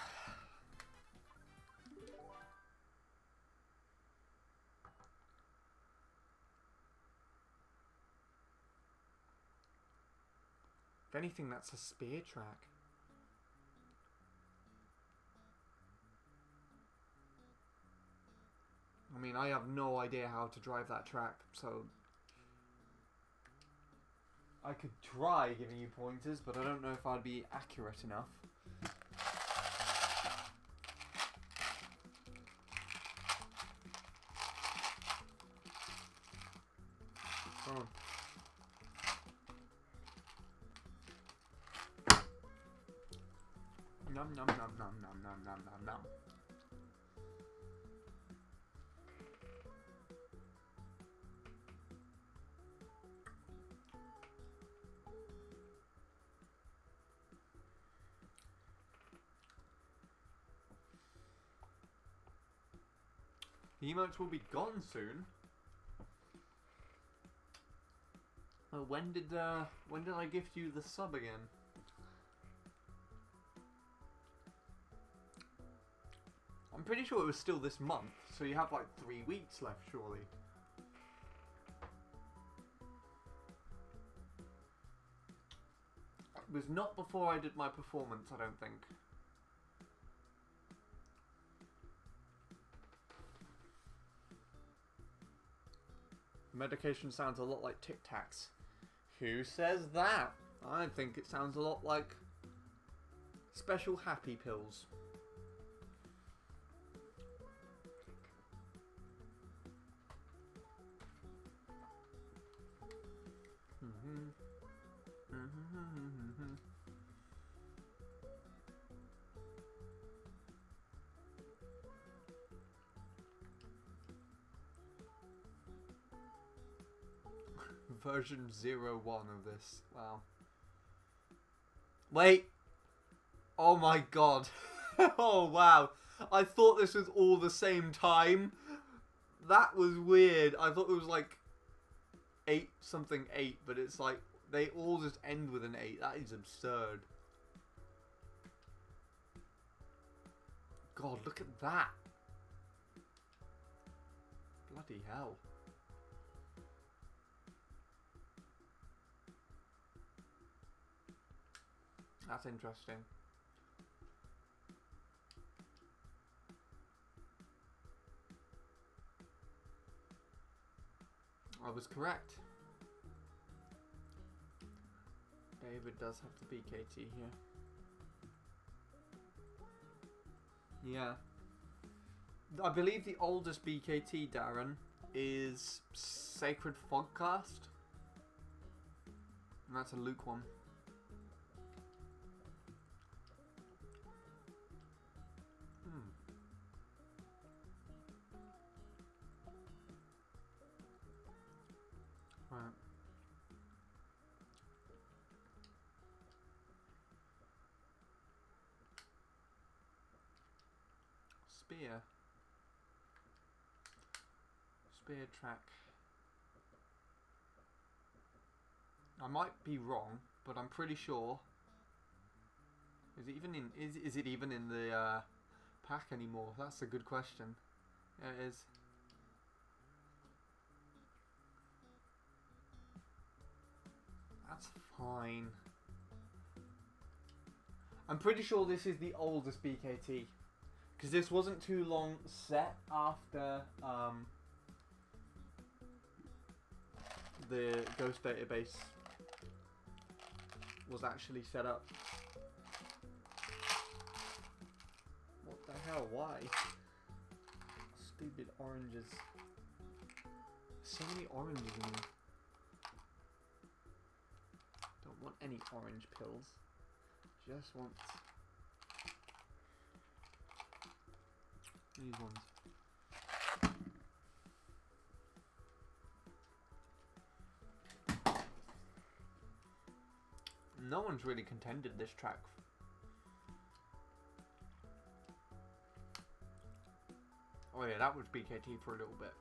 If anything, that's a spear track. I mean, I have no idea how to drive that track, so I could try giving you pointers, but I don't know if I'd be accurate enough. Oh. Nom nom nom nom nom nom nom nom nom. The emotes will be gone soon. When did I gift you the sub again? I'm pretty sure it was still this month, so you have like 3 weeks left, surely. It was not before I did my performance, I don't think. Medication sounds a lot like Tic Tacs. Who says that? I think it sounds a lot like special happy pills. Version 01 of this. Wow. Wait. Oh my god. Oh wow. I thought this was all the same time. That was weird. I thought it was like 8 something 8, but it's like they all just end with an 8. That is absurd. God, look at that. Bloody hell. That's interesting. I was correct. David does have the BKT here. Yeah. I believe the oldest BKT, Darren, is Sacred Fogcast. And that's a Luke one. Right. Spear track. I might be wrong, but I'm pretty sure. Is it even in? Is it even in the pack anymore? That's a good question. Yeah, it is. That's fine. I'm pretty sure this is the oldest BKT. Because this wasn't too long set after the Ghost database was actually set up. What the hell? Why? Stupid oranges. So many oranges in here. Don't want any orange pills. Just want these ones. No one's really contended this track. Oh yeah, that was BKT for a little bit.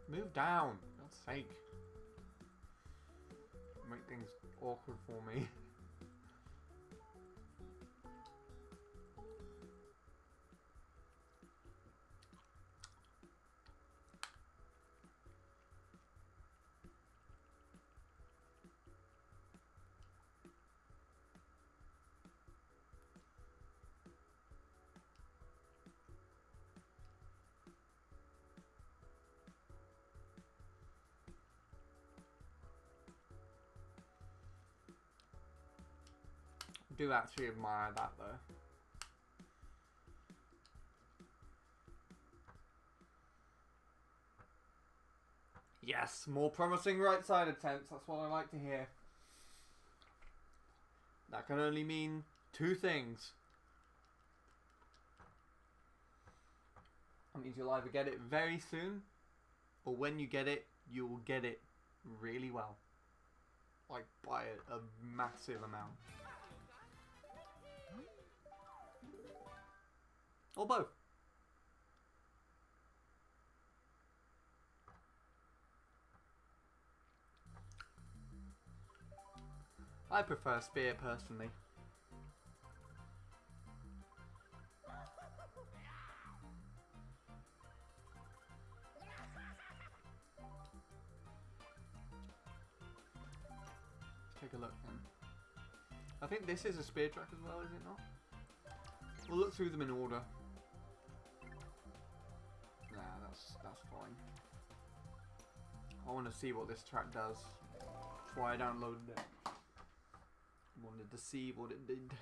Move down, for God's sake. Make things awkward for me. I do actually admire that though. Yes, more promising right side attempts. That's what I like to hear. That can only mean two things. That means you'll either get it very soon, or when you get it, you will get it really well. Like by a massive amount. Or both. I prefer spear personally. Take a look then. I think this is a spear track as well, is it not? We'll look through them in order. Nah, that's fine. I want to see what this track does. That's why I downloaded it. Wanted to see what it did.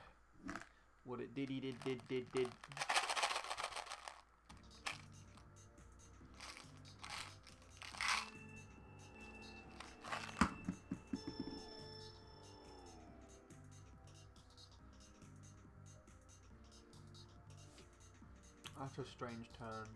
What it did. That's a strange turn.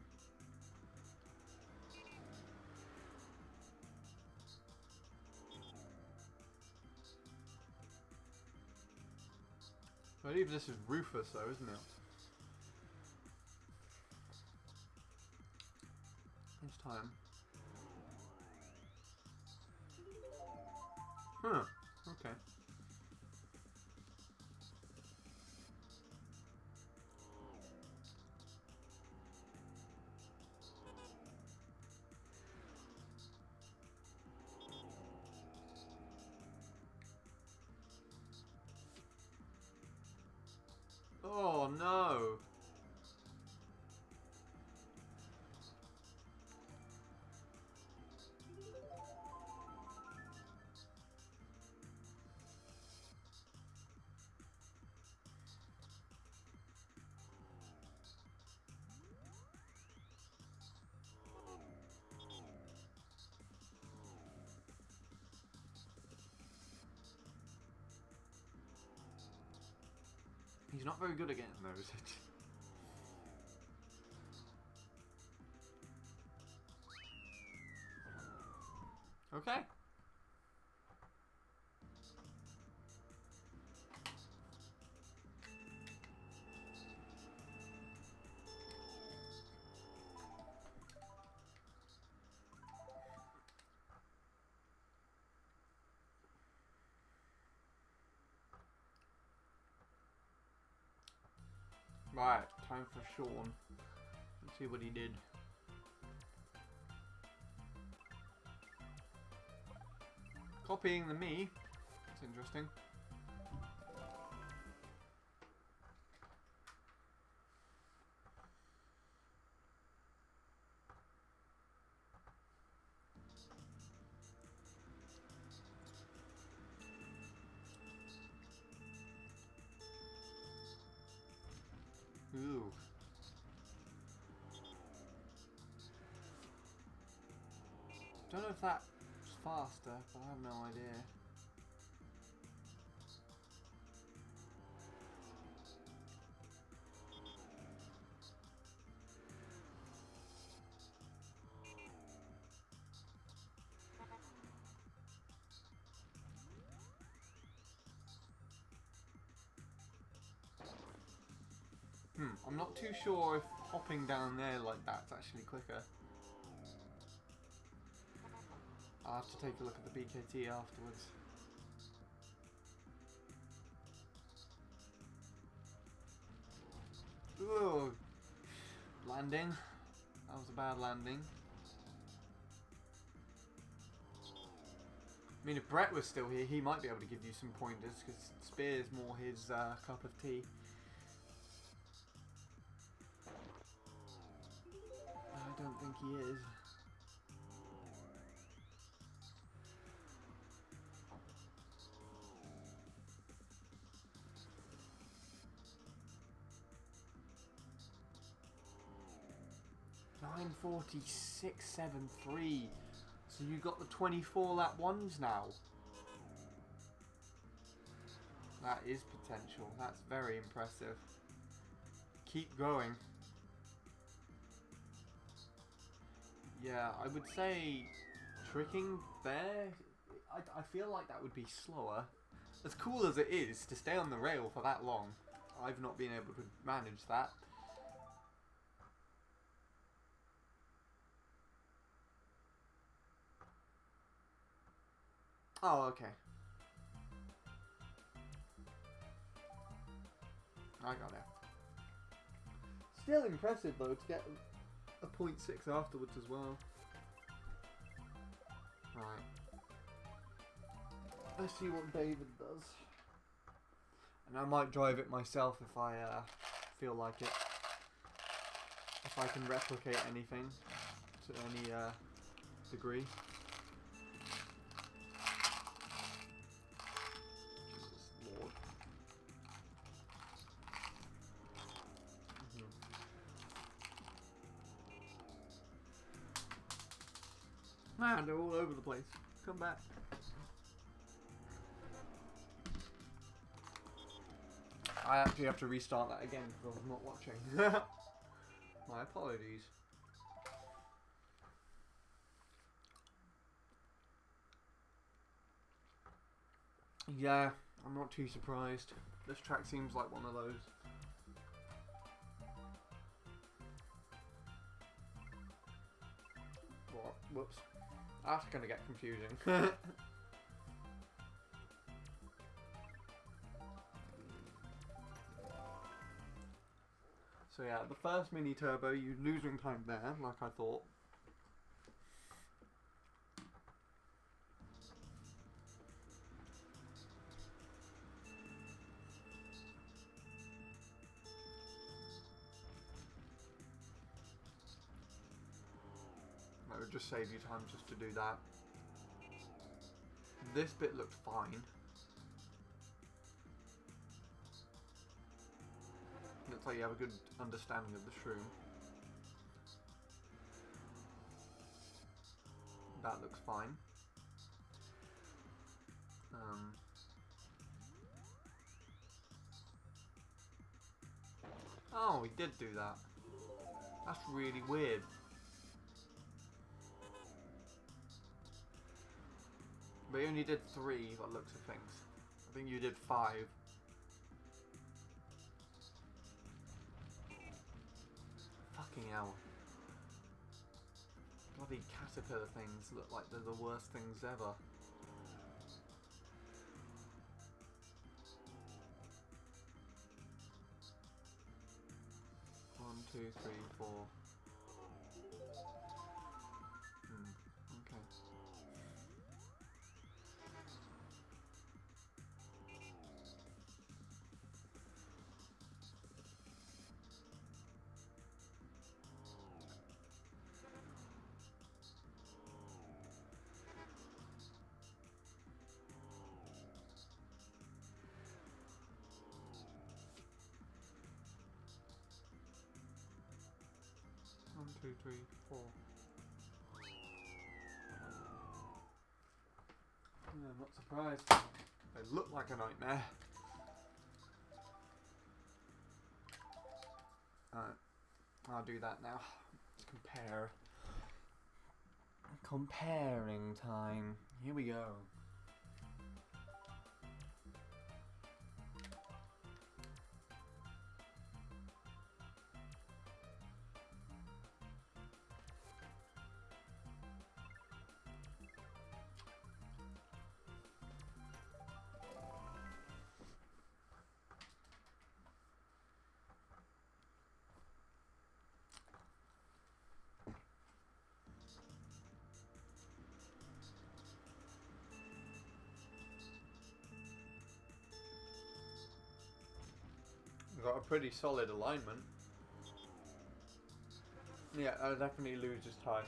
I believe this is Rufus though, isn't it? This time. Huh, okay. Oh no! He's not very good at getting those. Okay. Right, time for Sean. Let's see what he did. Copying the me. That's interesting. Ooh. Don't know if that's faster, but I have no idea. I'm not too sure if hopping down there like that's actually quicker. I'll have to take a look at the BKT afterwards. Ooh, landing. That was a bad landing. I mean, if Brett was still here, he might be able to give you some pointers, because Spear's more his cup of tea. I don't think he is. .946.73. So you got the 24 lap ones now. That is potential. That's very impressive. Keep going. Yeah, I would say tricking there, I feel like that would be slower. As cool as it is to stay on the rail for that long, I've not been able to manage that. Oh, okay. I got it. Still impressive though to get a 0.6 afterwards as well. Right. Let's see what David does. And I might drive it myself if I feel like it. If I can replicate anything to any degree. Jesus Lord. Man, they're all over the place. Come back. I actually have to restart that again because I was not watching. My apologies. Yeah, I'm not too surprised. This track seems like one of those. What? Whoops. That's gonna get confusing. So yeah, the first mini turbo, you losing time there, like I thought. That would just save you time just to do that. This bit looked fine. Looks like you have a good understanding of the shroom. That looks fine. Oh, he did do that. That's really weird. But he only did 3 by the looks of things. I think you did 5. Fucking hell. Bloody caterpillar things look like they're the worst things ever. One, 2, 3, 4. Okay. 1, 2, 3, 4. Yeah, I'm not surprised. They look like a nightmare. Alright, I'll do that now. Let's compare. Comparing time. Here we go. got a pretty solid alignment. Yeah, I definitely lose this time.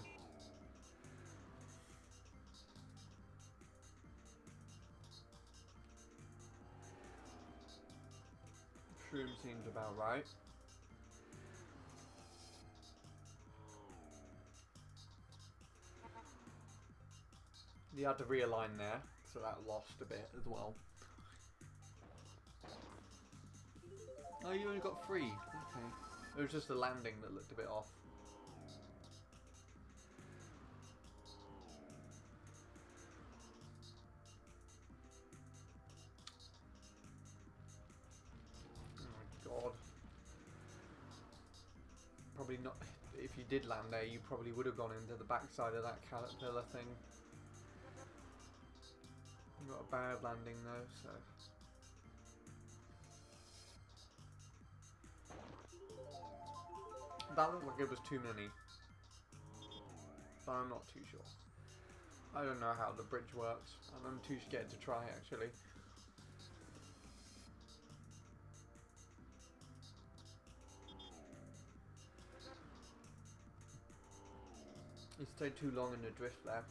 Shroom seems about right. You had to realign there, so that lost a bit as well. Oh, you only got 3. Okay. It was just the landing that looked a bit off. Oh my god. Probably not. If you did land there, you probably would have gone into the backside of that caterpillar thing. You got a bad landing though, so. That looked like it was too many. But I'm not too sure. I don't know how the bridge works, and I'm too scared to try actually. You stayed too long in the drift there.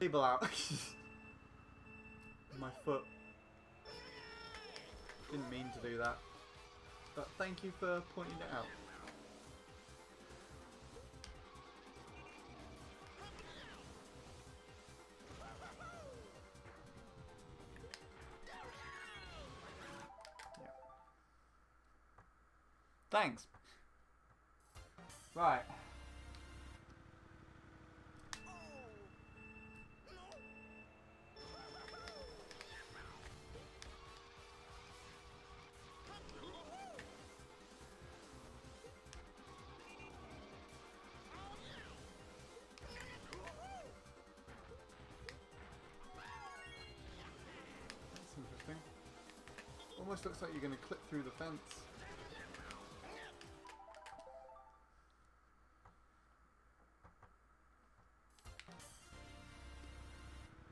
Table out. My foot. Didn't mean to do that. But thank you for pointing it out. Yeah. Thanks. Right. That's interesting. Almost looks like you're going to clip through the fence.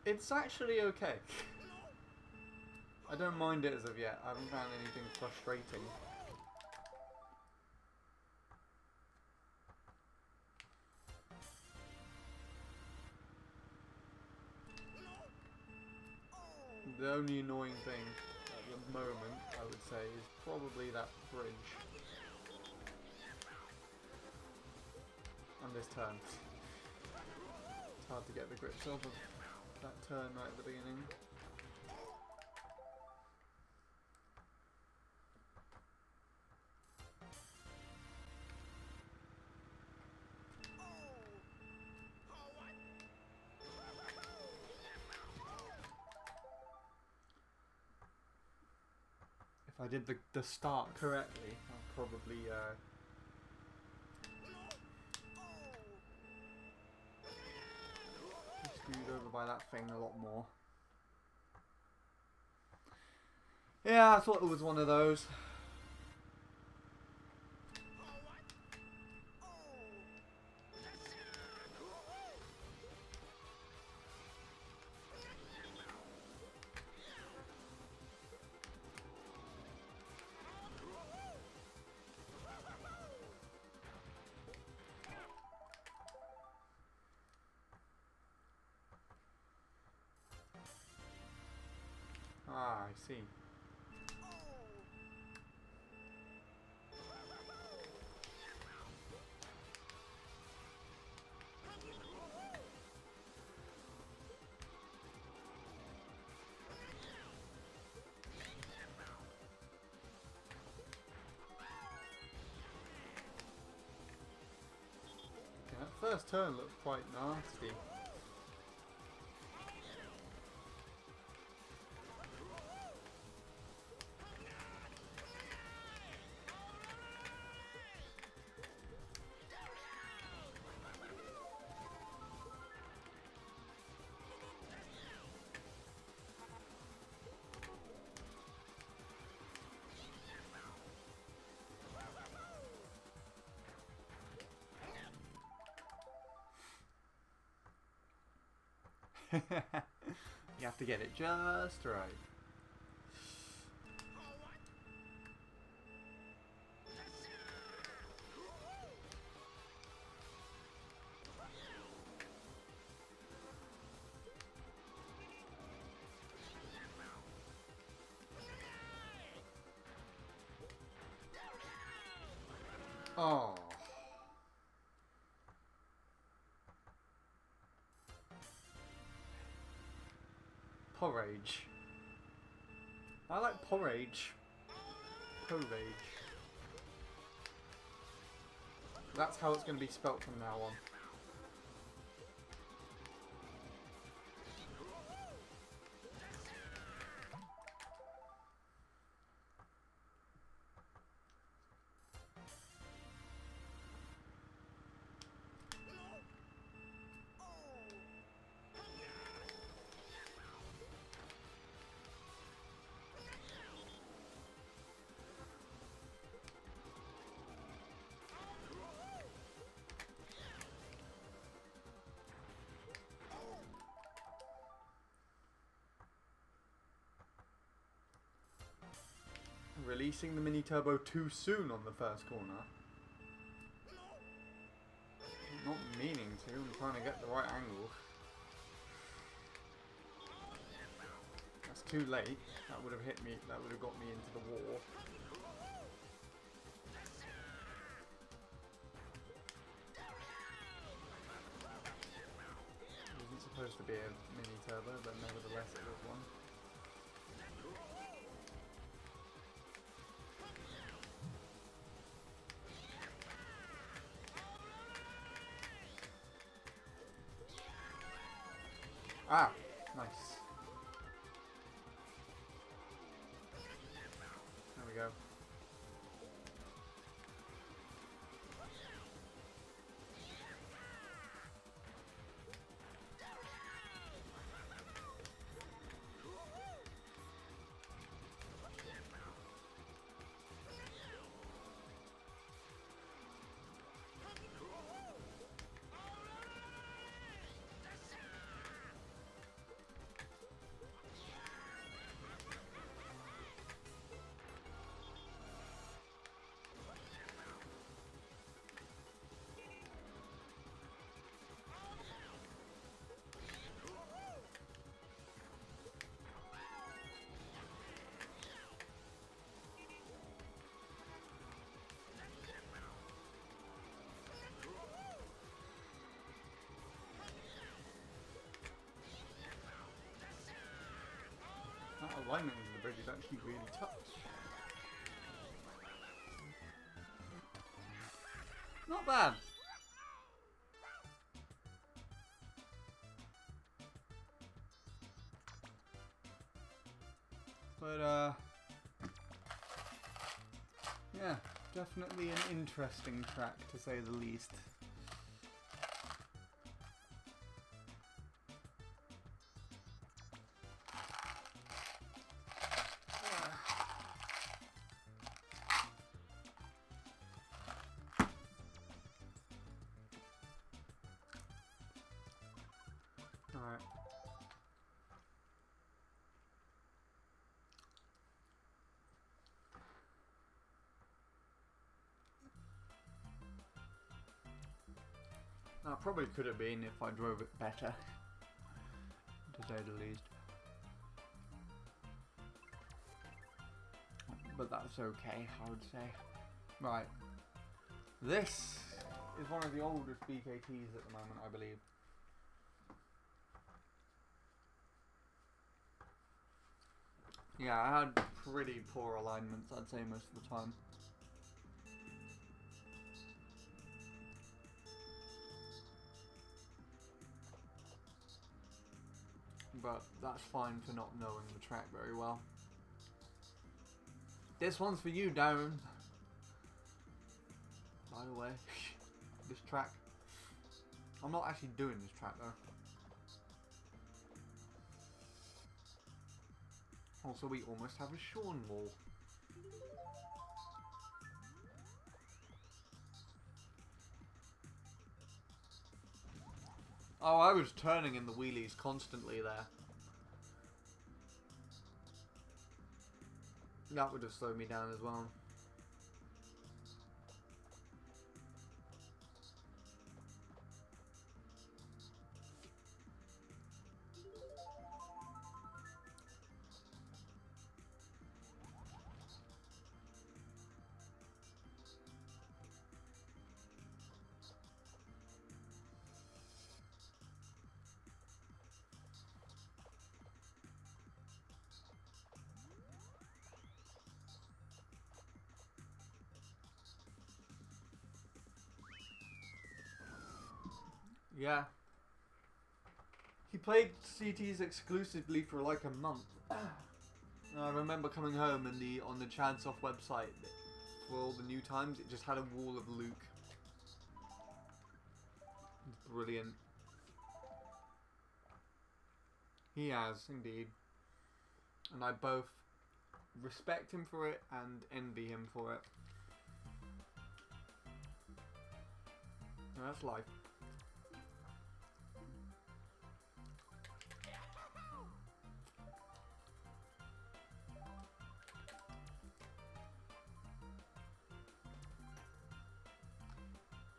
It's actually okay. I don't mind it as of yet. I haven't found anything frustrating. The only annoying thing at the moment, I would say, is probably that bridge. And this turn. It's hard to get the grips off of that turn right at the beginning. If I did the start correctly, I'll probably be screwed over by that thing a lot more. Yeah, I thought it was one of those. Ah, I see. Okay, that first turn looked quite nasty. You have to get it just right. Oh. Porridge. I like porridge. Porridge. That's how it's going to be spelt from now on. Releasing the mini turbo too soon on the first corner. Not meaning to, I'm trying to get the right angle. too late. That would have hit me. That would have got me into the wall. It wasn't supposed to be a mini turbo, but nevertheless it was one. Ah, nice. There we go. That alignment of the bridge is actually really tough. Not bad. But yeah, definitely an interesting track to say the least. Alright. That probably could have been if I drove it better, to say the least. But that's okay, I would say. Right. This is one of the oldest BKTs at the moment, I believe. Yeah, I had pretty poor alignments, I'd say, most of the time. But that's fine for not knowing the track very well. This one's for you, Darren. By the way, this track. I'm not actually doing this track though. Also, we almost have a Sean wall. Oh, I was turning in the wheelies constantly there. That would have slowed me down as well. Yeah. He played CTs exclusively for like a month. I remember coming home and on the Chadsoft website for all the new times, it just had a wall of Luke. It's brilliant. He has, indeed. And I both respect him for it and envy him for it. And that's life.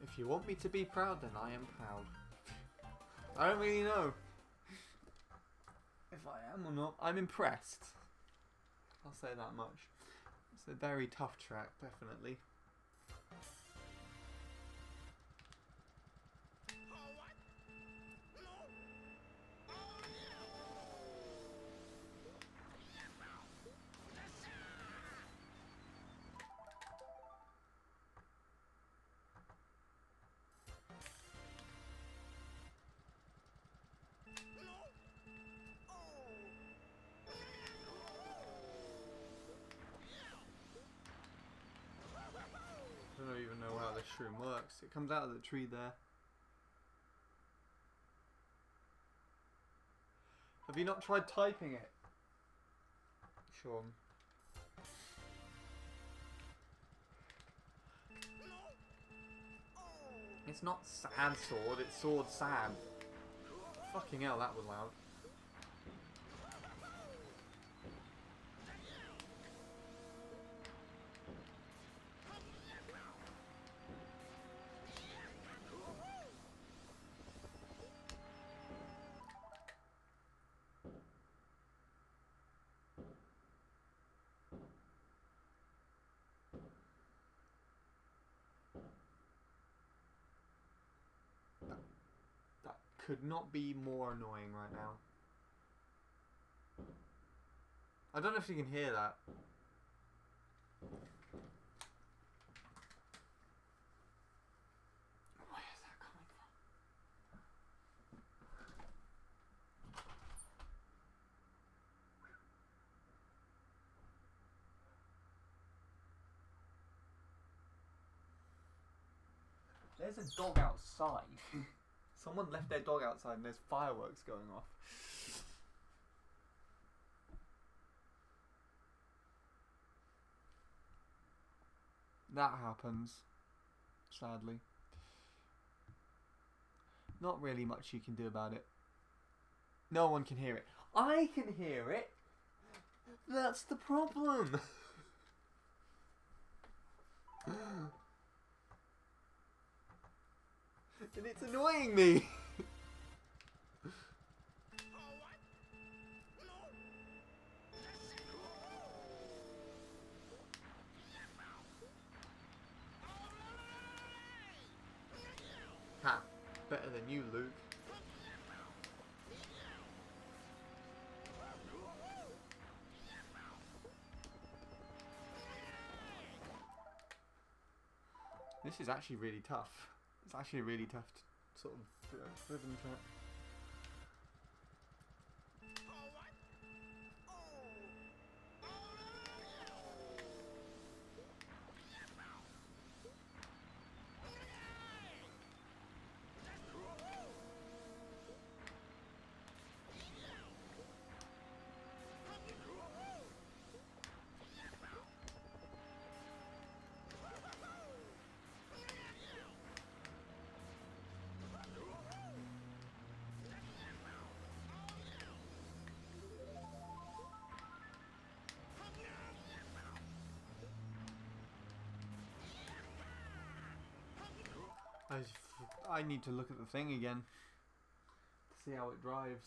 If you want me to be proud, then I am proud. I don't really know if I am or not, I'm impressed. I'll say that much. It's a very tough track, definitely. I don't even know how this shroom works. It comes out of the tree there. Have you not tried typing it? Sean. It's not sad sword, it's sword sad. Fucking hell, that was loud. That could not be more annoying right now. I don't know if you can hear that. Where is that coming from? There's a dog outside. Someone left their dog outside and there's fireworks going off. That happens, sadly. Not really much you can do about it. No one can hear it. I can hear it! That's the problem! And it's annoying me! Ha! Better than you, Luke. This is actually really tough. It's actually a really tough sort of rhythm track. I need to look at the thing again to see how it drives.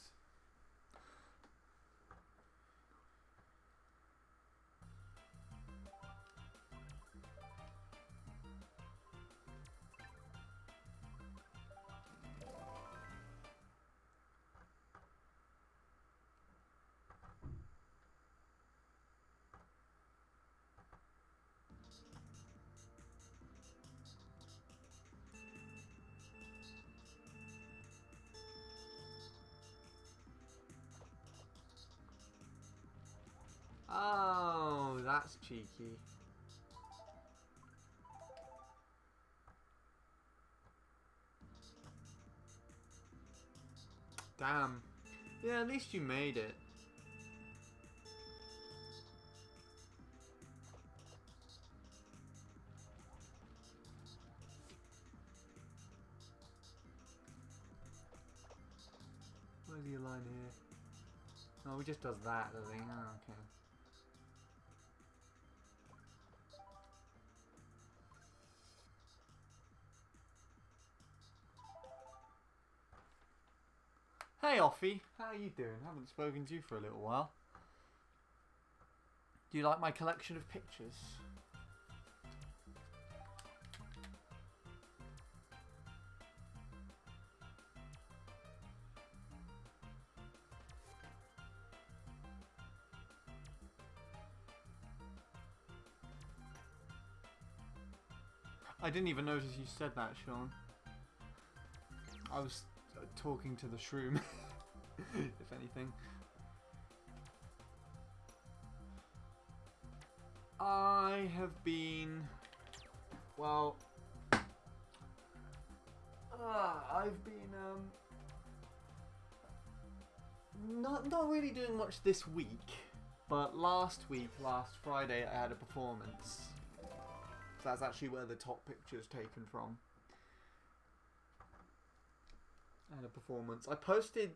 Oh, that's cheeky. Damn. Yeah, at least you made it. Where's your line here? Oh, he just does that, does he? Oh, okay. Hey Offie, how are you doing? Haven't spoken to you for a little while. Do you like my collection of pictures? I didn't even notice you said that, Sean. I was talking to the shroom, if anything. I have been... Well... I've been, Not really doing much this week. But last Friday, I had a performance. So that's actually where the top picture's taken from. I had a performance. I posted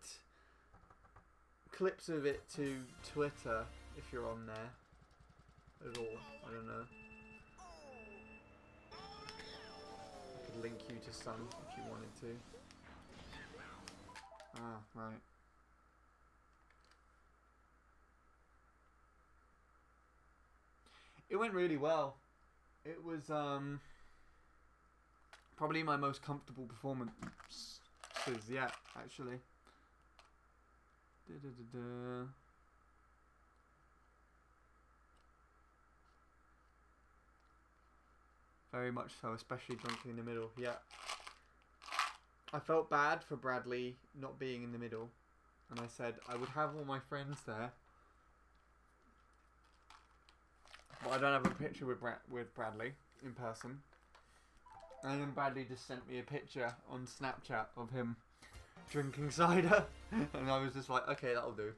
clips of it to Twitter, if you're on there. At all. I don't know. I could link you to some if you wanted to. Ah, right. It went really well. It was probably my most comfortable performance yet, actually. Very much so, especially drinking in the middle. Yeah. I felt bad for Bradley not being in the middle, and I said I would have all my friends there, but I don't have a picture with Bradley in person. And then Bradley just sent me a picture on Snapchat of him drinking cider, and I was just like, okay, that'll do.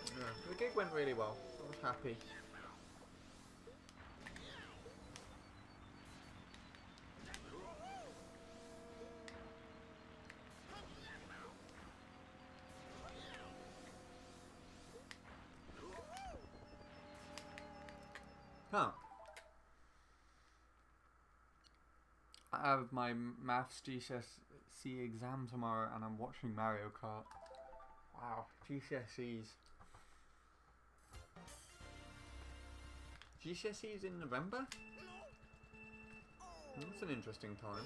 Yeah, the gig went really well. I was happy. Huh. I have my maths GCSE exam tomorrow and I'm watching Mario Kart. Wow, GCSEs. GCSEs in November? That's an interesting time.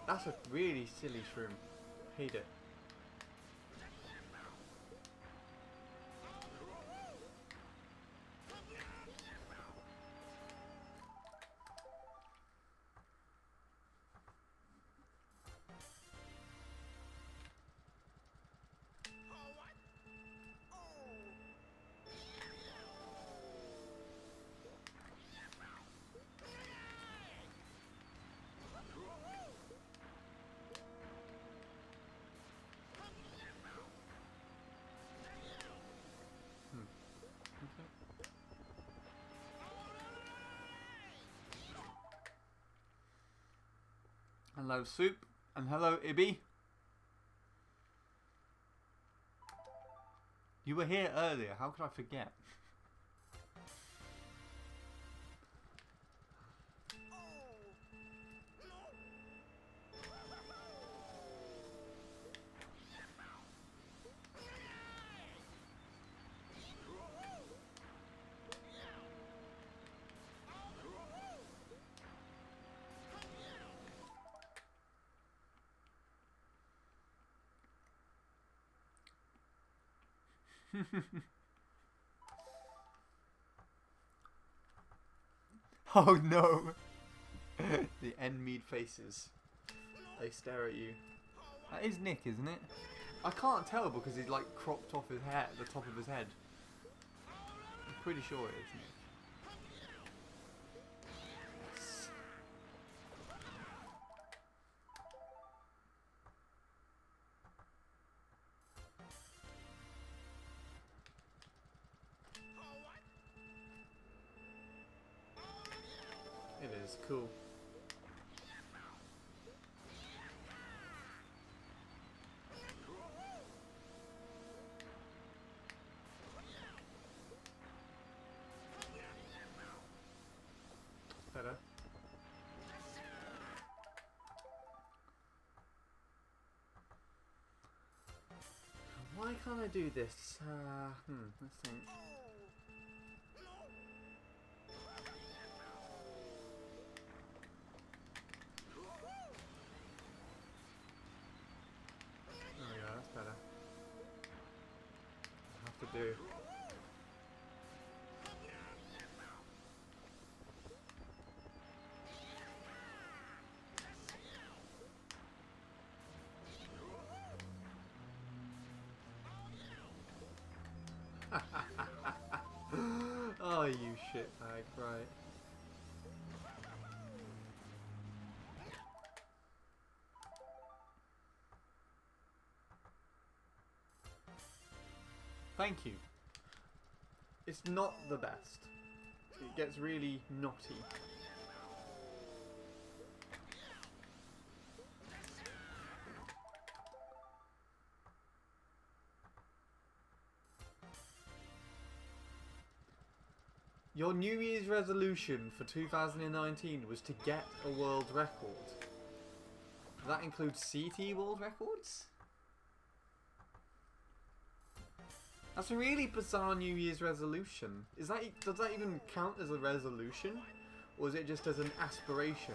That's a really silly shroom. Hate it. Hello Soup, and hello Ibby. You were here earlier, how could I forget? Oh no! The Enmead faces. They stare at you. That is Nick, isn't it? I can't tell because he's like cropped off his hair, the top of his head. I'm pretty sure it is Nick. It's cool. Better. Why can't I do this? Let's think. There we go, that's better. Have to do. Oh, you shitbag, right. Thank you. It's not the best. It gets really knotty. Your New Year's resolution for 2019 was to get a world record. That includes CT world records? That's a really bizarre New Year's resolution. Does that even count as a resolution? Or is it just as an aspiration?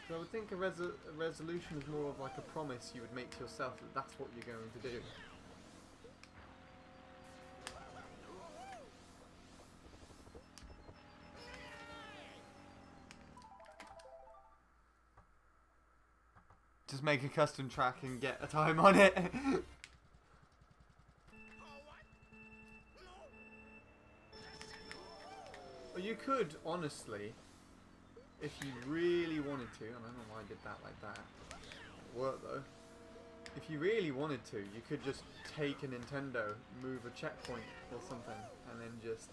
So I would think a resolution is more of like a promise you would make to yourself that that's what you're going to do. Just make a custom track and get a time on it. Well, you could, honestly, if you really wanted to, I don't know why I did that like that. It worked though. If you really wanted to, you could just take a Nintendo, move a checkpoint or something, and then just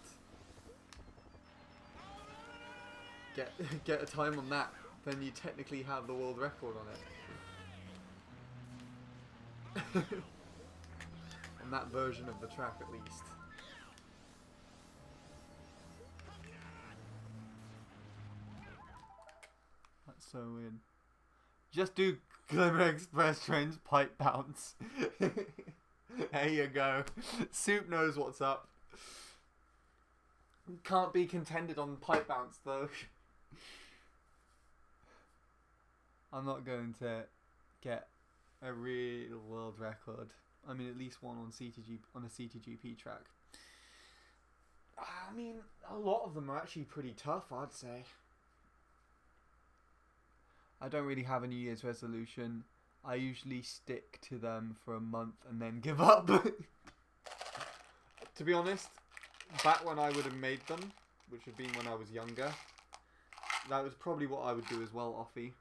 get a time on that. Then you technically have the world record on it. On that version of the track, at least. That's so weird. Just do Glimmer Express Train's pipe bounce. There you go. Soup knows what's up. Can't be contended on pipe bounce though. I'm not going to get a real world record. I mean, at least one on a CTGP track. I mean, a lot of them are actually pretty tough, I'd say. I don't really have a New Year's resolution. I usually stick to them for a month and then give up. To be honest, back when I would have made them, which would have been when I was younger, that was probably what I would do as well, Offie.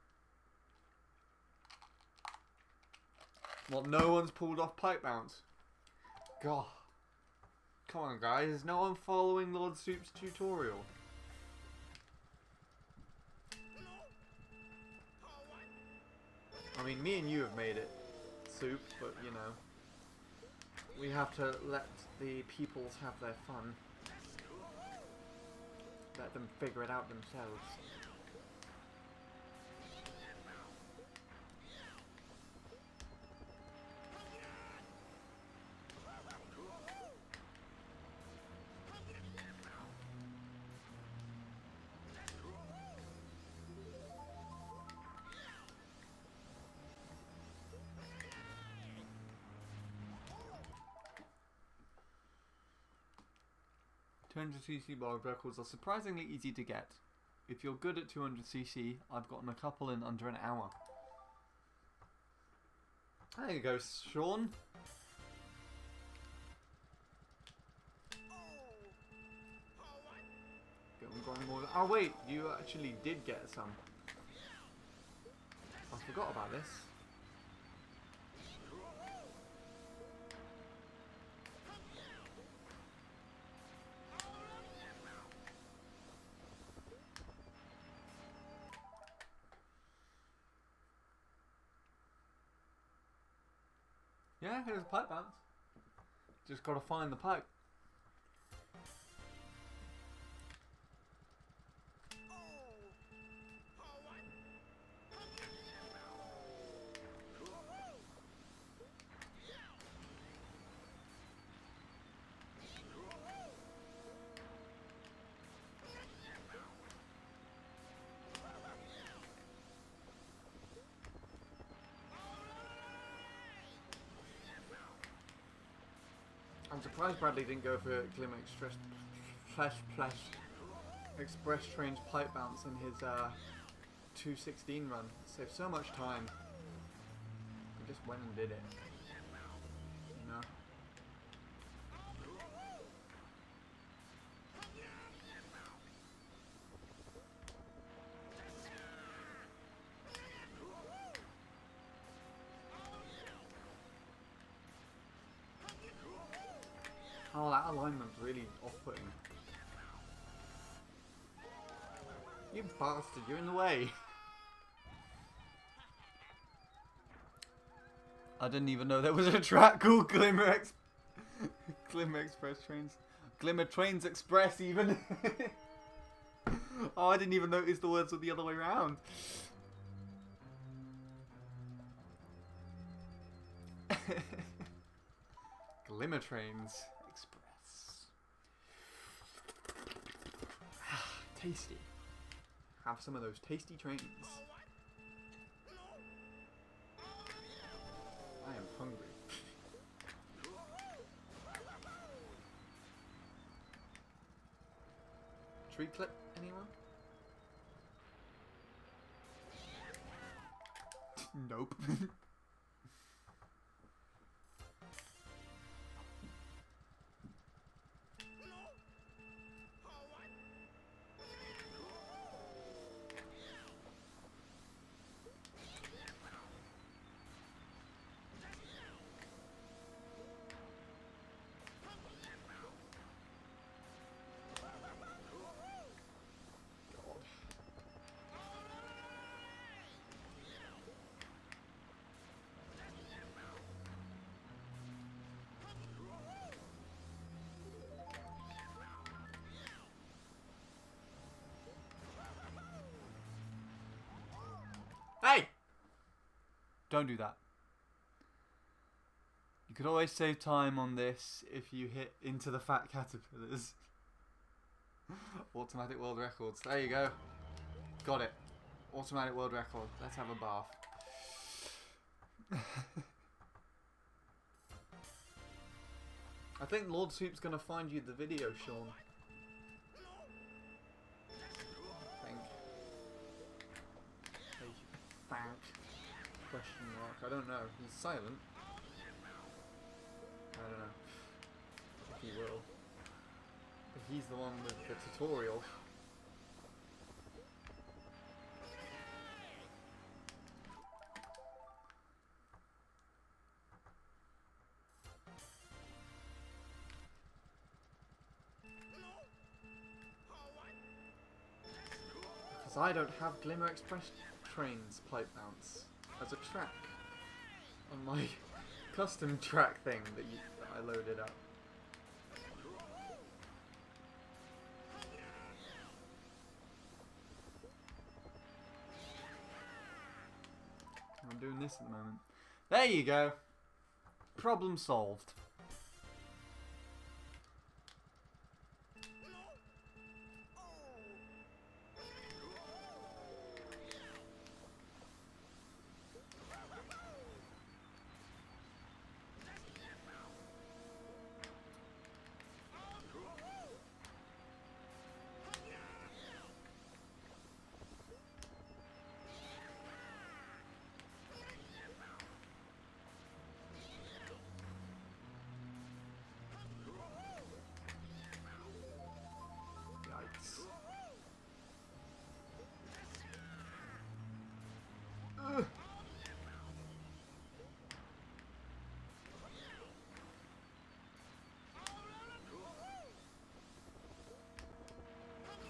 What, no one's pulled off pipe bounce? God. Come on, guys. Is no one following Lord Soup's tutorial? I mean, me and you have made it, Soup, but, you know, we have to let the peoples have their fun. Let them figure it out themselves. cc world records are surprisingly easy to get. If you're good at 200cc, I've gotten a couple in under an hour. There you go, Sean. Oh wait, you actually did get some. I forgot about this. Yeah, here's a pipe bounce. Just gotta find the pipe. I'm surprised Bradley didn't go for Glimmer Express Train's pipe bounce in his 216 run. Saved so much time. He just went and did it. You know? Oh, that alignment's really off-putting. You bastard, you're in the way. I didn't even know there was a track called Glimmer Express Trains. Glimmer Trains Express, even. Oh, I didn't even notice the words were the other way around. Glimmer Trains Express. Tasty. Have some of those tasty trains. I am hungry. Tree clip, anyone? Nope. Hey! Don't do that. You could always save time on this if you hit into the fat caterpillars. Automatic world records. There you go. Got it. Automatic world record. Let's have a bath. I think Lord Soup's gonna find you the video, Sean. I think. Thank. Question mark. I don't know. He's silent. I don't know. If he will. But he's the one with the tutorial. Because I don't have Glimmer Express Trains pipe bounce as a track on my custom track thing that I loaded up. I'm doing this at the moment. There you go. Problem solved.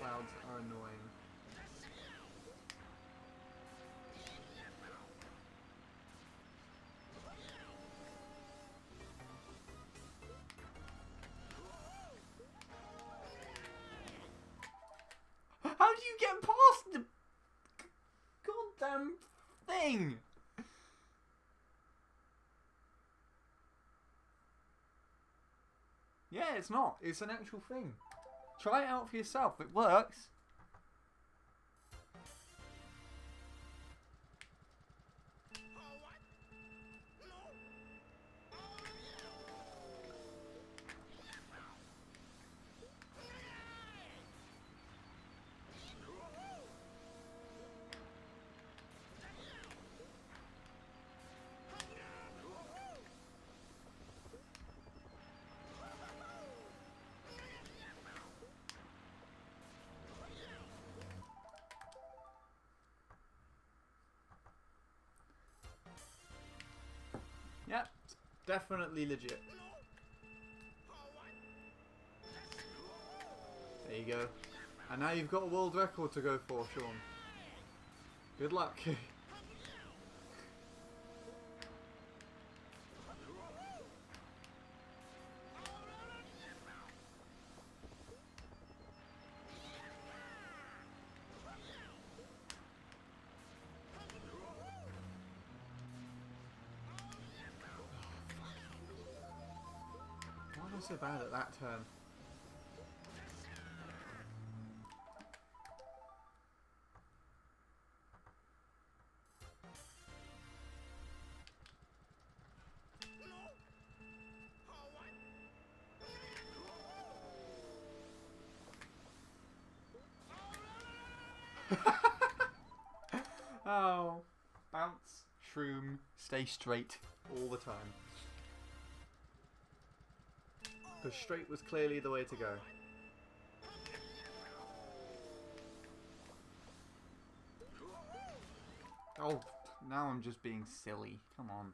Clouds are annoying. do you get past the goddamn thing? Yeah, it's not. It's an actual thing. Try it out for yourself. It works. Yep, it's definitely legit. There you go. And now you've got a world record to go for, Sean. Good luck. Why am I so bad at that turn? Oh, bounce, shroom, stay straight all the time. Because straight was clearly the way to go. Oh, now I'm just being silly. Come on.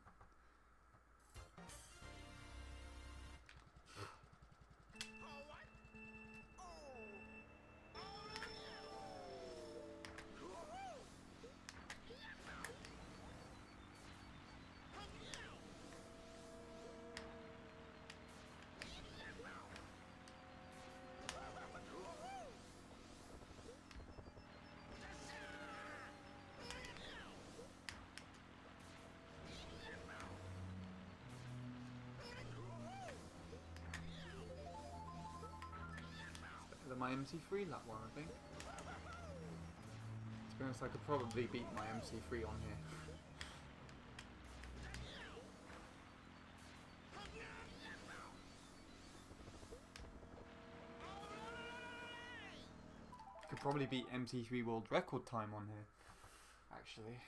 My MC3 that one, I think. To be honest, I could probably beat my MC3 on here. Could probably beat MC3 world record time on here, actually.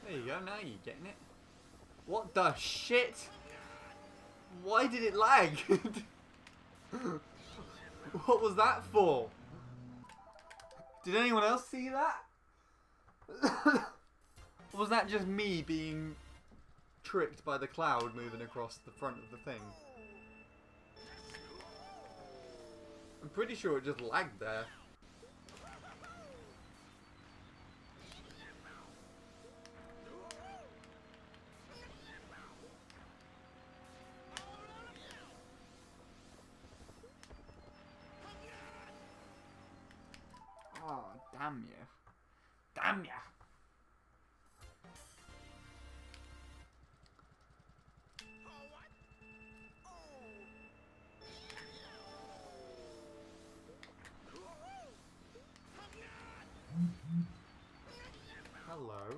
There you go, now you're getting it. What the shit? Why did it lag? What was that for? Did anyone else see that? Or was that just me being tricked by the cloud moving across the front of the thing? I'm pretty sure it just lagged there. Oh, damn you. Damn ya. Hello.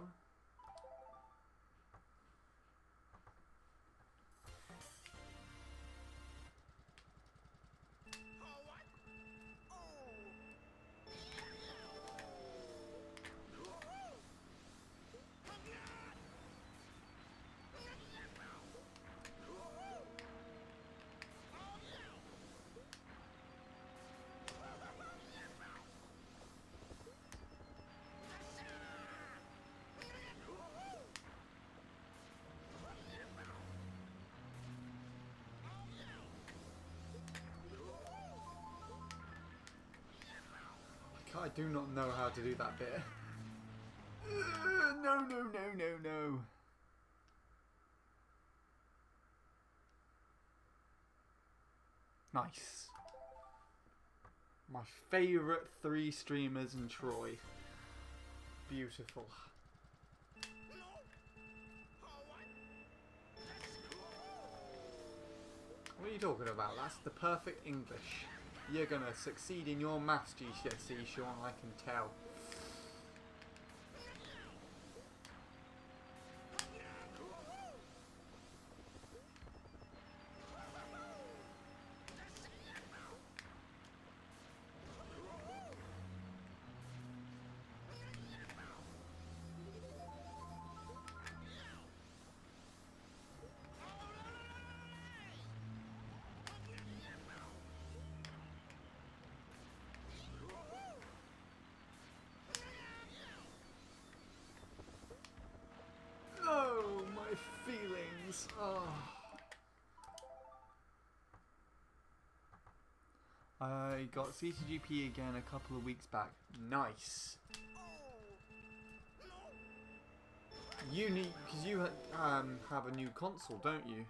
I do not know how to do that bit. No, no, no, no, no. Nice. My favourite 3 streamers in Troy. Beautiful. What are you talking about? That's the perfect English. You're gonna succeed in your maths GCSE, Sean, I can tell. Oh, my feelings. Oh. I got CCGP again a couple of weeks back. Nice. You need, because you have a new console, don't you?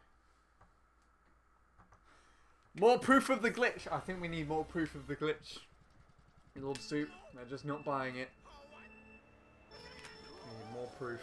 More proof of the glitch. I think we need more proof of the glitch. Lord Soup, they're just not buying it. We need more proof.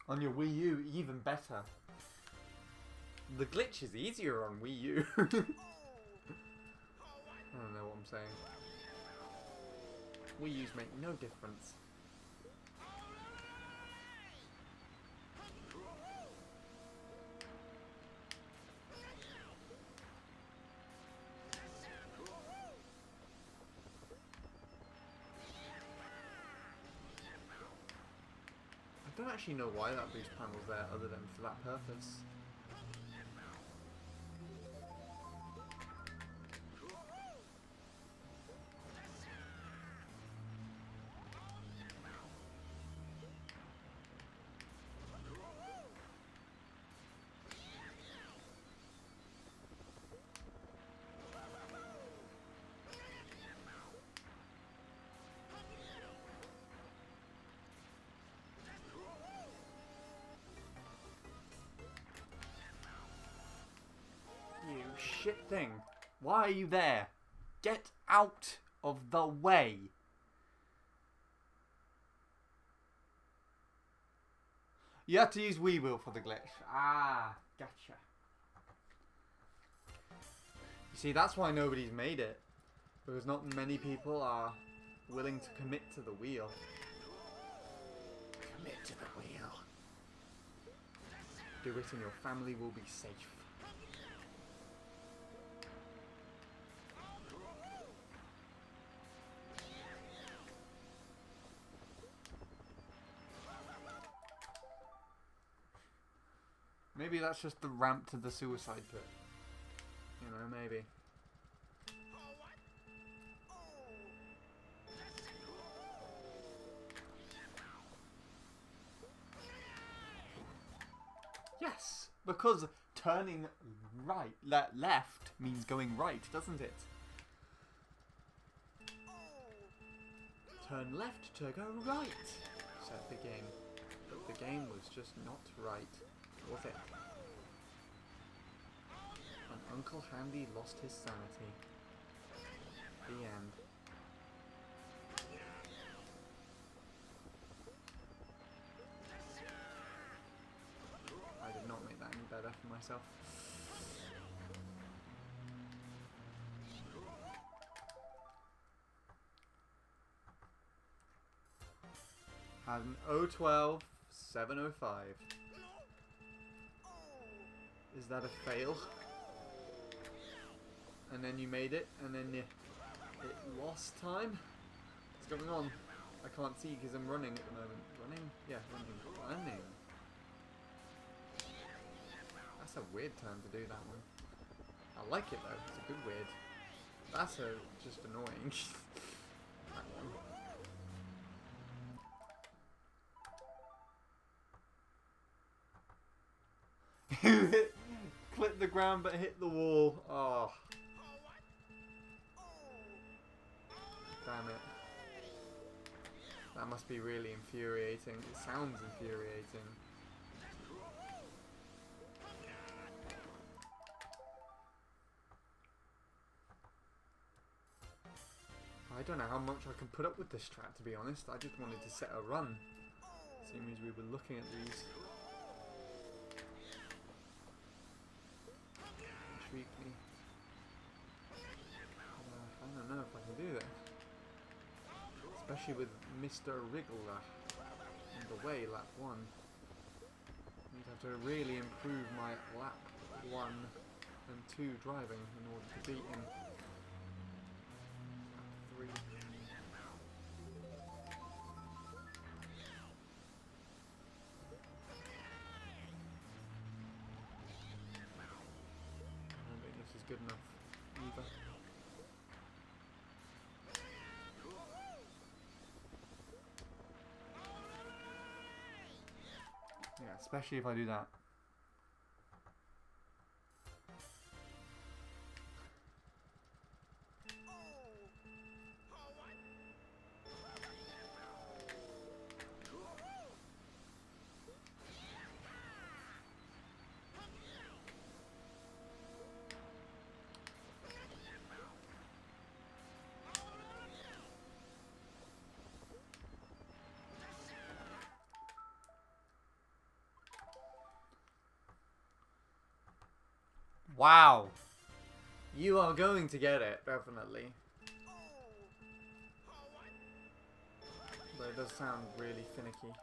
On your Wii U, even better. The glitch is easier on Wii U. I don't know what I'm saying. Wii U's make no difference. I don't actually know why that boost panel's there other than for that purpose. You shit thing. Why are you there? Get out of the way. You have to use Wii Wheel for the glitch. Ah, gotcha. You see, that's why nobody's made it. Because not many people are willing to commit to the wheel. Commit to the wheel. Do it and your family will be safe. Maybe that's just the ramp to the suicide pit. You know, maybe. Yes, because turning right, left means going right, doesn't it? Turn left to go right, said the game. But the game was just not right, was it? And Uncle Handy lost his sanity. The end. I did not make that any better for myself. Had an 012 705. Is that a fail? And then you made it, and then it lost time? What's going on? I can't see because I'm running at the moment. Running? Yeah, running. That's a weird turn to do that one. I like it though. It's a good weird. That's just annoying. Clip the ground but hit the wall. Oh. Damn it. That must be really infuriating. It sounds infuriating. I don't know how much I can put up with this track, to be honest. I just wanted to set a run. Seeing as we were looking at these. Intrigue me. I don't know if I can do this. Especially with Mr. Wriggler in the way, lap 1. I'd have to really improve my lap 1 and 2 driving in order to beat him. Lap 3. I don't think this is good enough either. Yeah, especially if I do that. Wow! You are going to get it, definitely. But it does sound really finicky.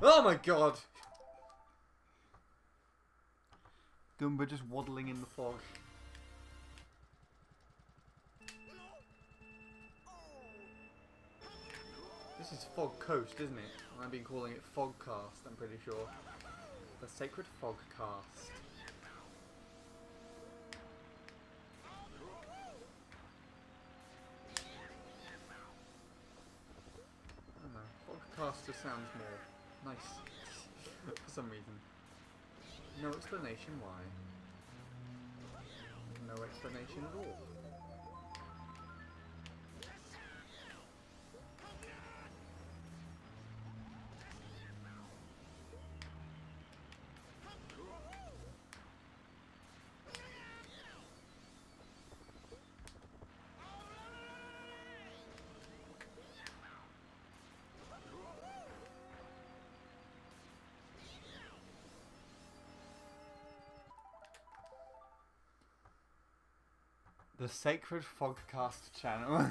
Oh my god! Goomba just waddling in the fog. This is Fog Coast, isn't it? I've been calling it Fogcast, I'm pretty sure. The Sacred Fogcast. I don't know. Fogcast just sounds more nice. For some reason. No explanation why. No explanation at all. The Sacred Fogcast channel.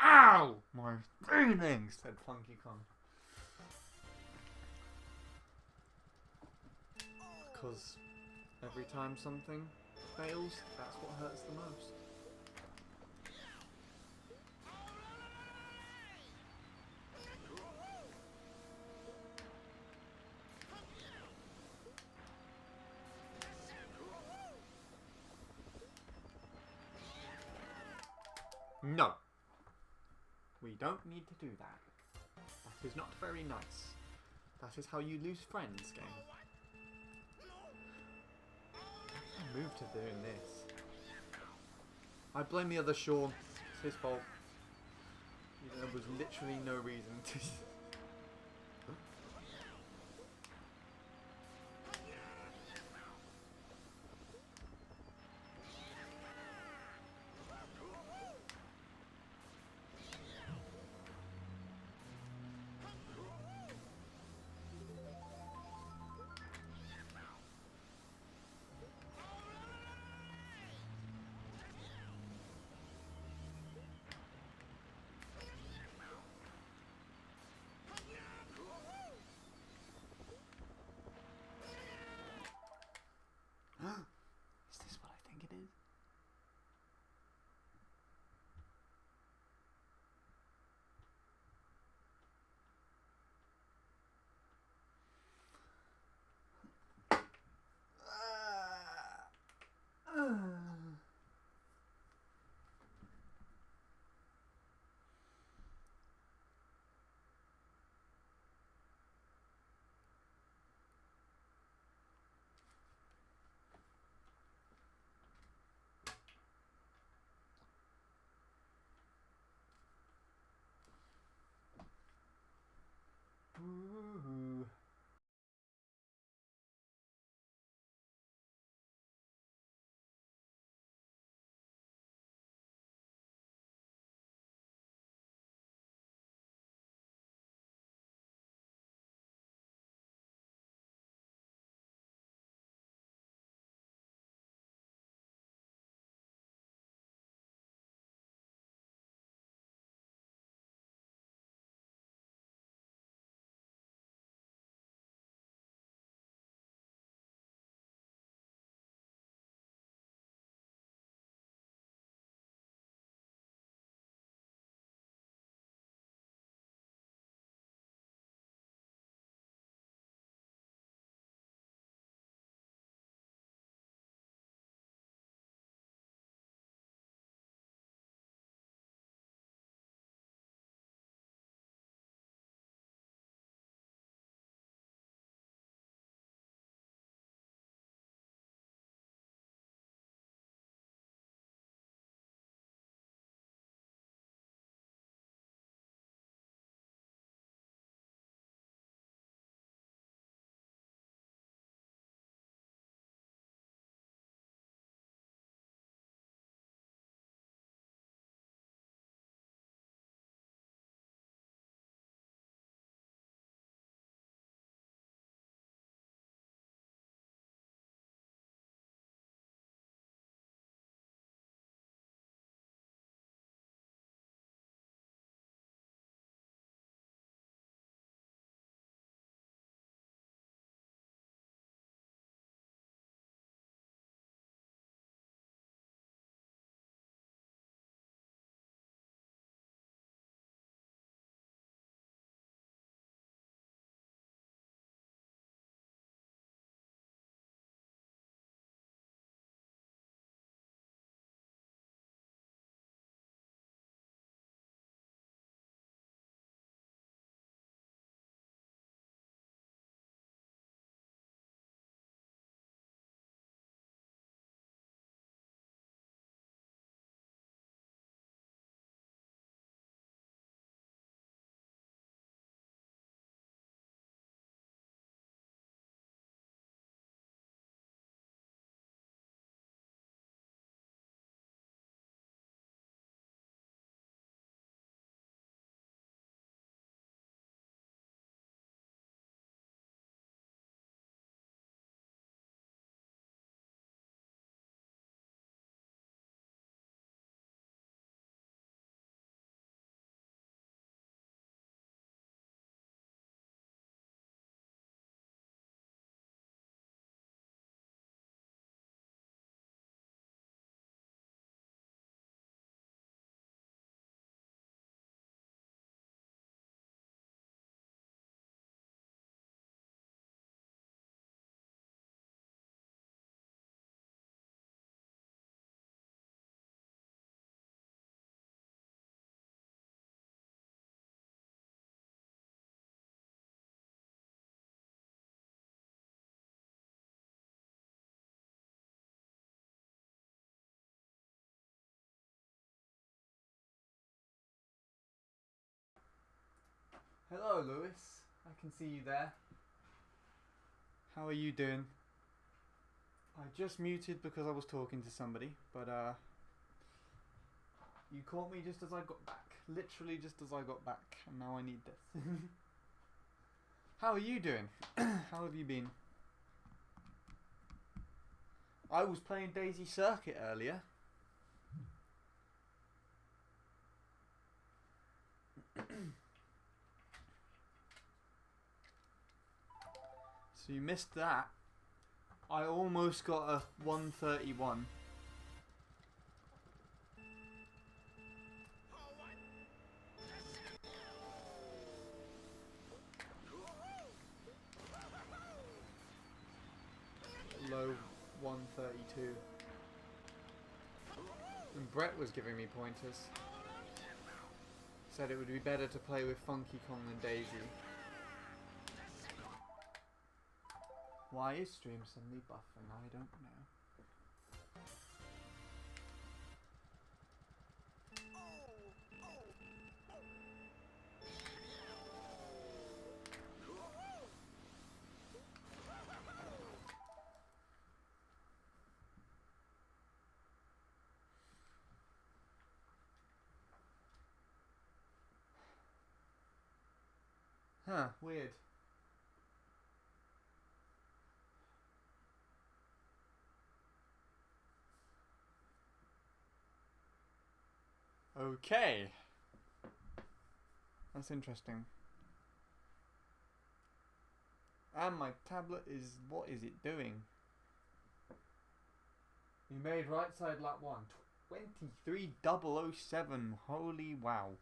Ow! My feelings, said Funky Kong. Because every time something fails, that's what hurts the most. No. We don't need to do that. That is not very nice. That is how you lose friends, game. I moved to doing this. I blame the other Sean. It's his fault. There was literally no reason to... Hello, Lewis. I can see you there. How are you doing? I just muted because I was talking to somebody, but you caught me just as I got back. Literally just as I got back, and now I need this. How are you doing? How have you been? I was playing Daisy Circuit earlier. So you missed that. I almost got a 131. Low 132. And Brett was giving me pointers. Said it would be better to play with Funky Kong than Daisy. Why is stream suddenly buffering? I don't know. Huh, weird. Okay. That's interesting. And my tablet is... what is it doing? You made right side lap 1. 23,007. Holy wow.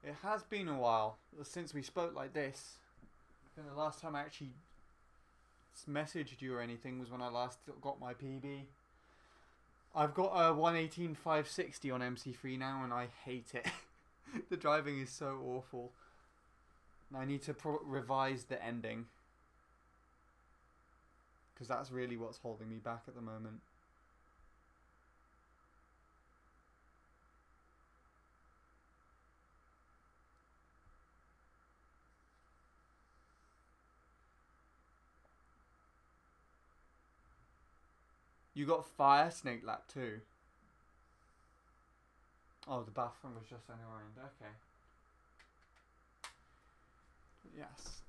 It has been a while since we spoke like this. I think the last time I actually messaged you or anything was when I last got my PB. I've got a 118.560 on MC3 now and I hate it. The driving is so awful. I need to revise the ending. Because that's really what's holding me back at the moment. You got Fire Snake Lap too. Oh, the bathroom was just anywhere end. Okay. Yes.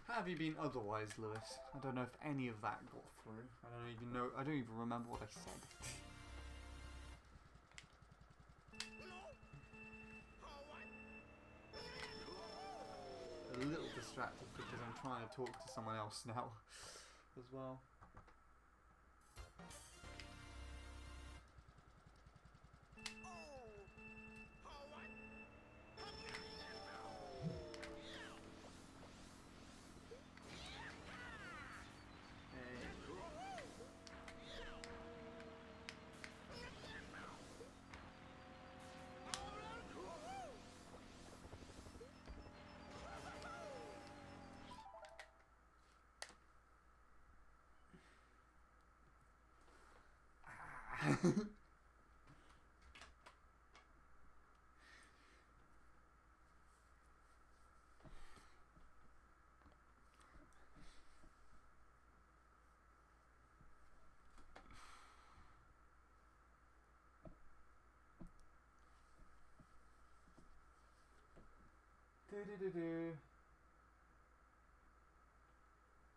How have you been otherwise, Lewis? I don't know if any of that got through. I don't even remember what I said. A little distracted because I'm trying to talk to someone else now as well. Do.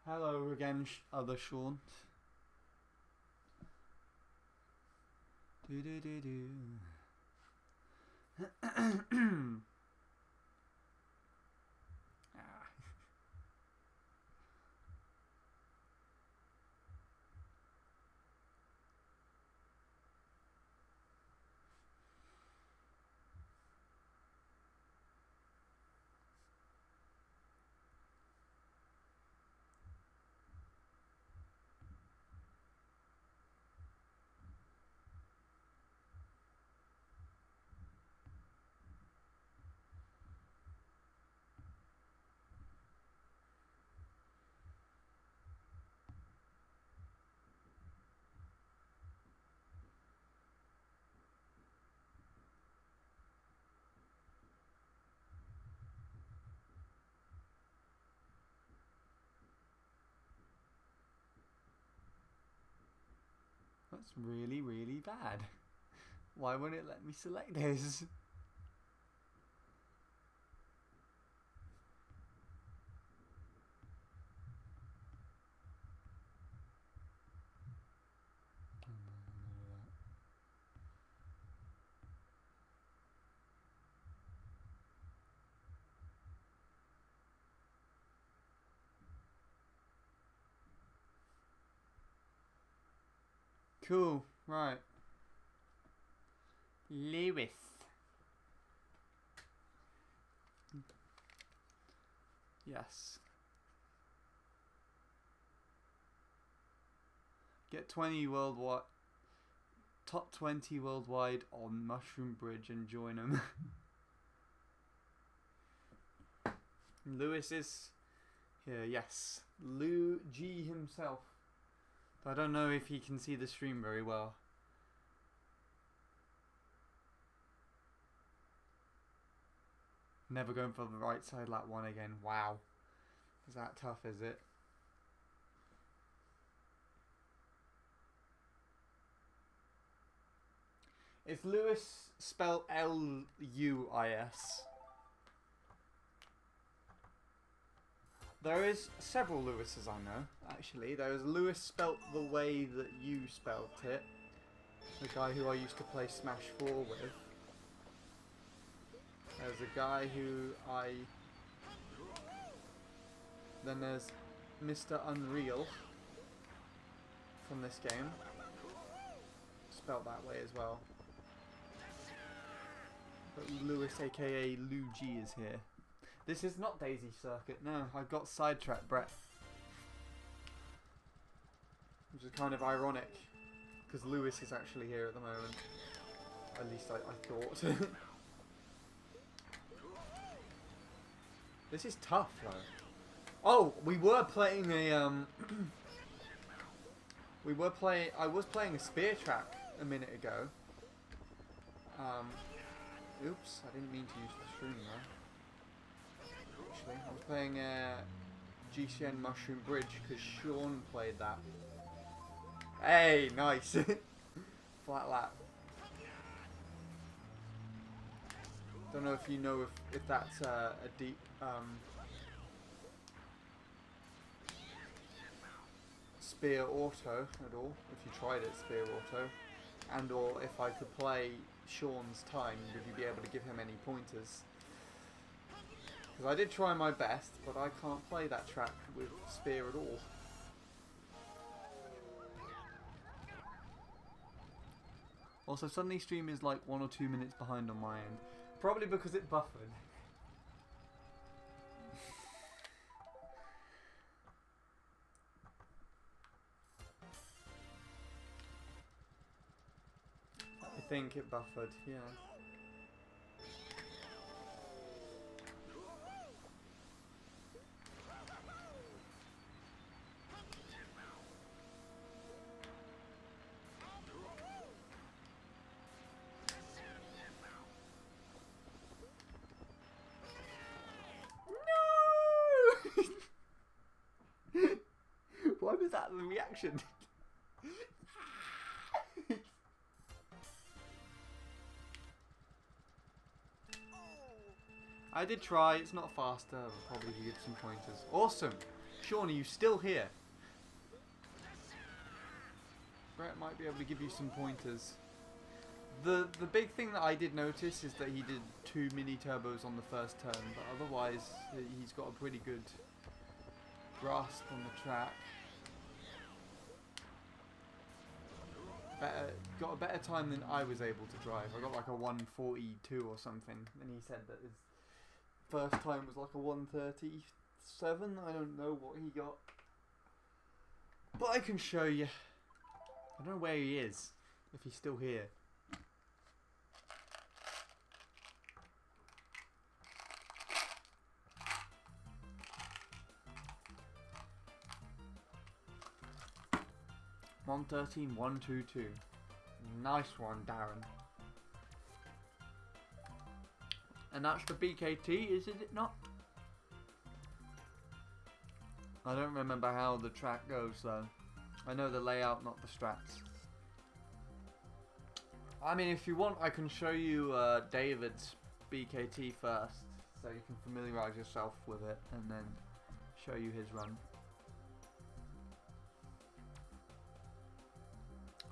Hello again, other Sean. Do. That's really, really bad. Why won't it let me select this? Cool, right. Lewis. Yes. Get 20 worldwide, top 20 worldwide on Mushroom Bridge and join them. Lewis is here, yes. Lou G himself. I don't know if he can see the stream very well. Never going for the right side lap one again. Wow. Is that tough, is it? Is Lewis spelled L-U-I-S? There is several Lewises I know, actually. There is Lewis spelt the way that you spelt it. The guy who I used to play Smash 4 with. There's a guy who I... Then there's Mr. Unreal from this game. Spelt that way as well. But Lewis aka Lou G is here. This is not Daisy Circuit, no. I got sidetracked, Brett. Which is kind of ironic. Because Lewis is actually here at the moment. At least I thought. This is tough, though. Oh, we were playing a, I was playing a spear track a minute ago. Oops, I didn't mean to use the stream there. Actually, I was playing GCN Mushroom Bridge because Sean played that. Hey, nice. Flat lap. Don't know if you know if that's a deep spear auto at all. If you tried it, spear auto, and or if I could play Sean's time, would you be able to give him any pointers? Because I did try my best, but I can't play that track with spear at all. Also, suddenly stream is like 1 or 2 minutes behind on my end. Probably because it buffered. I think it buffered, yeah. Why was that the reaction? I did try. It's not faster. I'll probably give some pointers. Awesome. Sean, are you still here? Brett might be able to give you some pointers. The big thing that I did notice is that he did 2 mini turbos on the first turn, but otherwise he's got a pretty good grasp on the track. Got a better time than I was able to drive. I got like a 142 or something, and he said that his first time was like a 137. I don't know what he got, but I can show you. I don't know where he is, if he's still here. (113, 122). Nice one, Darren. And that's the BKT, is it not? I don't remember how the track goes though. I know the layout, not the strats. I mean, if you want, I can show you David's BKT first, so you can familiarise yourself with it, and then show you his run.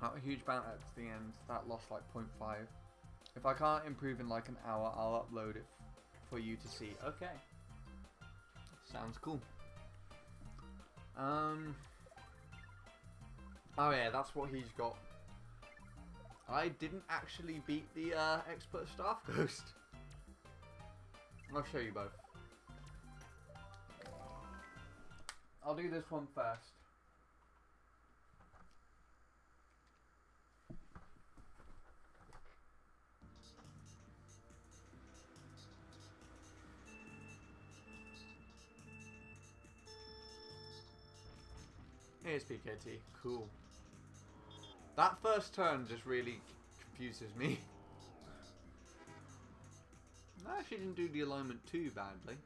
A huge bounce at the end. That lost like 0.5. If I can't improve in like an hour, I'll upload it for you to see. Okay. Sounds cool. Oh yeah, that's what he's got. I didn't actually beat the Expert Staff Ghost. I'll show you both. I'll do this one first. Here's PKT. Cool. That first turn just really confuses me. I actually didn't do the alignment too badly.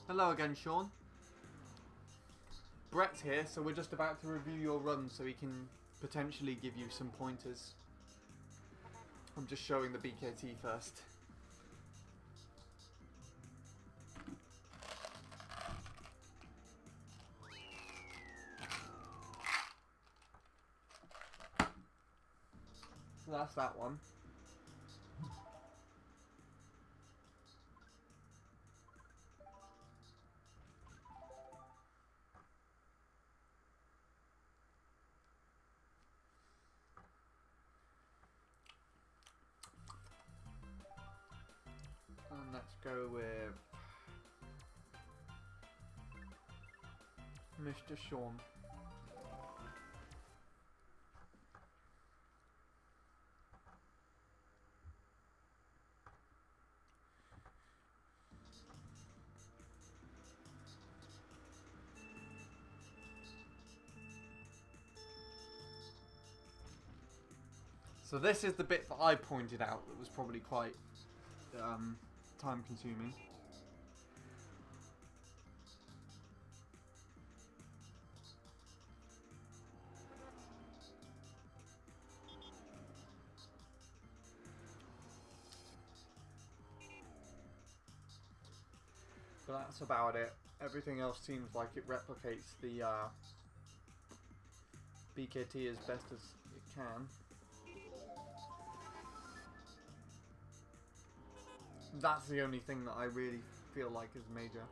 Hello again, Sean. Brett's here, so we're just about to review your run so he can potentially give you some pointers. I'm just showing the BKT first. So that's that one. And let's go with Mr. Sean. So this is the bit that I pointed out that was probably quite time consuming. But that's about it. Everything else seems like it replicates the BKT as best as it can. That's the only thing that I really feel like is major.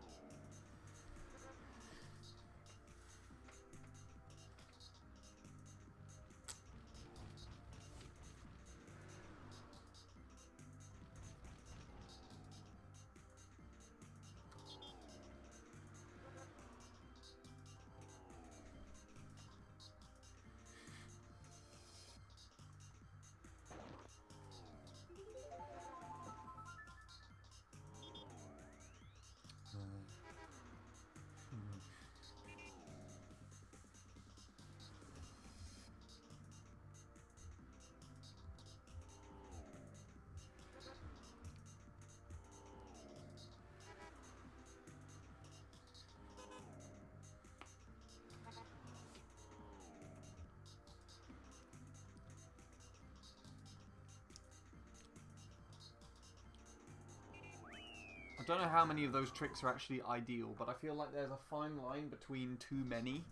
I don't know how many of those tricks are actually ideal, but I feel like there's a fine line between too many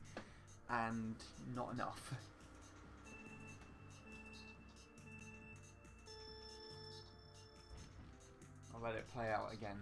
and not enough. I'll let it play out again.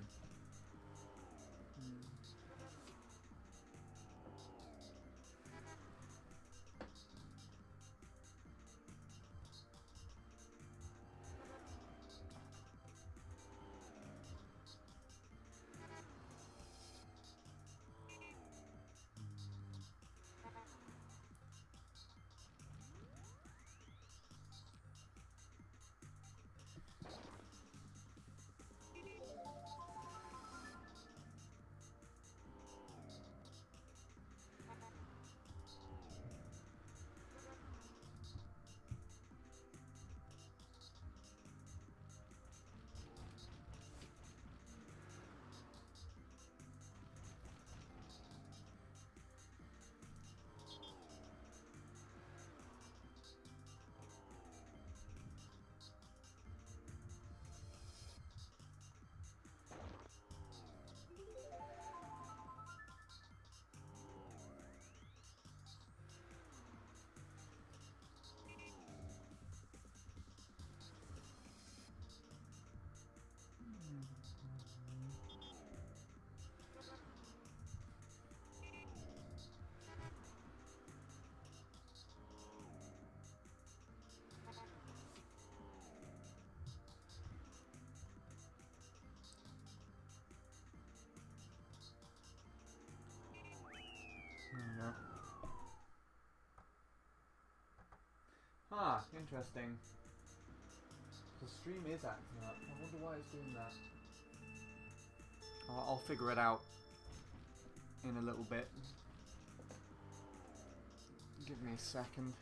Yeah. Ah, interesting. The stream is acting up. I wonder why it's doing that. I'll figure it out in a little bit. Give me a second.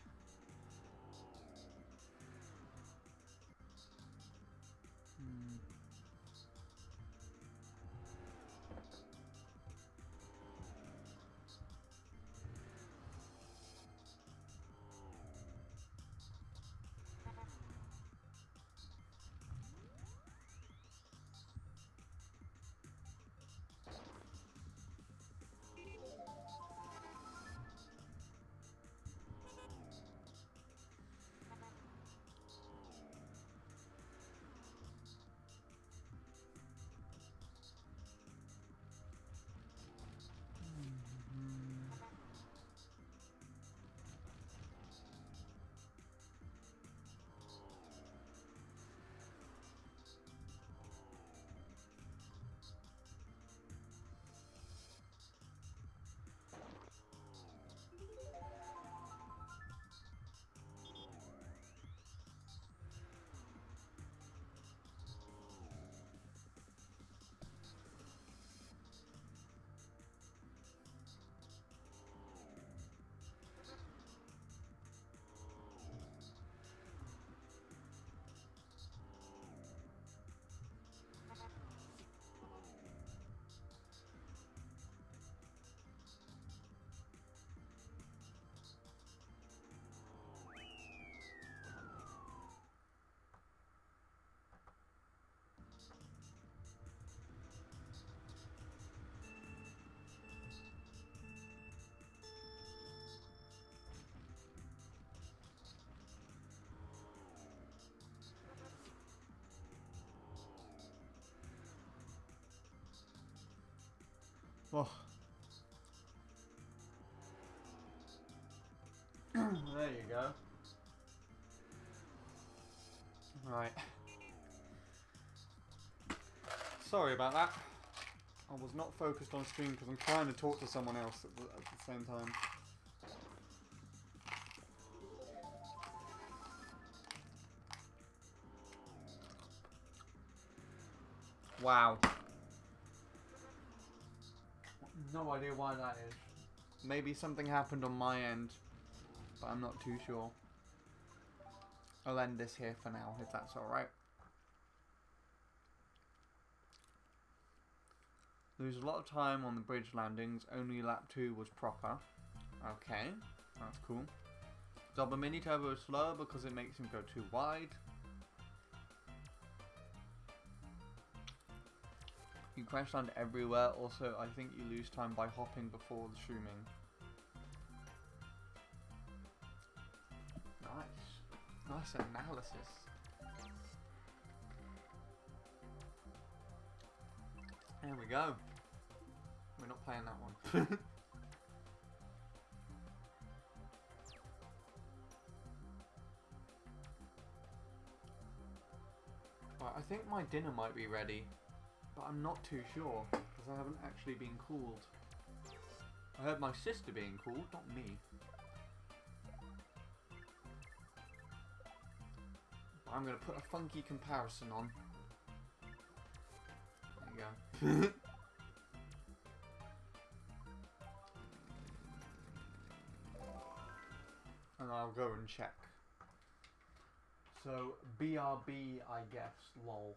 Oh. There you go. Right. Sorry about that. I was not focused on stream because I'm trying to talk to someone else at the same time. Wow. No idea why that is. Maybe something happened on my end, but I'm not too sure. I'll end this here for now, if that's alright. Lose a lot of time on the bridge landings. Only lap 2 was proper. Okay, that's cool. Double mini turbo is slower because it makes him go too wide. You crash land everywhere. Also, I think you lose time by hopping before the shrooming. Nice. Nice analysis. There we go. We're not playing that one. Right, I think my dinner might be ready, but I'm not too sure because I haven't actually been called. I heard my sister being called, not me. But I'm going to put a funky comparison on. There you go. And I'll go and check. So, BRB, I guess, lol.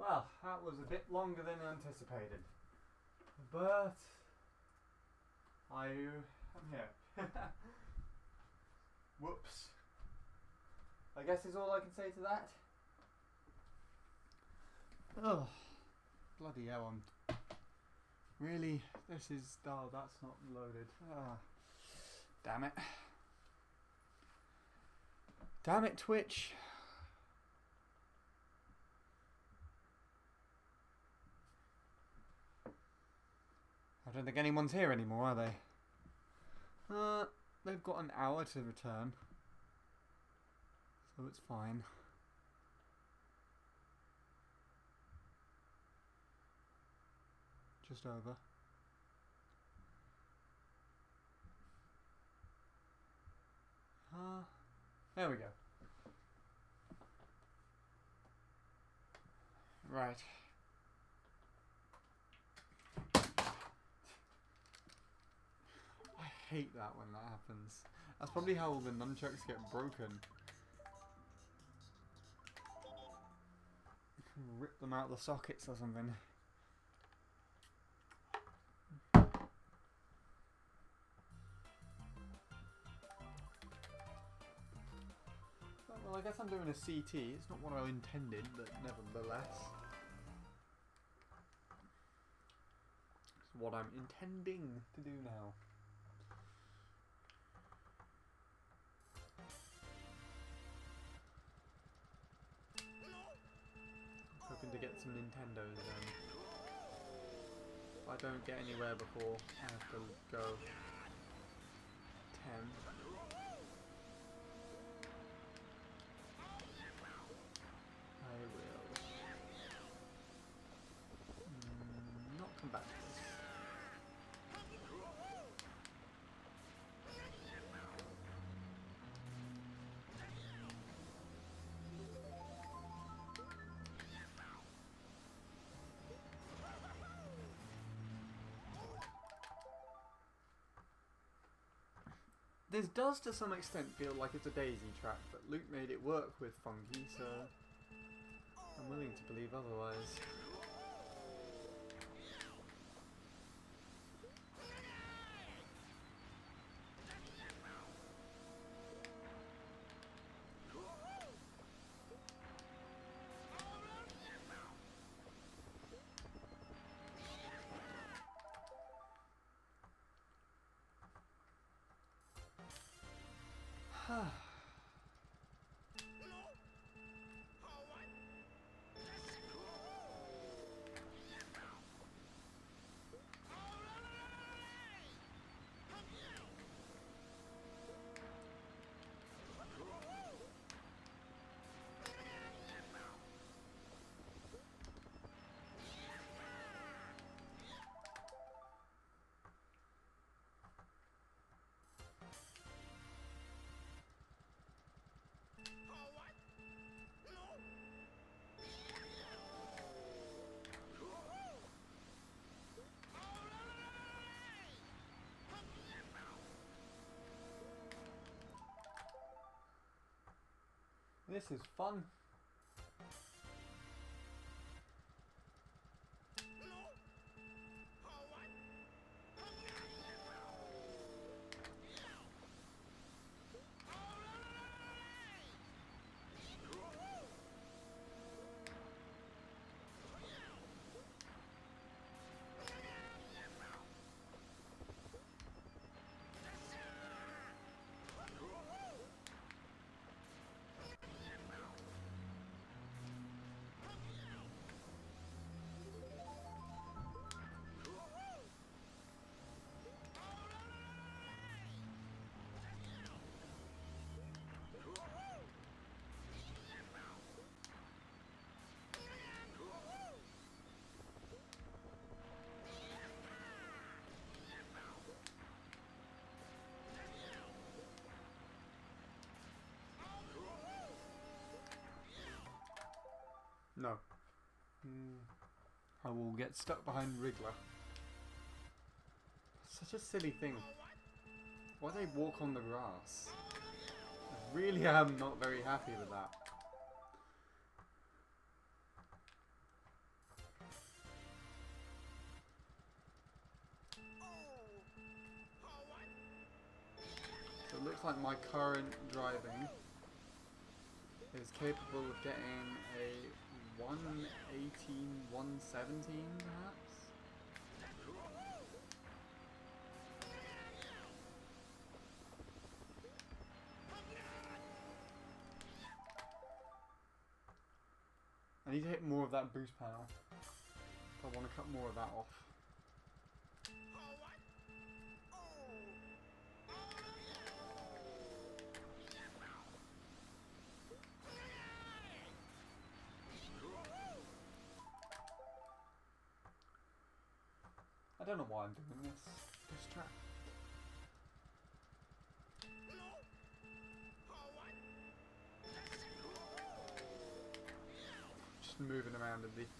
Well, that was a bit longer than anticipated. But I am here. Whoops. I guess is all I can say to that. Oh, bloody hell, really? This is... Oh, that's not loaded. Ah, damn it. Damn it, Twitch. I don't think anyone's here anymore, are they? They've got an hour to return. So it's fine. Just over. There we go. Right. I hate that when that happens. That's probably how the nunchucks get broken. Rip them out of the sockets or something. Well, I guess I'm doing a CT. It's not what I intended, but nevertheless. It's what I'm intending to do now. Hoping to get some Nintendos then. If I don't get anywhere before, I have to go 10. I will not come back to this. This does to some extent feel like it's a Daisy track, but Luke made it work with Funky, so I'm willing to believe otherwise. This is fun. No. I will get stuck behind Wriggler. Such a silly thing. Why do they walk on the grass? I really am not very happy with that. looks like my current driving is capable of getting a 118, 117 perhaps. I need to hit more of that boost panel if I want to cut more of that off. I don't know why I'm doing this track. Just moving around in the drift.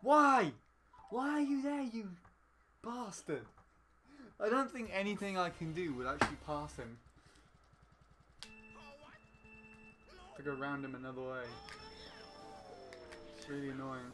Why? Why are you there, you bastard? I don't think anything I can do will actually pass him. To go round him another way. It's really annoying.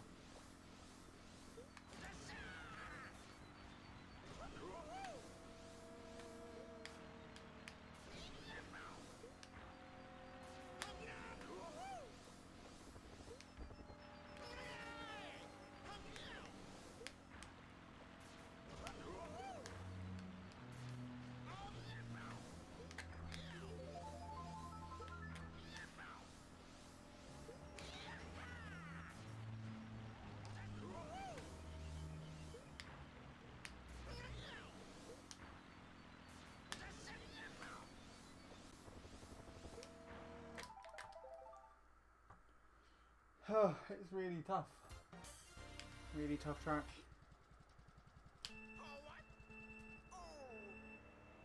Oh, it's really tough. Really tough track.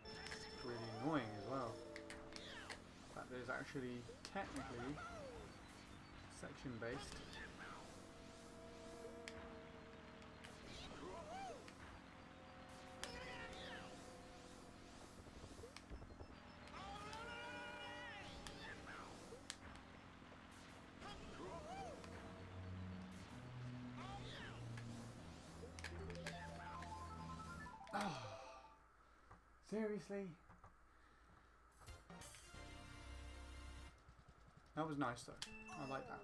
It's really annoying as well. In fact, there's actually technically section based. Seriously? That was nice though. I like that.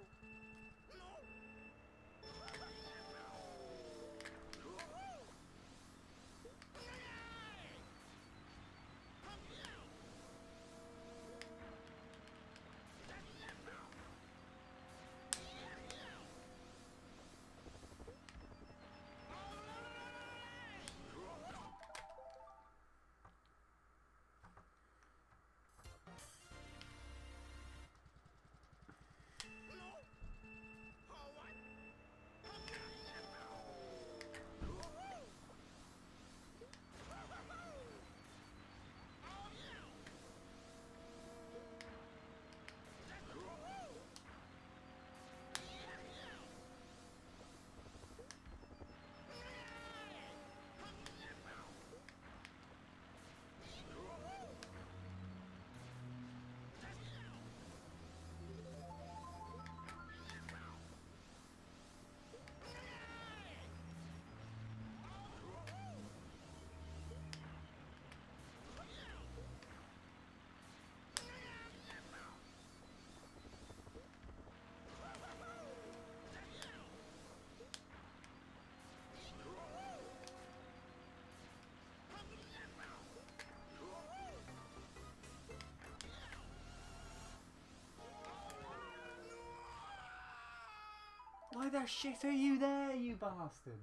the shit are you there, you bastard?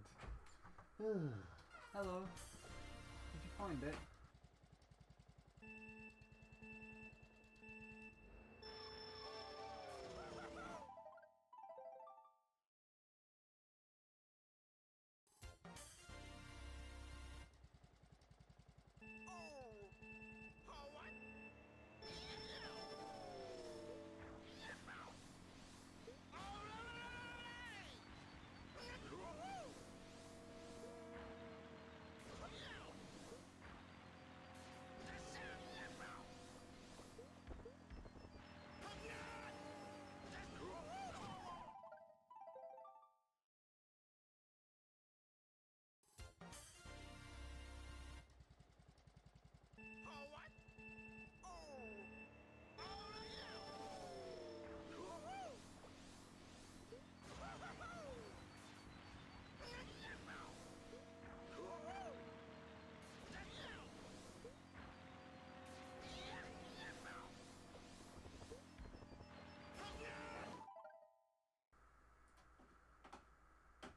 Ugh. Hello. Did you find it?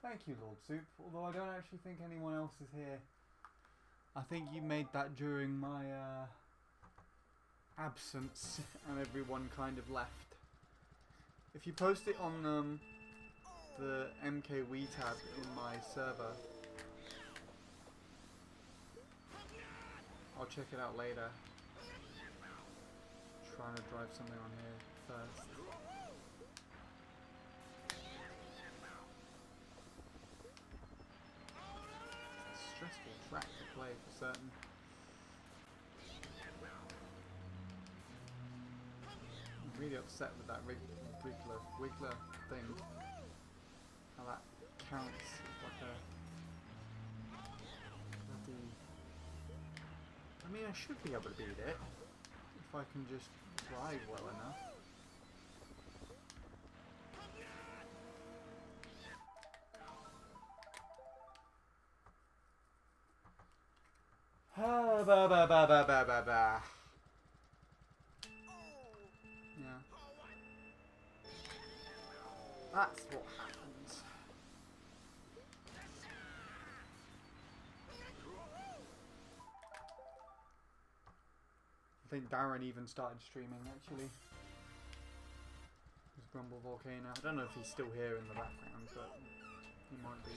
Thank you, Lord Soup, although I don't actually think anyone else is here. I think you made that during my absence and everyone kind of left. If you post it on the MKWe tab in my server, I'll check it out later. Trying to drive something on here first. Stressful track to play for certain. I'm really upset with that Wiggler thing. How that counts as like a bloody... I mean, I should be able to beat it if I can just drive well enough. Ba ba ba ba ba ba ba. Yeah. That's what happens. I think Darren even started streaming actually. There's Grumble Volcano. I don't know if he's still here in the background, but he might be.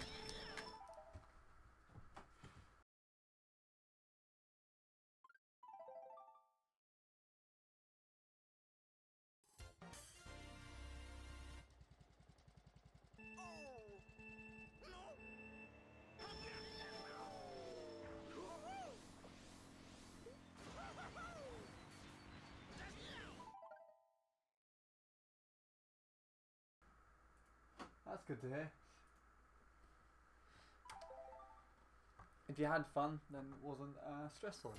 That's good to hear. If you had fun, then it wasn't stressful.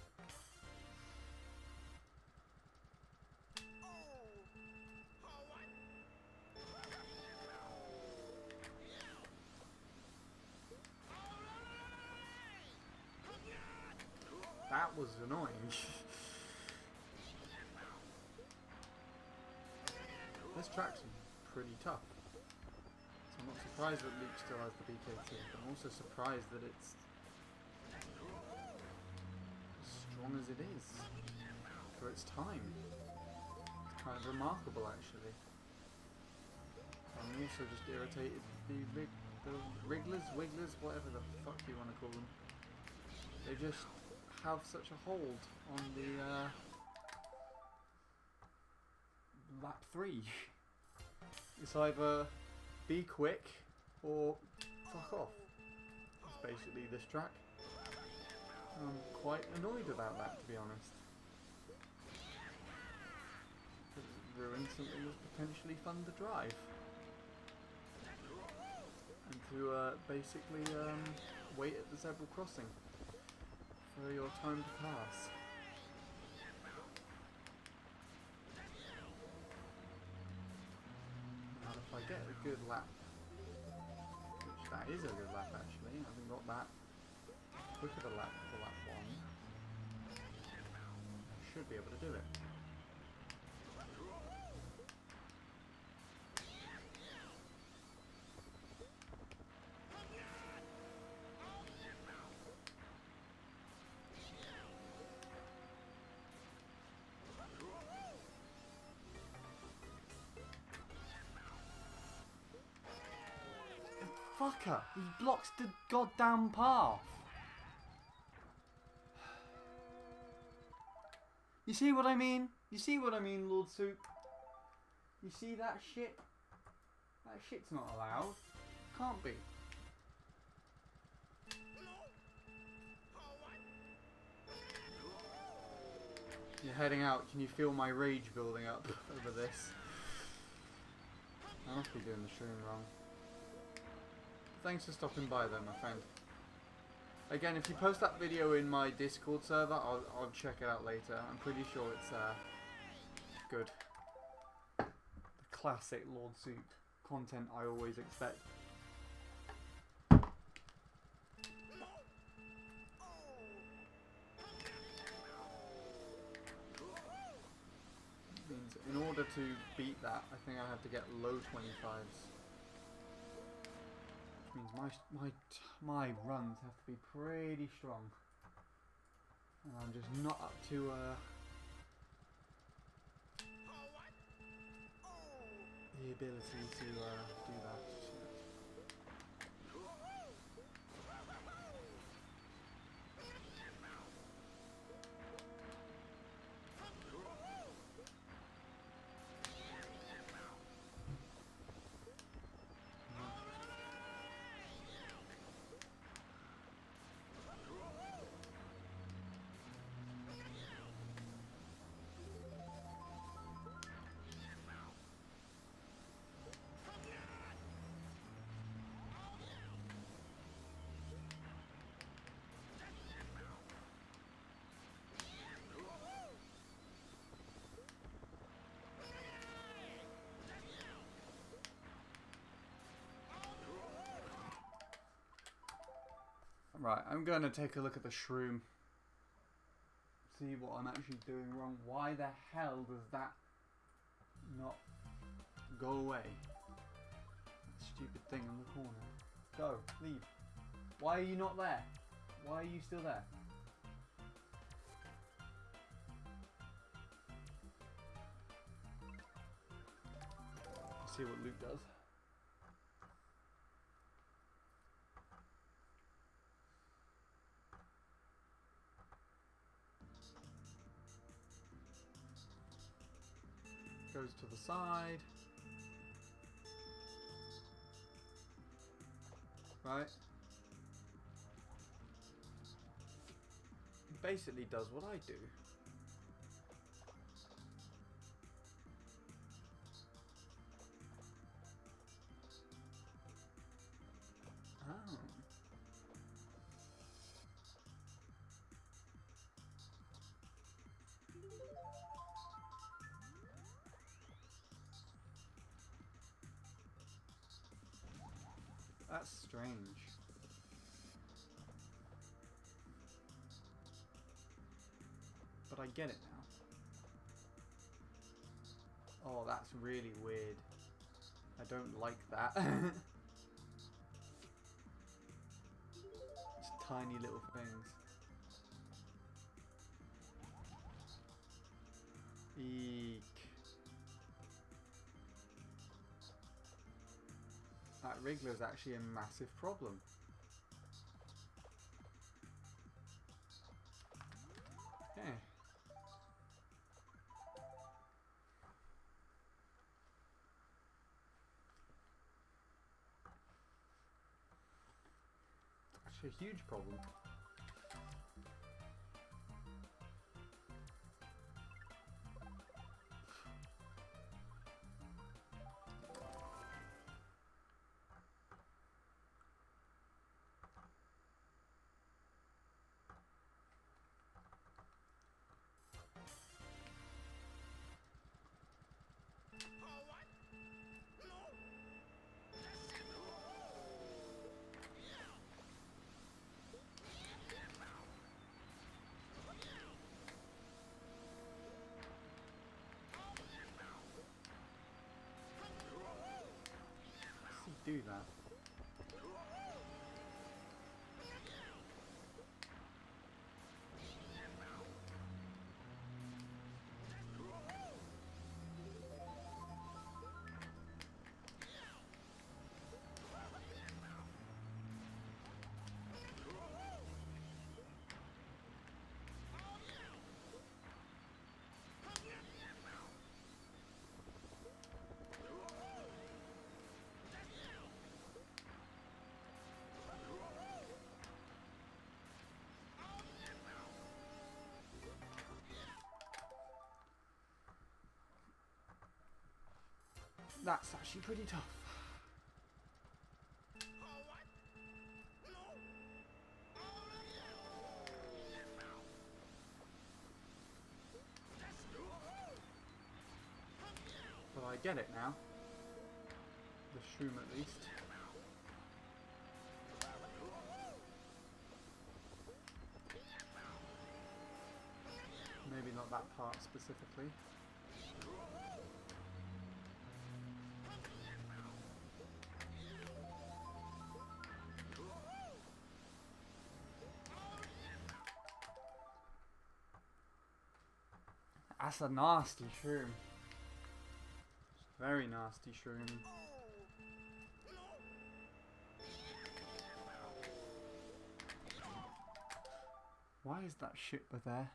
That was annoying. This track's pretty tough. So I'm not surprised that Luke still has the BKT, but I'm also surprised that it's as strong as it is for its time. It's kind of remarkable actually. I'm also just irritated the Wrigglers, whatever the fuck you want to call them. They just have such a hold on the lap 3. It's either be quick or fuck off. That's basically this track. I'm quite annoyed about that, to be honest. It ruined something that's potentially fun to drive. And to basically wait at the zebra crossing for your time to pass. Now if I get a good lap, which that is a good lap actually, I haven't got that quick of a lap for lap 1, I should be able to do it. Fucker! He blocks the goddamn path! You see what I mean? You see what I mean, Lord Soup? You see that shit? That shit's not allowed. Can't be. You're heading out. Can you feel my rage building up over this? I must be doing the stream wrong. Thanks for stopping by though, my friend. Again, if you post that video in my Discord server, I'll check it out later. I'm pretty sure it's good. The classic Lord Soup content I always expect. Means in order to beat that, I think I have to get low 25s. Which means my runs have to be pretty strong, and I'm just not up to the ability to do that. Right, I'm going to take a look at the shroom. See what I'm actually doing wrong. Why the hell does that not go away? That stupid thing in the corner. Go, leave. Why are you not there? Why are you still there? Let's see what Luke does. Goes to the side. Right. Basically does what I do. Oh. That's strange. But I get it now. Oh, that's really weird. I don't like that. Just tiny little things. Eek. That Wriggler's actually a massive problem. Okay. Actually a huge problem. Do that. That's actually pretty tough. But I get it now. The shroom at least. Maybe not that part specifically. That's a nasty shroom. Very nasty shroom. Why is that shipper there?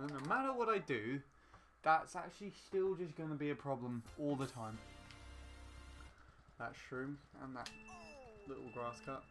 And no matter what I do, that's actually still just going to be a problem all the time. That shroom and that little grass cut.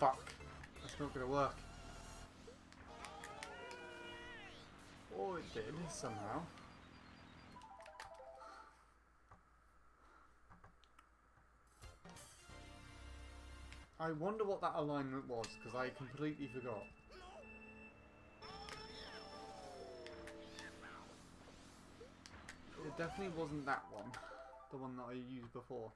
Fuck. That's not gonna work. Oh, it did, somehow. I wonder what that alignment was, because I completely forgot. It definitely wasn't that one. The one that I used before.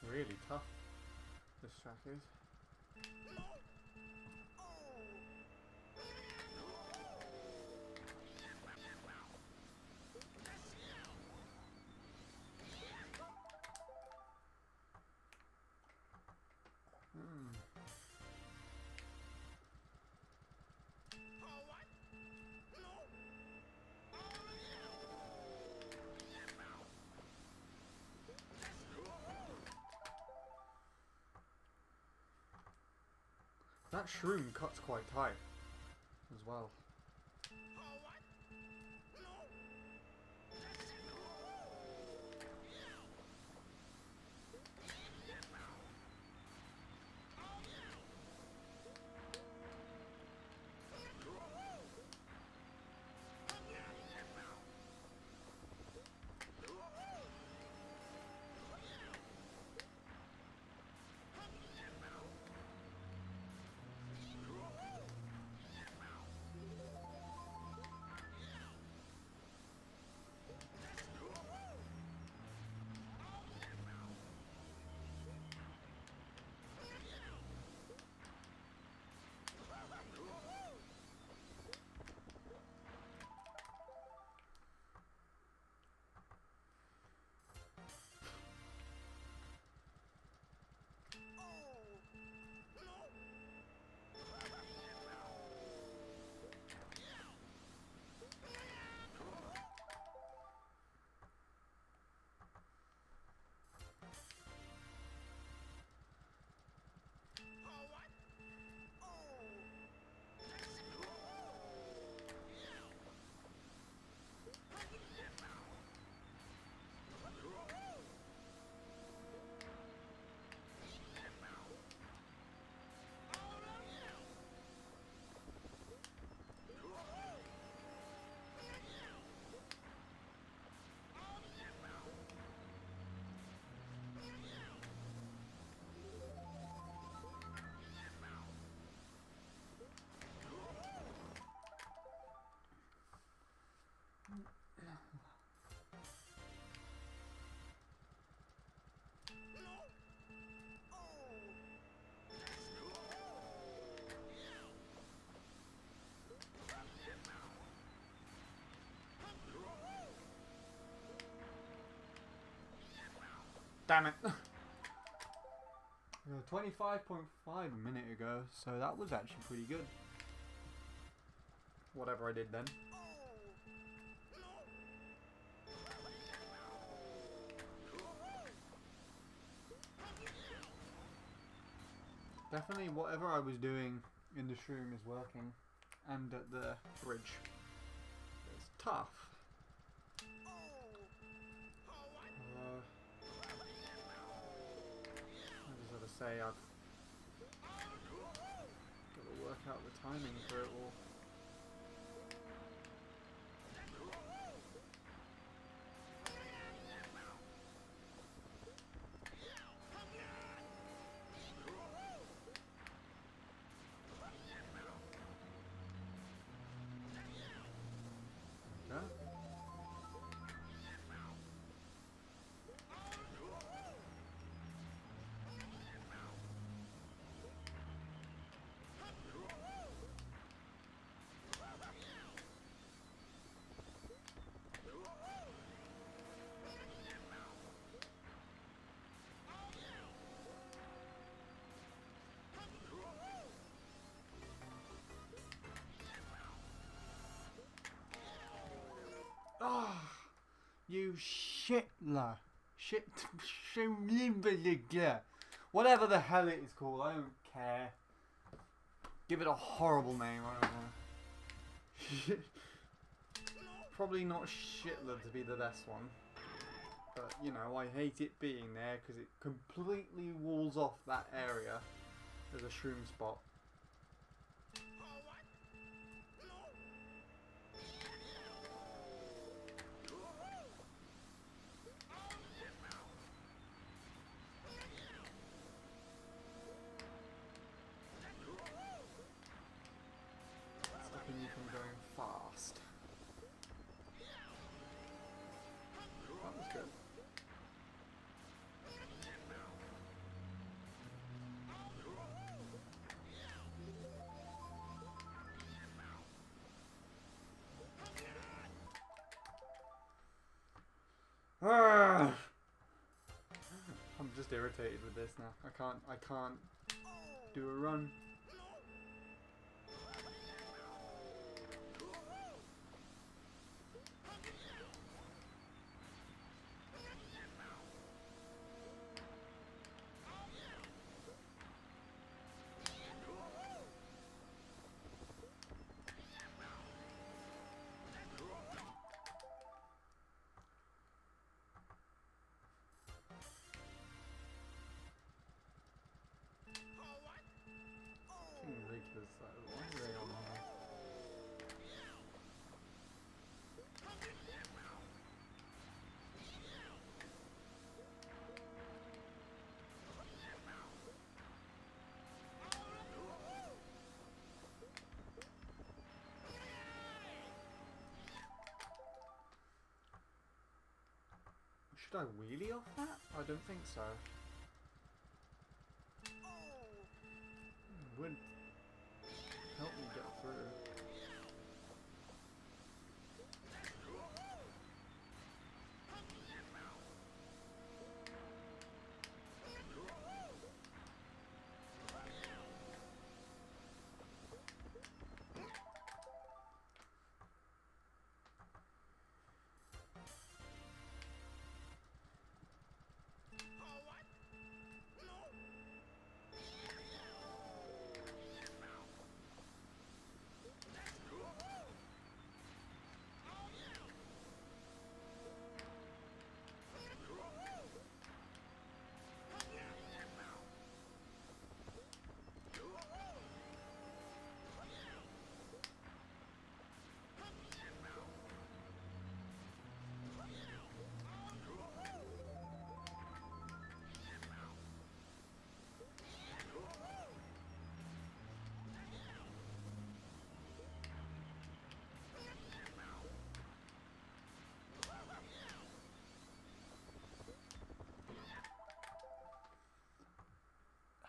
Really tough, this track is. That shroom cuts quite tight as well. Damn it. 25.5 a minute ago, so that was actually pretty good. Whatever I did then. Definitely whatever I was doing in the shroom is working. And at the bridge. It's tough. I just gotta say, I've gotta work out the timing for it all. Okay. Ah, you shitler. Shit. Whatever the hell it is called, I don't care. Give it a horrible name, I don't know. Probably not Shitler to be the best one. But, you know, I hate it being there because it completely walls off that area as a shroom spot. Stopping you from going fast. That was good. I'm just irritated with this now. I can't do a run. Ridiculous. Why are they on here? Should I wheelie off that? I don't think so. It would help me get through.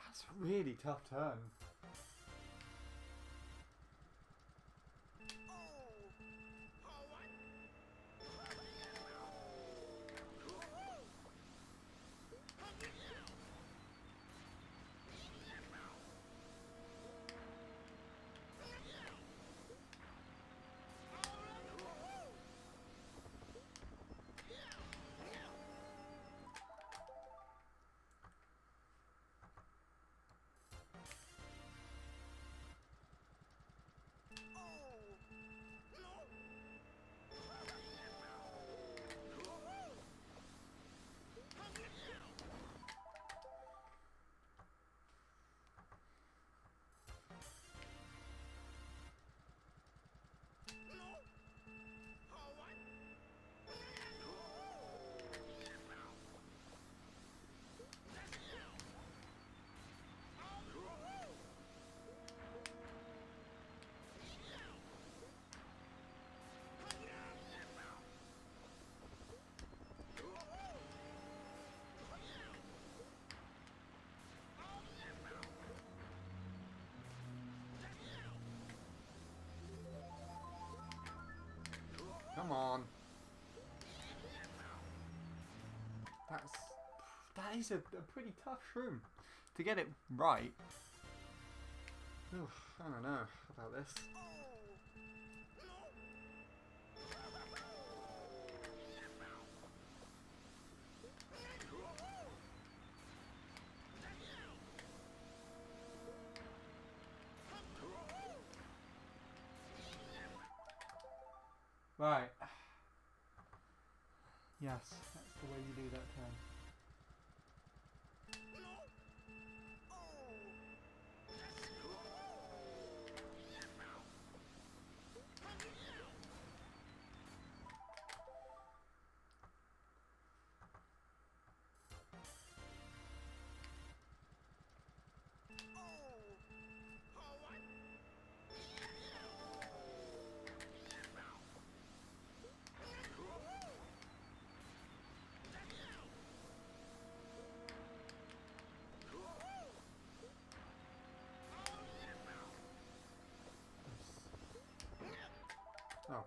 That's a really tough turn. Come on. That is a pretty tough shroom. To get it right. Oof, I don't know about this. Right. Yes, that's the way you do that turn. Oh.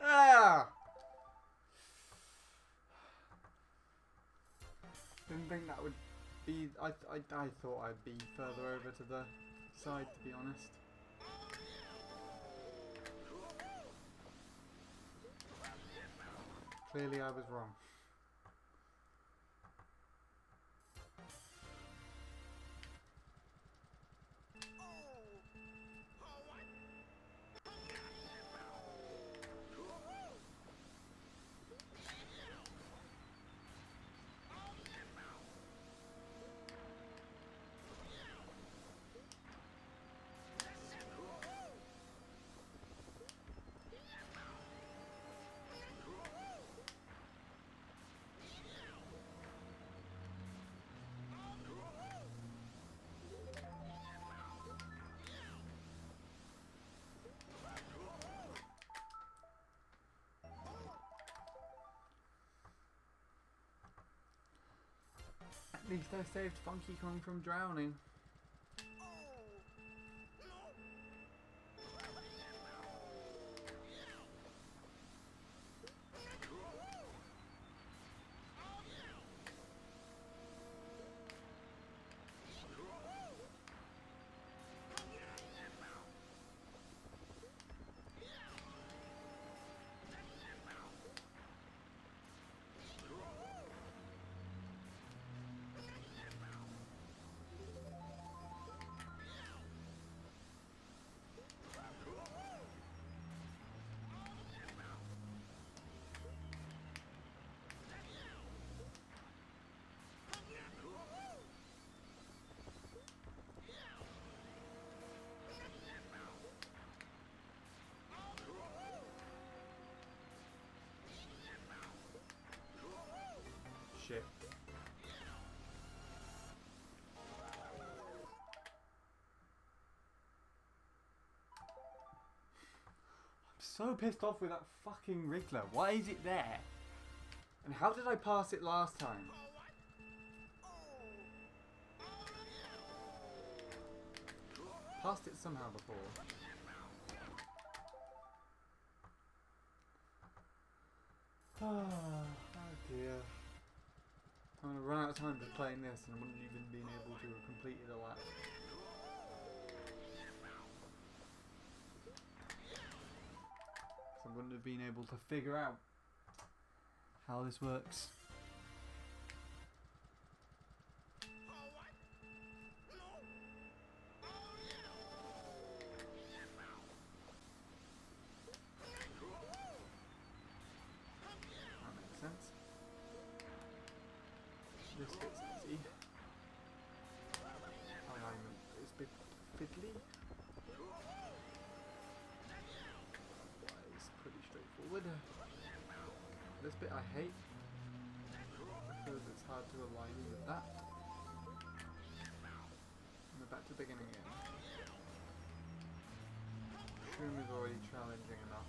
Ah! Didn't think that would be. I thought I'd be further over to the side, to be honest. Clearly, I was wrong. At least I saved Funky Kong from drowning. so pissed off with that fucking Wriggler. Why is it there? And how did I pass it last time? Passed it somehow before. Oh dear. I'm going to run out of time just playing this and I wouldn't even been able to have completed a lap. So I wouldn't have been able to figure out how this works. That makes sense. This bit's easy. Alignment is a bit fiddly. It's pretty straightforward. This bit I hate because it's hard to align with that. And we're back to the beginning again. Shroom is already challenging enough.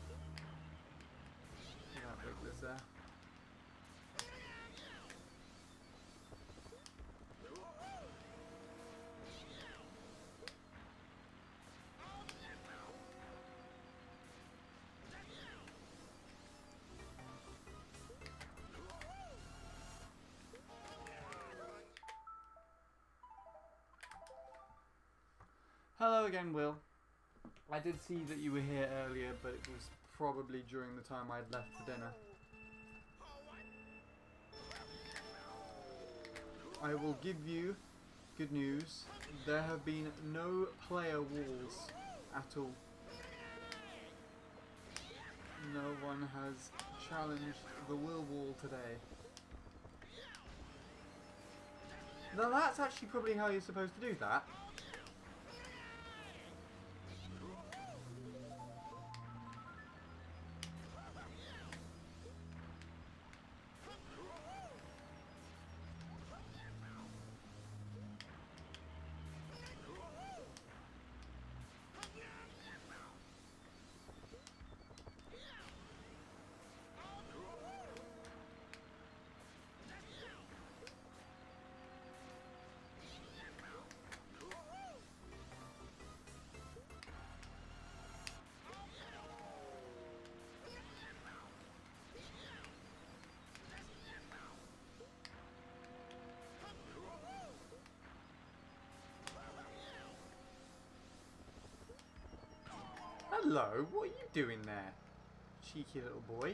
Without Wrigglers there. Hello again, Will. I did see that you were here earlier, but it was probably during the time I'd left for dinner. I will give you good news. There have been no player walls at all. No one has challenged the Will wall today. Now that's actually probably how you're supposed to do that. Hello, what are you doing there? Cheeky little boy.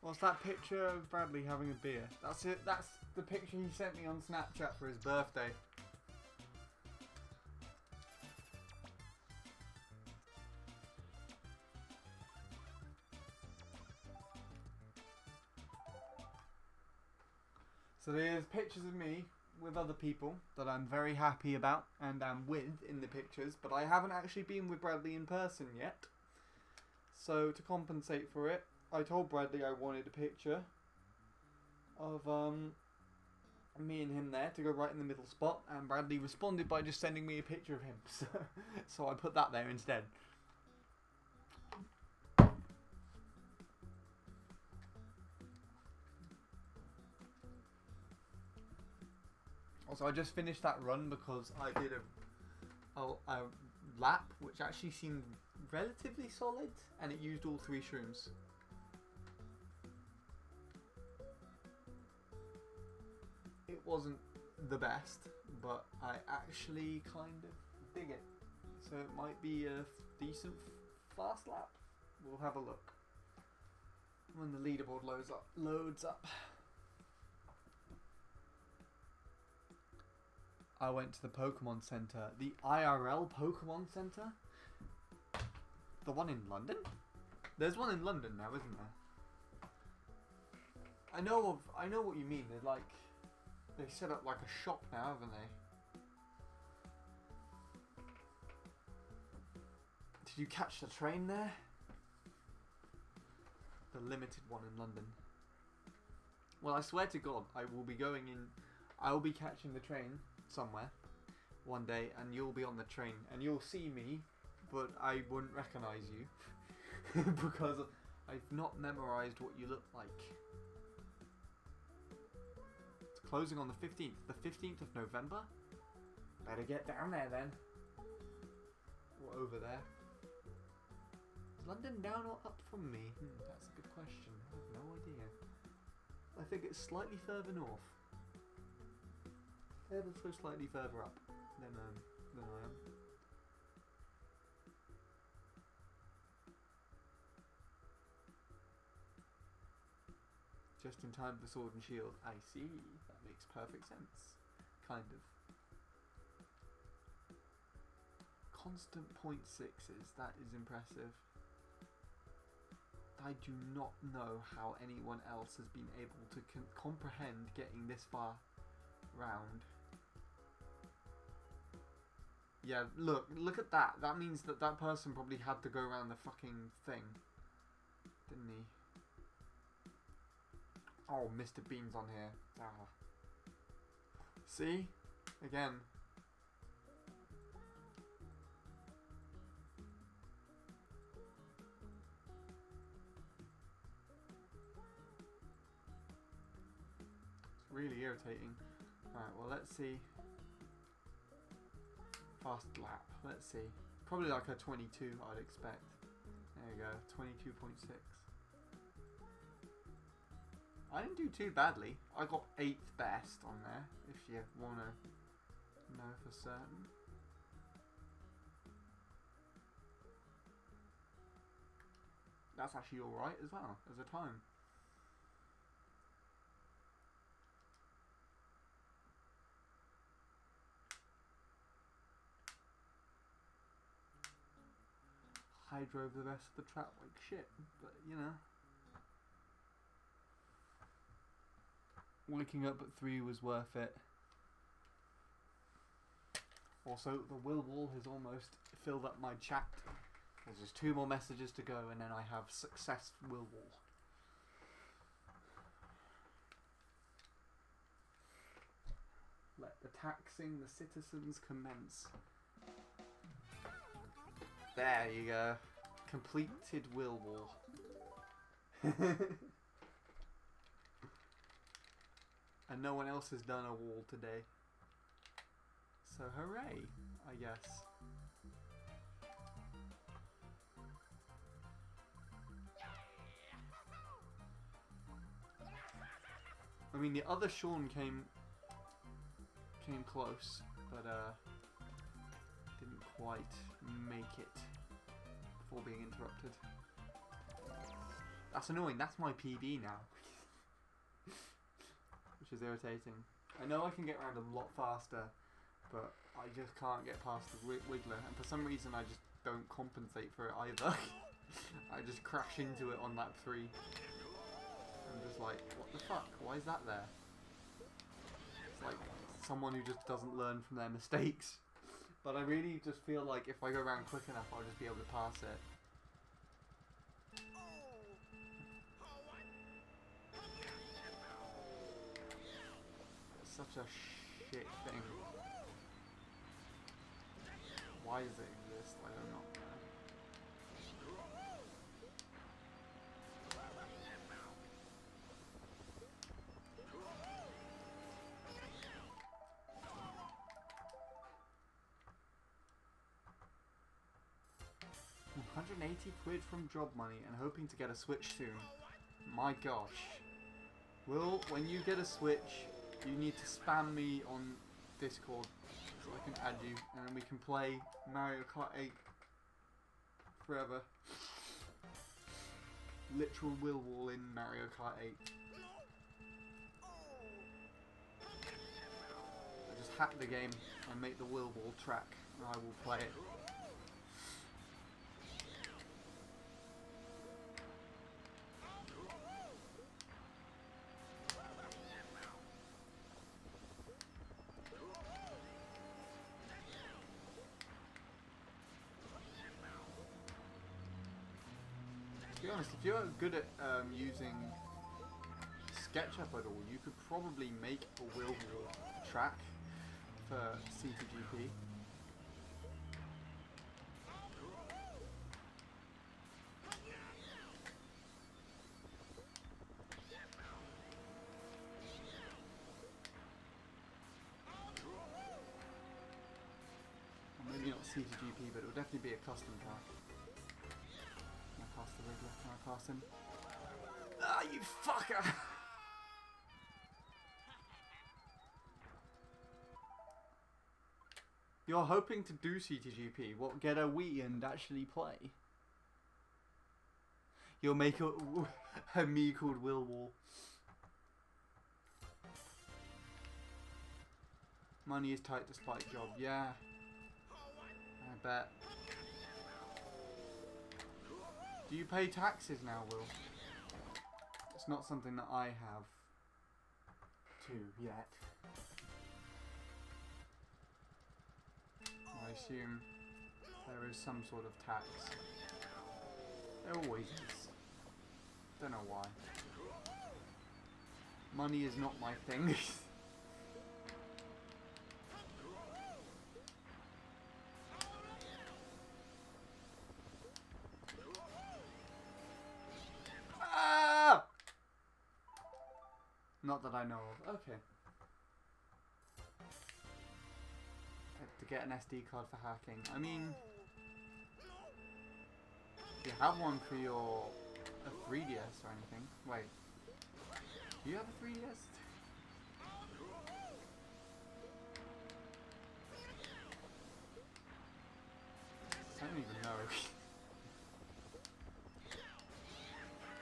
What's that picture of Bradley having a beer? That's it. That's the picture he sent me on Snapchat for his birthday. So there's pictures of me with other people that I'm very happy about and am with in the pictures, but I haven't actually been with Bradley in person yet. So to compensate for it, I told Bradley I wanted a picture of me and him there to go right in the middle spot, and Bradley responded by just sending me a picture of him. So I put that there instead. Also, I just finished that run because I did a lap which actually seemed relatively solid, and it used all 3 shrooms. It wasn't the best, but I actually kind of dig it. So it might be a decent fast lap. We'll have a look when the leaderboard loads up. I went to the Pokemon Center, the IRL Pokemon Center, the one in London. There's one in London now, isn't there? I know what you mean. They're like, they set up like a shop now, haven't they? Did you catch the train there? limited one in London. Well, I swear to God, I will be going in. I will be catching the train somewhere one day, and you'll be on the train, and you'll see me, but I wouldn't recognise you because I've not memorised what you look like. It's closing on the 15th. The 15th of November? Better get down there then. Or over there. Is London down or up from me? That's a good question. I have no idea. I think it's slightly further north. Ever so slightly further up than I am. Just in time for Sword and Shield. I see. That makes perfect sense. Kind of. Constant .6s. That is impressive. I do not know how anyone else has been able to comprehend getting this far round. Yeah, look at that. That means that that person probably had to go around the fucking thing, didn't he? Oh, Mr. Bean's on here. Ah. See? Again. It's really irritating. Alright, well, let's see. Fast lap. Let's see. Probably like a 22, I'd expect. There you go. 22.6. I didn't do too badly. I got 8th best on there, if you want to know for certain. That's actually alright as well, as a time. I drove the rest of the track like shit, but you know. Waking up at 3 was worth it. Also, the will wall has almost filled up my chat. There's just 2 more messages to go and then I have success will wall. Let the taxing the citizens commence. There you go. Completed will wall. And no one else has done a wall today. So hooray, I guess. I mean, the other Sean came close, but didn't quite make it before being interrupted. That's annoying. That's my PB now. Which is irritating. I know I can get around a lot faster, but I just can't get past the Wiggler, and for some reason I just don't compensate for it either. I just crash into it on lap 3. I'm just like, what the fuck? Why is that there? It's like someone who just doesn't learn from their mistakes. But I really just feel like if I go around quick enough, I'll just be able to pass it. Such a shit thing. Why does it exist? I don't know. 180 quid from job money and hoping to get a Switch soon. My gosh. Will, when you get a Switch, you need to spam me on Discord so I can add you and then we can play Mario Kart 8 forever. Literal will wall in Mario Kart 8. I just hack the game and make the will wall track and I will play it. be honest, if you're good at using SketchUp at all, you could probably make a Will Wall track for C2GP. Maybe not C2GP, but it will definitely be a custom car. Can I pass the regular? Can I pass him? Ah, you fucker! You're hoping to do C2GP, what, get a Wii and actually play? You'll make a me called Will Wall. Money is tight despite job, yeah. I bet. Do you pay taxes now, Will? It's not something that I have to yet. I assume there is some sort of tax. There always is. Don't know why. Money is not my thing. Ah! Not that I know of. Okay. To get an SD card for hacking. I mean, you have one for your a 3DS or anything. Wait, do you have a 3DS? I don't even know.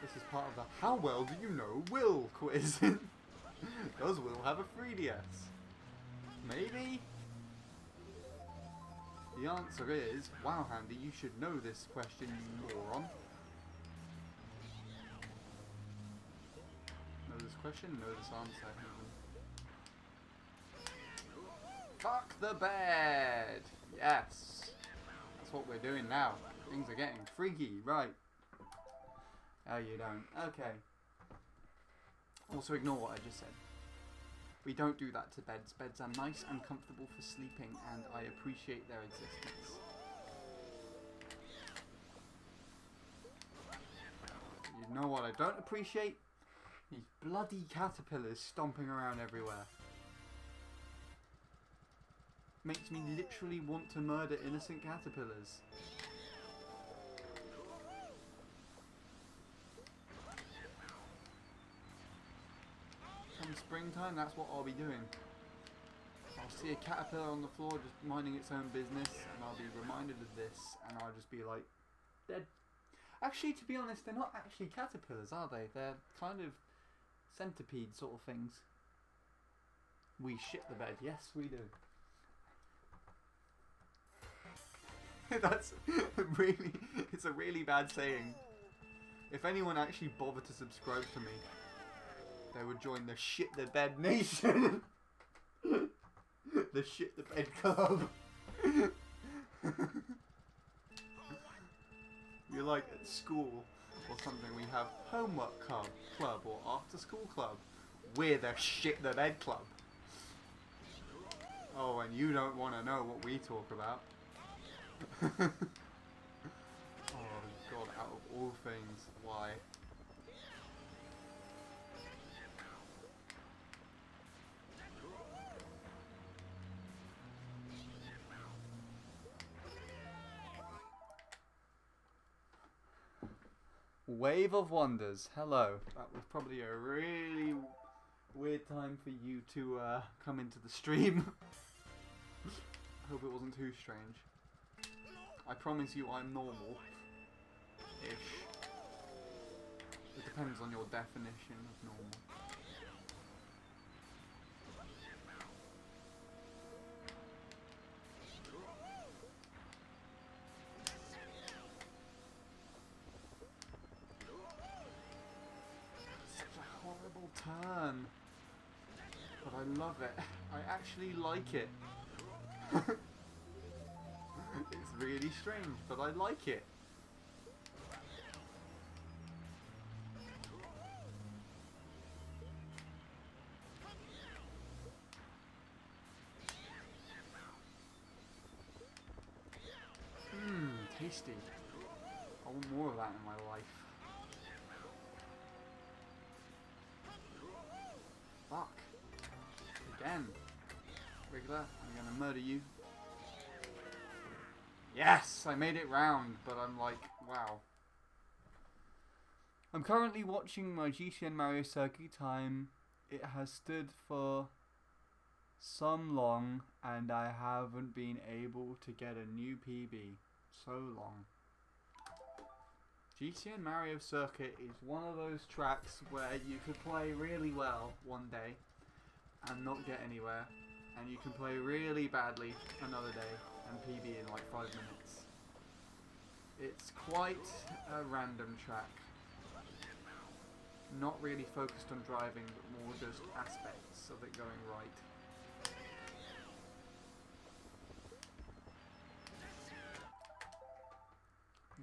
This is part of the "How well do you know Will" quiz. Does Will have a 3DS? Maybe. The answer is, wow, Handy, you should know this question, you moron. Know this question, know this answer. Fuck the bed! Yes! That's what we're doing now. Things are getting freaky, right? Oh, you don't. Okay. Also ignore what I just said. We don't do that to beds. Beds are nice and comfortable for sleeping, and I appreciate their existence. You know what I don't appreciate? These bloody caterpillars stomping around everywhere. Makes me literally want to murder innocent caterpillars. Come springtime, that's what I'll be doing. I'll see a caterpillar on the floor just minding its own business, and I'll be reminded of this, and I'll just be like, dead. Actually, to be honest, they're not actually caterpillars, are they? They're kind of centipede sort of things. We shit the bed. Yes, we do. That's really, it's a really bad saying. If anyone actually bothered to subscribe to me, they would join the Shit the Bed Nation. The Shit the Bed Club. You're like at school or something, we have homework club or after school club. We're the Shit the Bed Club. Oh, and you don't want to know what we talk about. Oh God, out of all things, why? Wave of Wonders, hello. That was probably a really weird time for you to come into the stream. I hope it wasn't too strange. I promise you I'm normal-ish. It depends on your definition of normal. Turn, but I love it. I actually like it. It's really strange, but I like it. tasty. I want more of that in my life. Fuck. Again. Wriggler, I'm gonna murder you. Yes! I made it round, but I'm like, wow. I'm currently watching my GCN Mario Circuit time. It has stood for some long, and I haven't been able to get a new PB. So long. GCN Mario Circuit is one of those tracks where you could play really well one day and not get anywhere, and you can play really badly another day and PB in like 5 minutes. It's quite a random track. Not really focused on driving, but more just aspects of it going right.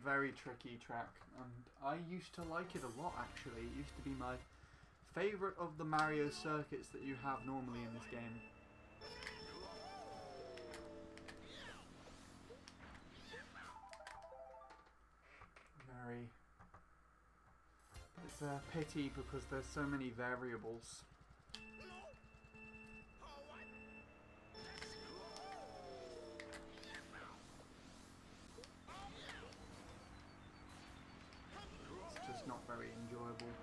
Very tricky track, and I used to like it a lot actually. It used to be my favourite of the Mario circuits that you have normally in this game. Very. It's a pity because there's so many variables. It's just not very enjoyable.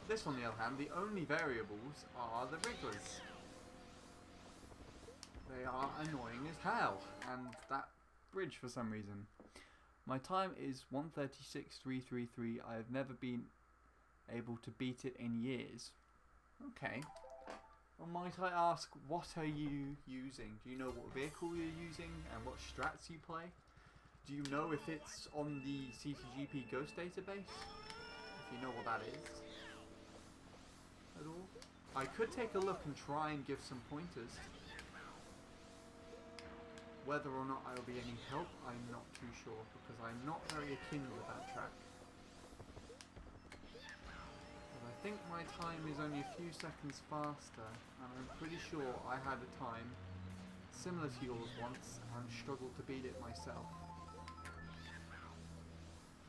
This, on the other hand, the only variables are the wrigglers. They are annoying as hell, and that bridge for some reason. My time is 1:36.333. I have never been able to beat it in years. Okay. Well, might I ask, what are you using? Do you know what vehicle you're using and what strats you play? Do you know if it's on the CTGP Ghost database? If you know what that is. At all? I could take a look and try and give some pointers. Whether or not I'll be any help, I'm not too sure, because I'm not very akin with that track. But I think my time is only a few seconds faster, and I'm pretty sure I had a time similar to yours once, and struggled to beat it myself.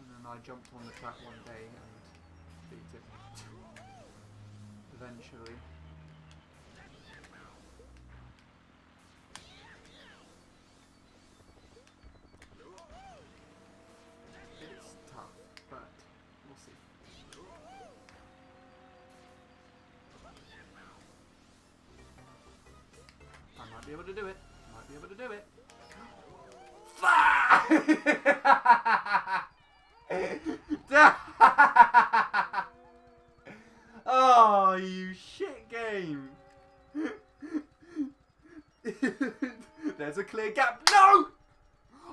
And then I jumped on the track one day and beat it. Eventually. Might be able to do it. Might be able to do it. Oh, you shit game. There's a clear gap. No!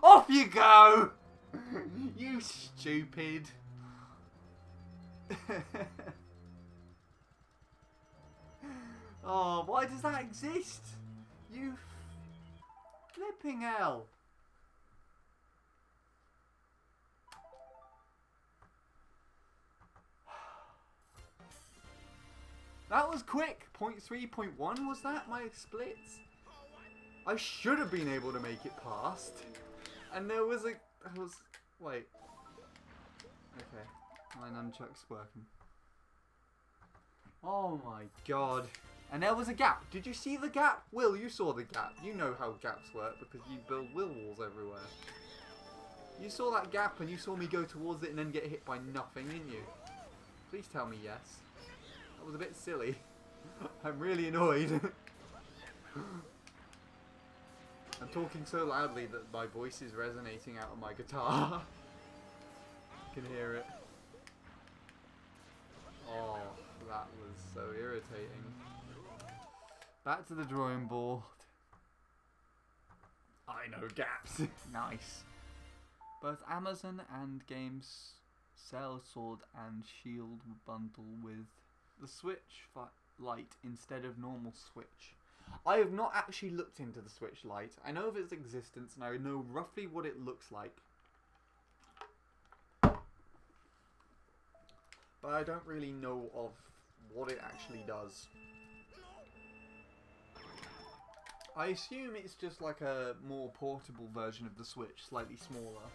Off you go! You stupid. Oh, why does that exist? You flipping hell. That was quick. 0.3, 0.1 was that? My splits? I should have been able to make it past. And there was a... Wait. Okay. My nunchuck's working. Oh my god. And there was a gap. Did you see the gap? Will, you saw the gap. You know how gaps work because you build will walls everywhere. You saw that gap and you saw me go towards it and then get hit by nothing, didn't you? Please tell me yes. That was a bit silly. I'm really annoyed. I'm talking so loudly that my voice is resonating out of my guitar. I can hear it. Oh, that was so irritating. Back to the drawing board. I know gaps. Nice. Both Amazon and games sell Sword and Shield bundle with the Switch Lite instead of normal Switch. I have not actually looked into the Switch Lite. I know of its existence and I know roughly what it looks like. But I don't really know of what it actually does. I assume it's just like a more portable version of the Switch, slightly smaller.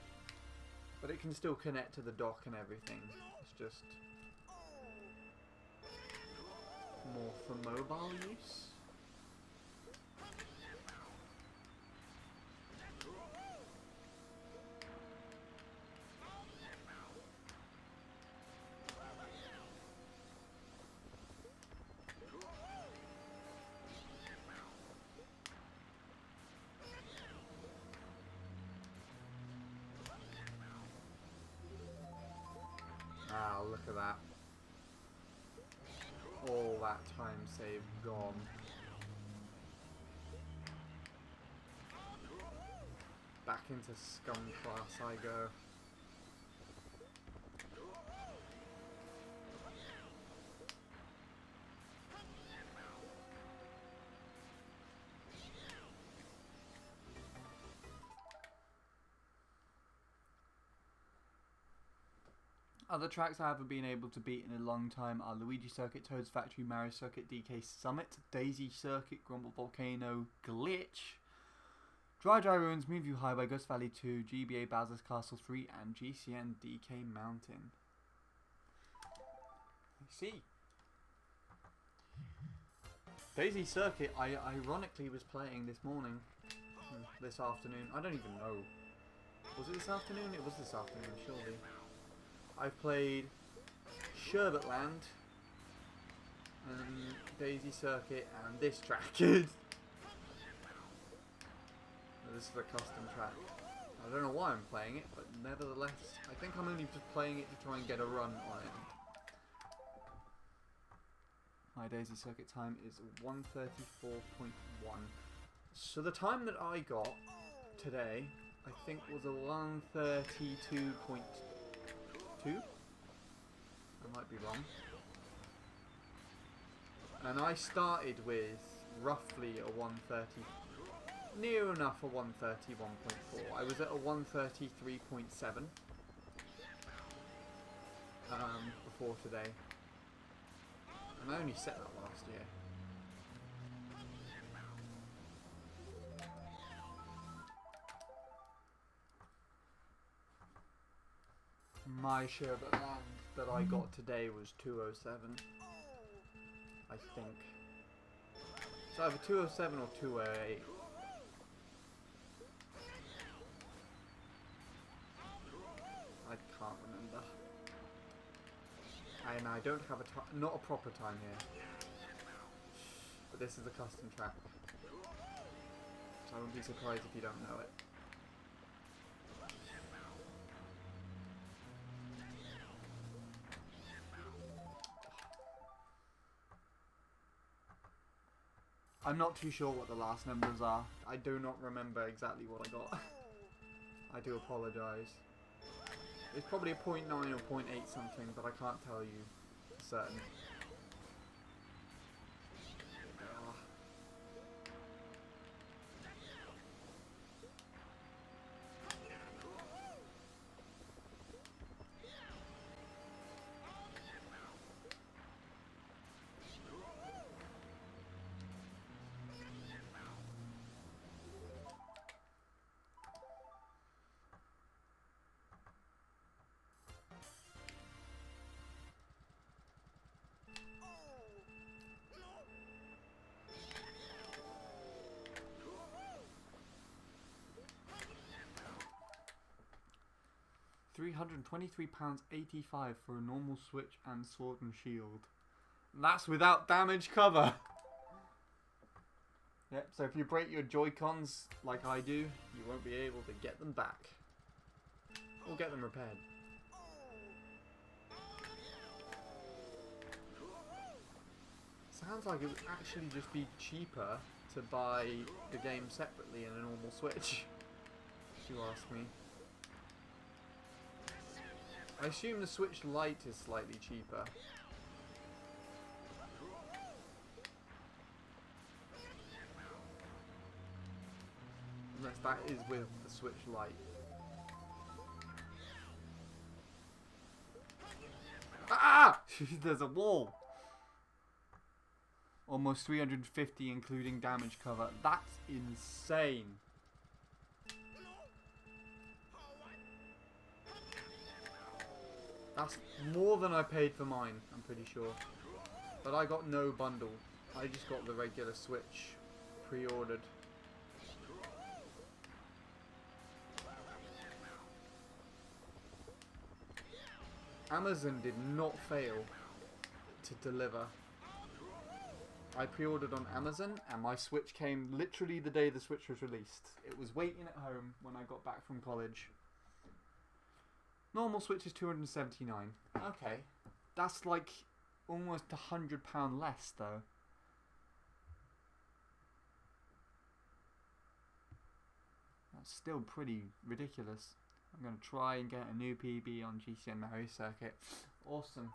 But it can still connect to the dock and everything. It's just more for mobile use. Ah, look at that. All that time saved gone. Back into scum class I go. Other tracks I haven't been able to beat in a long time are Luigi Circuit, Toad's Factory, Mario Circuit, DK Summit, Daisy Circuit, Grumble Volcano, Glitch, Dry Ruins, Moonview Highway, Ghost Valley 2, GBA Bowser's Castle 3, and GCN DK Mountain. I see. Daisy Circuit, I ironically was playing this morning, this afternoon. I don't even know. Was it this afternoon? It was this afternoon, surely. I've played Sherbetland, and Daisy Circuit, and this track. This is the custom track. I don't know why I'm playing it, but nevertheless, I think I'm only just playing it to try and get a run on it. My Daisy Circuit time is 1:34.1. So the time that I got today, I think, was a 1:32.2. I might be wrong. And I started with roughly a 1:30, near enough a 1:31.4. I was at a 1:33.7 before today. And I only set that last year. My Sherbetland that I got today was 207, I think. It's either 207 or 208. I can't remember. And I don't have not a proper time here. But this is the custom track. So I wouldn't be surprised if you don't know it. I'm not too sure what the last numbers are. I do not remember exactly what I got. I do apologise. It's probably a 0.9 or 0.8 something, but I can't tell you for certain. £323.85 for a normal Switch and Sword and Shield. That's without damage cover. Yep, so if you break your Joy-Cons like I do, you won't be able to get them back. Or get them repaired. Sounds like it would actually just be cheaper to buy the game separately in a normal Switch, if you ask me. I assume the Switch Lite is slightly cheaper. Unless that is with the Switch Lite. Ah! There's a wall! Almost 350 including damage cover. That's insane. That's more than I paid for mine, I'm pretty sure. But I got no bundle. I just got the regular Switch pre-ordered. Amazon did not fail to deliver. I pre-ordered on Amazon and my Switch came literally the day the Switch was released. It was waiting at home when I got back from college. Normal Switch is $279. Okay. That's like almost £100 less though. That's still pretty ridiculous. I'm going to try and get a new PB on GCN Mario Circuit. Awesome.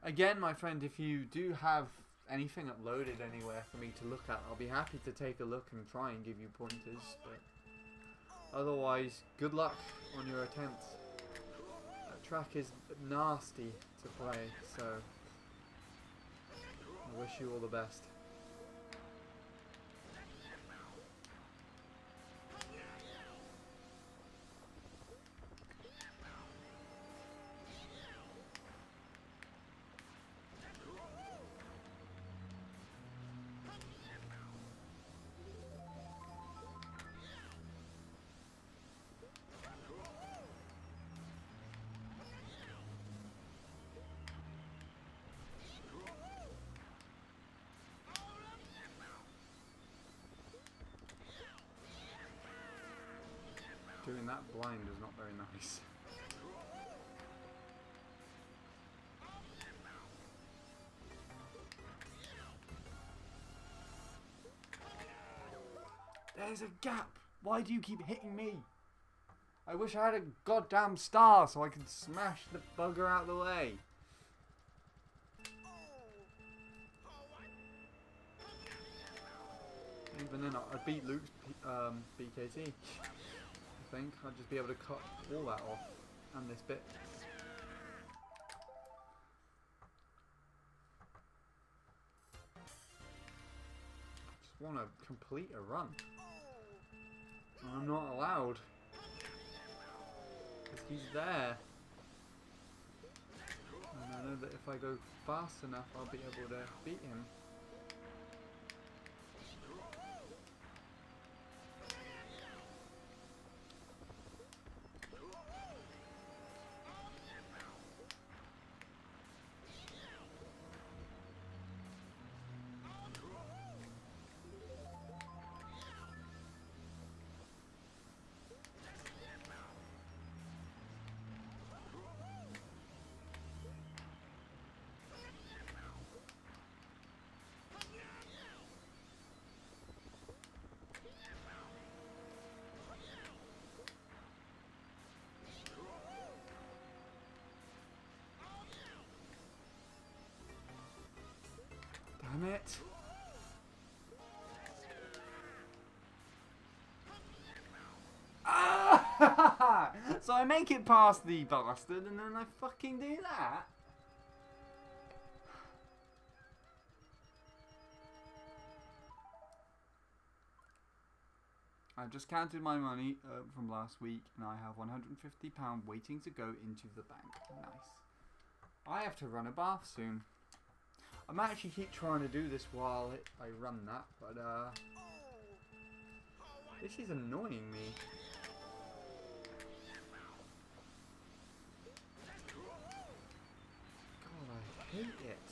Again, my friend, if you do have anything uploaded anywhere for me to look at, I'll be happy to take a look and try and give you pointers. But otherwise, good luck on your attempt. That track is nasty to play, so I wish you all the best. Doing that blind is not very nice. There's a gap! Why do you keep hitting me? I wish I had a goddamn star so I could smash the bugger out of the way. Even then, I beat Luke's BKT. I think I'd just be able to cut all that off and this bit. Just want to complete a run. I'm not allowed because he's there, and I know that if I go fast enough I'll be able to beat him. Damn it. Ah! So I make it past the bastard and then I fucking do that? I've just counted my money from last week and I have £150 waiting to go into the bank. Nice. I have to run a bath soon. I might actually keep trying to do this while I run that, but this is annoying me. God, I hate it.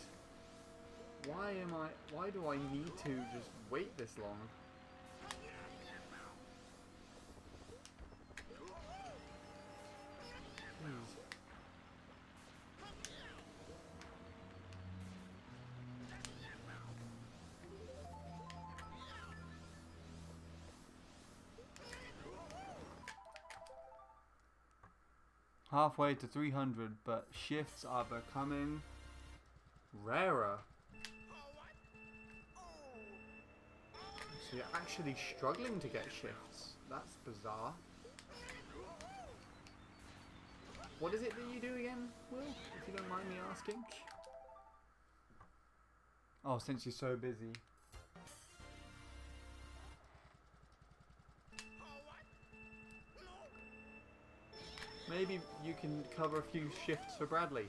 Why do I need to just wait this long? Jeez. Halfway to 300, but shifts are becoming rarer. So you're actually struggling to get shifts. That's bizarre. What is it that you do again, Will? If you don't mind me asking. Oh, since you're so busy. Maybe you can cover a few shifts for Bradley.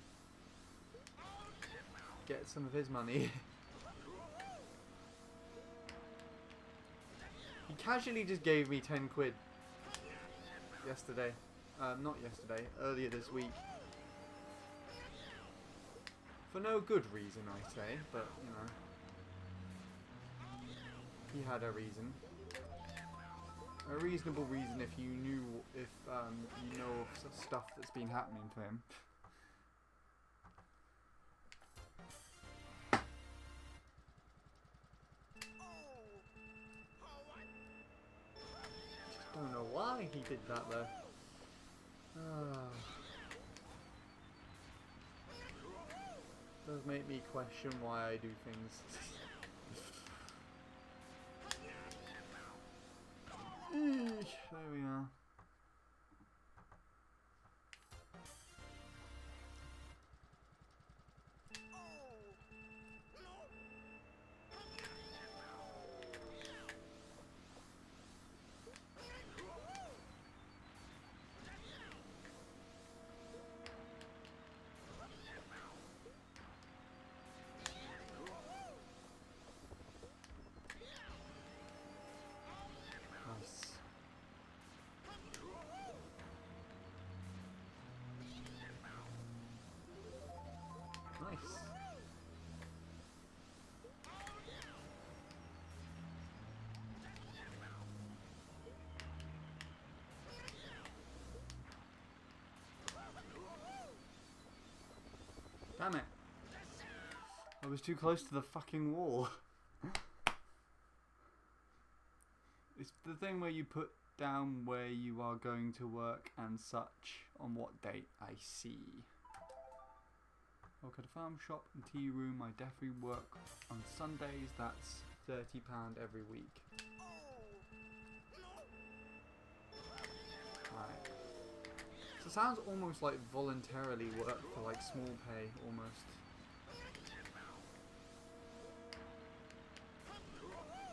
Get some of his money. He casually just gave me 10 quid. Yesterday. Not yesterday. Earlier this week. For no good reason, I say. But, you know. He had a reason. A reasonable reason if you knew, if you know of stuff that's been happening to him. Just don't know why he did that though. Does make me question why I do things. There we are. Nice. Damn it. I was too close to the fucking wall. It's the thing where you put down where you are going to work and such on what date. I see. Work at a farm shop and tea room. I definitely work on Sundays. That's £30 every week. Right. So it sounds almost like voluntarily work for like small pay almost.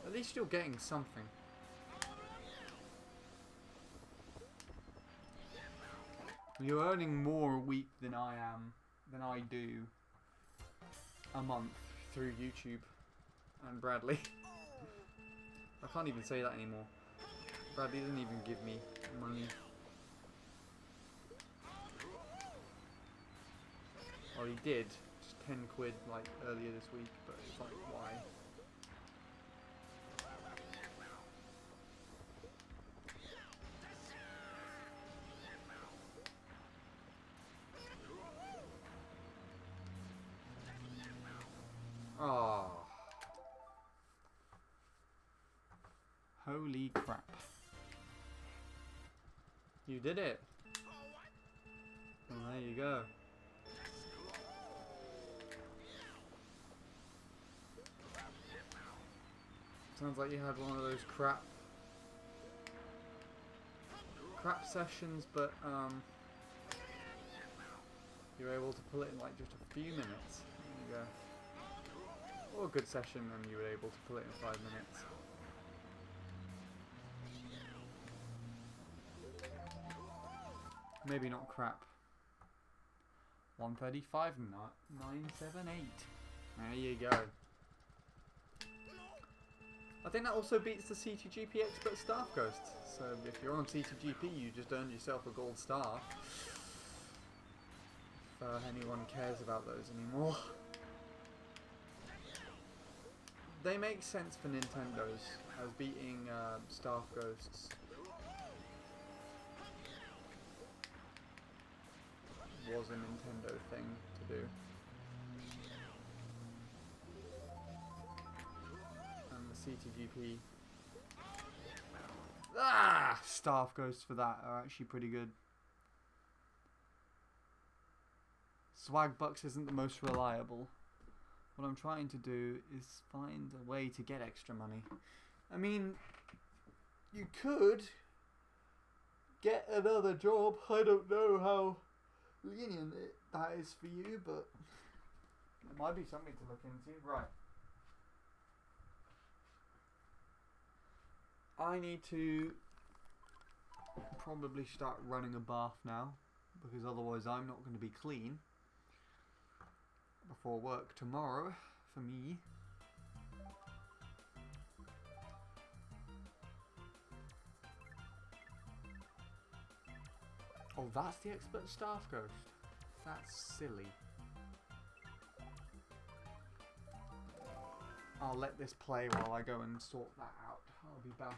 At least you're getting something. You're earning more a week than I do a month through YouTube and Bradley. I can't even say that anymore. Bradley doesn't even give me money. Oh, he did. Just 10 quid like earlier this week, but it's like, why? Oh. Holy crap. You did it. Well, there you go. Sounds like you had one of those crap sessions, but you were able to pull it in like just a few minutes. There you go. Or a good session and you were able to pull it in 5 minutes. Maybe not crap. 135, not 978. There you go. I think that also beats the CTGP Expert Staff Ghost. So if you're on CTGP, you just earned yourself a gold star. If anyone cares about those anymore. They make sense for Nintendo's, as beating Staff Ghosts was a Nintendo thing to do. And the CTGP Staff Ghosts for that are actually pretty good. Swag Bucks isn't the most reliable. What I'm trying to do is find a way to get extra money. I mean, you could get another job. I don't know how lenient that is for you, but it might be something to look into. Right. I need to probably start running a bath now, because otherwise I'm not going to be clean before work tomorrow for me. Oh, that's the expert staff ghost. That's silly. I'll let this play while I go and sort that out. I'll be back.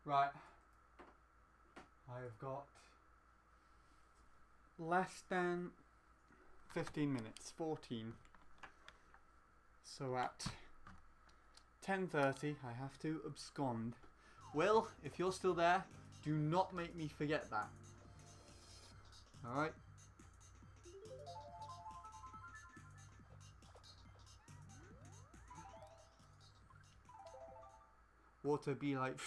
Right. I've got less than 15 minutes, 14. So at 10:30 I have to abscond. Will, if you're still there, do not make me forget that. Alright? Water be like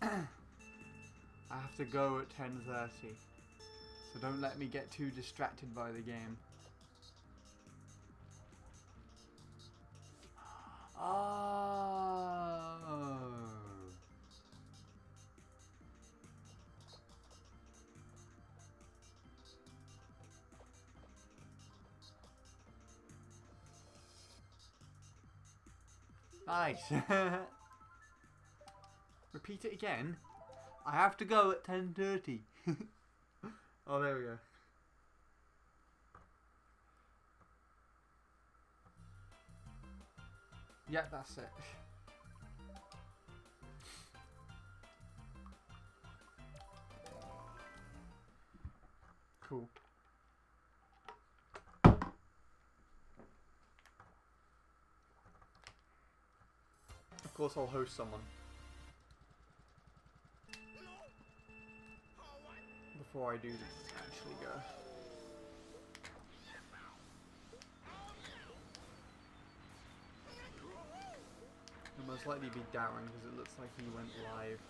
I have to go at 10:30. So don't let me get too distracted by the game. Oh. Nice. Repeat it again. I have to go at 10:30. Oh, there we go. Yeah, that's it. Cool. Of course, I'll host someone. Before I do actually go. It'll most likely be Darren because it looks like he went live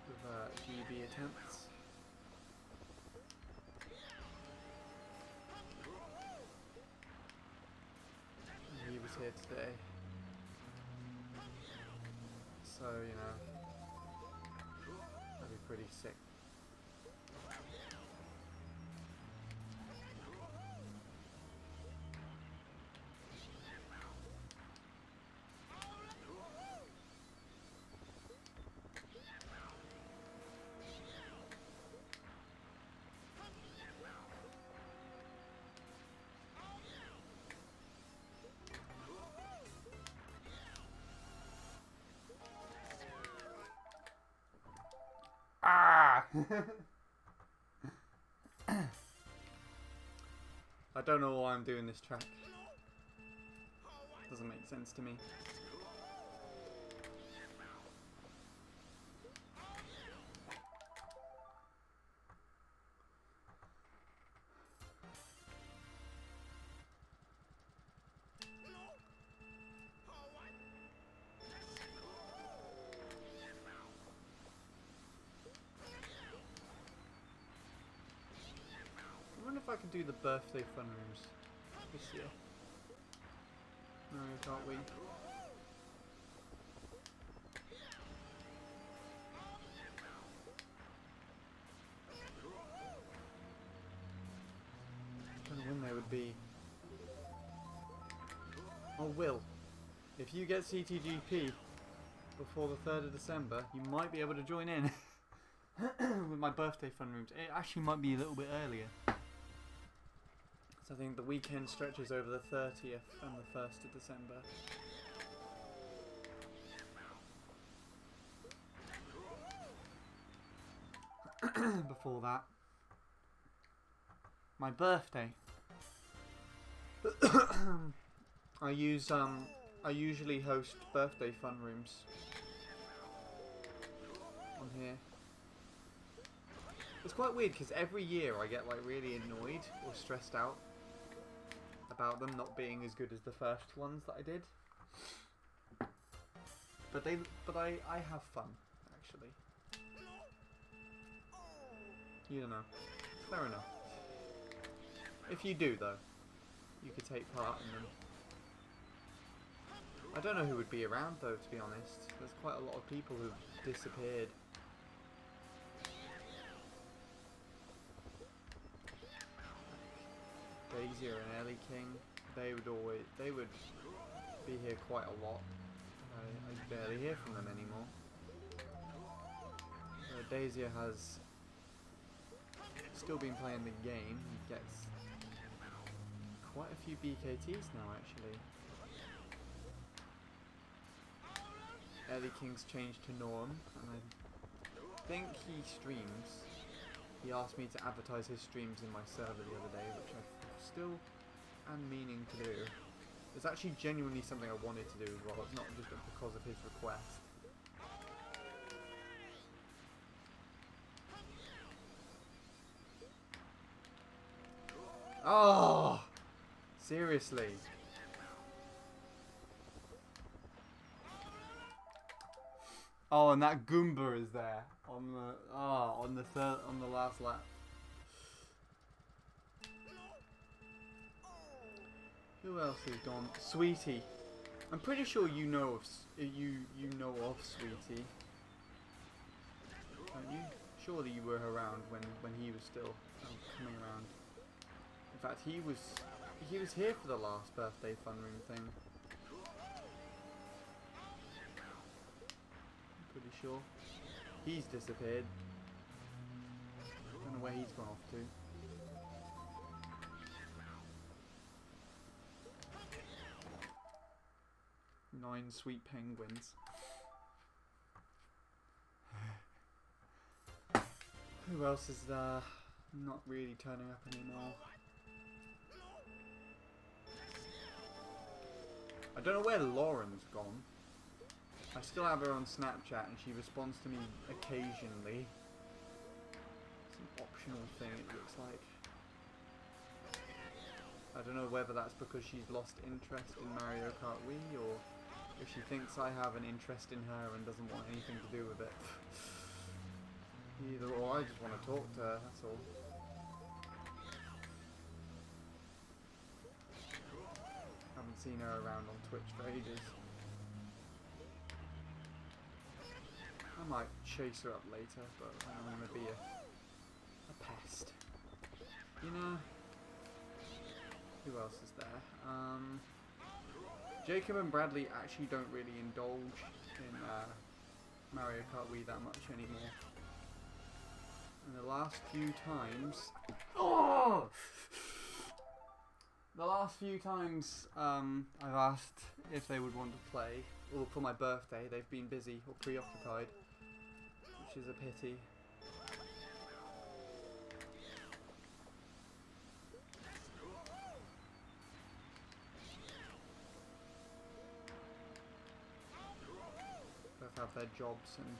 with GB attempts. And he was here today. So, you know, that'd be pretty sick. Ah! I don't know why I'm doing this track. Doesn't make sense to me. I wonder if I can do the birthday fun rooms this year. No, can't we? I don't know when they would be. Oh, Will, if you get CTGP before the 3rd of December, you might be able to join in with my birthday fun rooms. It actually might be a little bit earlier. So I think the weekend stretches over the 30th and the 1st of December. Before that, my birthday. I usually host birthday fun rooms on here. It's quite weird because every year I get like really annoyed or stressed out about them not being as good as the first ones that I did. But I have fun, actually. You don't know. Fair enough. If you do though, you could take part in them. I don't know who would be around though, to be honest. There's quite a lot of people who've disappeared. Daisy and Ellie King, they would be here quite a lot. I barely hear from them anymore. Daisy has still been playing the game. He gets quite a few BKTs now, actually. Ellie King's changed to Norm, and I think he streams. He asked me to advertise his streams in my server the other day, which I still am meaning to do. It's actually genuinely something I wanted to do as well. It's not just because of his request. Oh! Seriously. Oh, and that Goomba is there on the last lap. Who else has gone? Sweetie. I'm pretty sure you know of Sweetie. Aren't you? Surely you were around when he was still coming around. In fact, he was here for the last birthday fun room thing. I'm pretty sure. He's disappeared. Don't know where he's gone off to. Nine sweet penguins. Who else is not really turning up anymore? I don't know where Lauren's gone. I still have her on Snapchat and she responds to me occasionally. It's an optional thing, it looks like. I don't know whether that's because she's lost interest in Mario Kart Wii or if she thinks I have an interest in her and doesn't want anything to do with it. Either or, I just want to talk to her, that's all. Haven't seen her around on Twitch for ages. I might chase her up later, but I don't want to be a pest. You know? Who else is there? Jacob and Bradley actually don't really indulge in Mario Kart Wii that much anymore. And the last few times... Oh! The last few times I've asked if they would want to play, or for my birthday, they've been busy or preoccupied, which is a pity. Both have their jobs and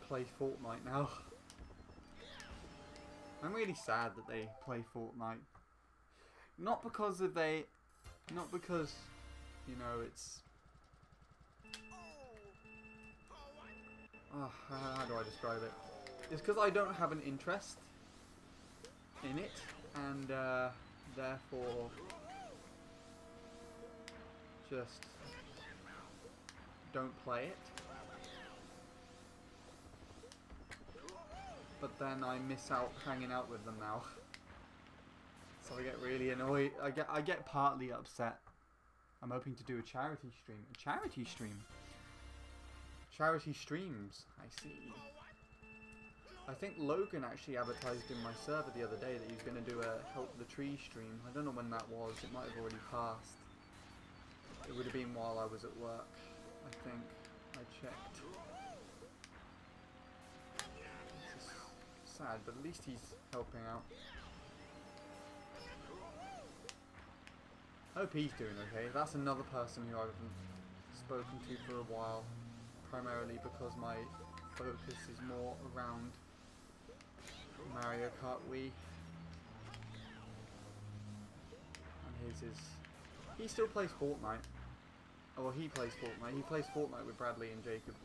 play Fortnite now. I'm really sad that they play Fortnite. Not because you know, it's... Oh, how do I describe it? It's because I don't have an interest in it, and therefore just don't play it. But then I miss out hanging out with them now. So I get really annoyed. I get partly upset. I'm hoping to do a charity stream. A charity stream? Charity streams, I see. I think Logan actually advertised in my server the other day that he was going to do a Help the Tree stream. I don't know when that was. It might have already passed. It would have been while I was at work, I think. I checked. This is sad, but at least he's helping out. I hope he's doing okay. That's another person who I haven't spoken to for a while, primarily because my focus is more around Mario Kart Wii. And his is... He still plays Fortnite. Oh, well, he plays Fortnite. He plays Fortnite with Bradley and Jacob.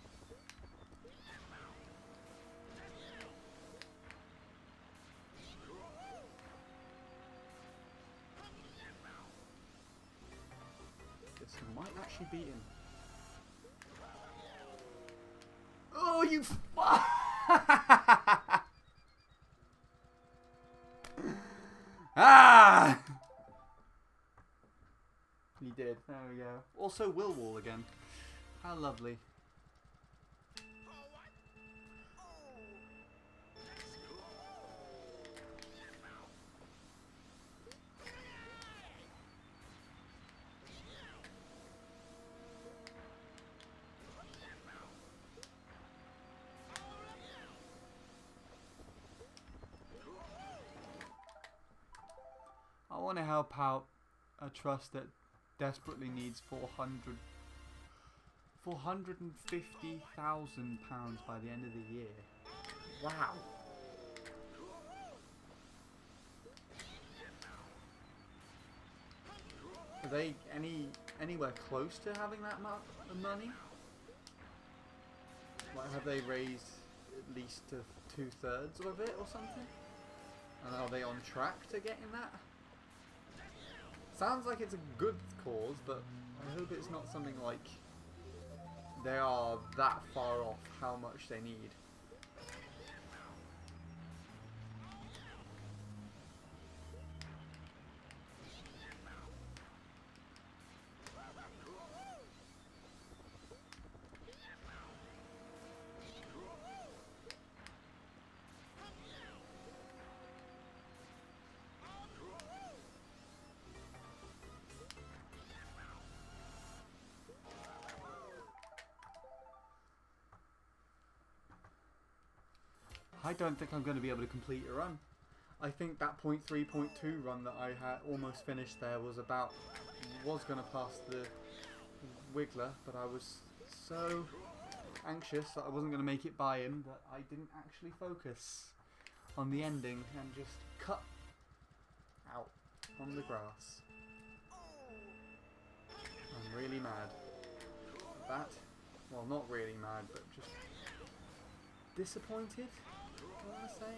This might actually beat him. Oh, you fuck! Ah! He did. There we go. Also, Willwall again. How lovely. want to help out a trust that desperately needs £450,000 by the end of the year. Wow. Are they anywhere close to having that amount of money? Like, have they raised at least to 2/3 of it or something? And are they on track to getting that? Sounds like it's a good cause, but I hope it's not something like they are that far off how much they need. I don't think I'm going to be able to complete a run. I think that 0.3.2 run that I had almost finished there was going to pass the Wiggler, but I was so anxious that I wasn't going to make it by him that I didn't actually focus on the ending and just cut out on the grass. I'm really mad at that. Well, not really mad, but just disappointed, I want to say.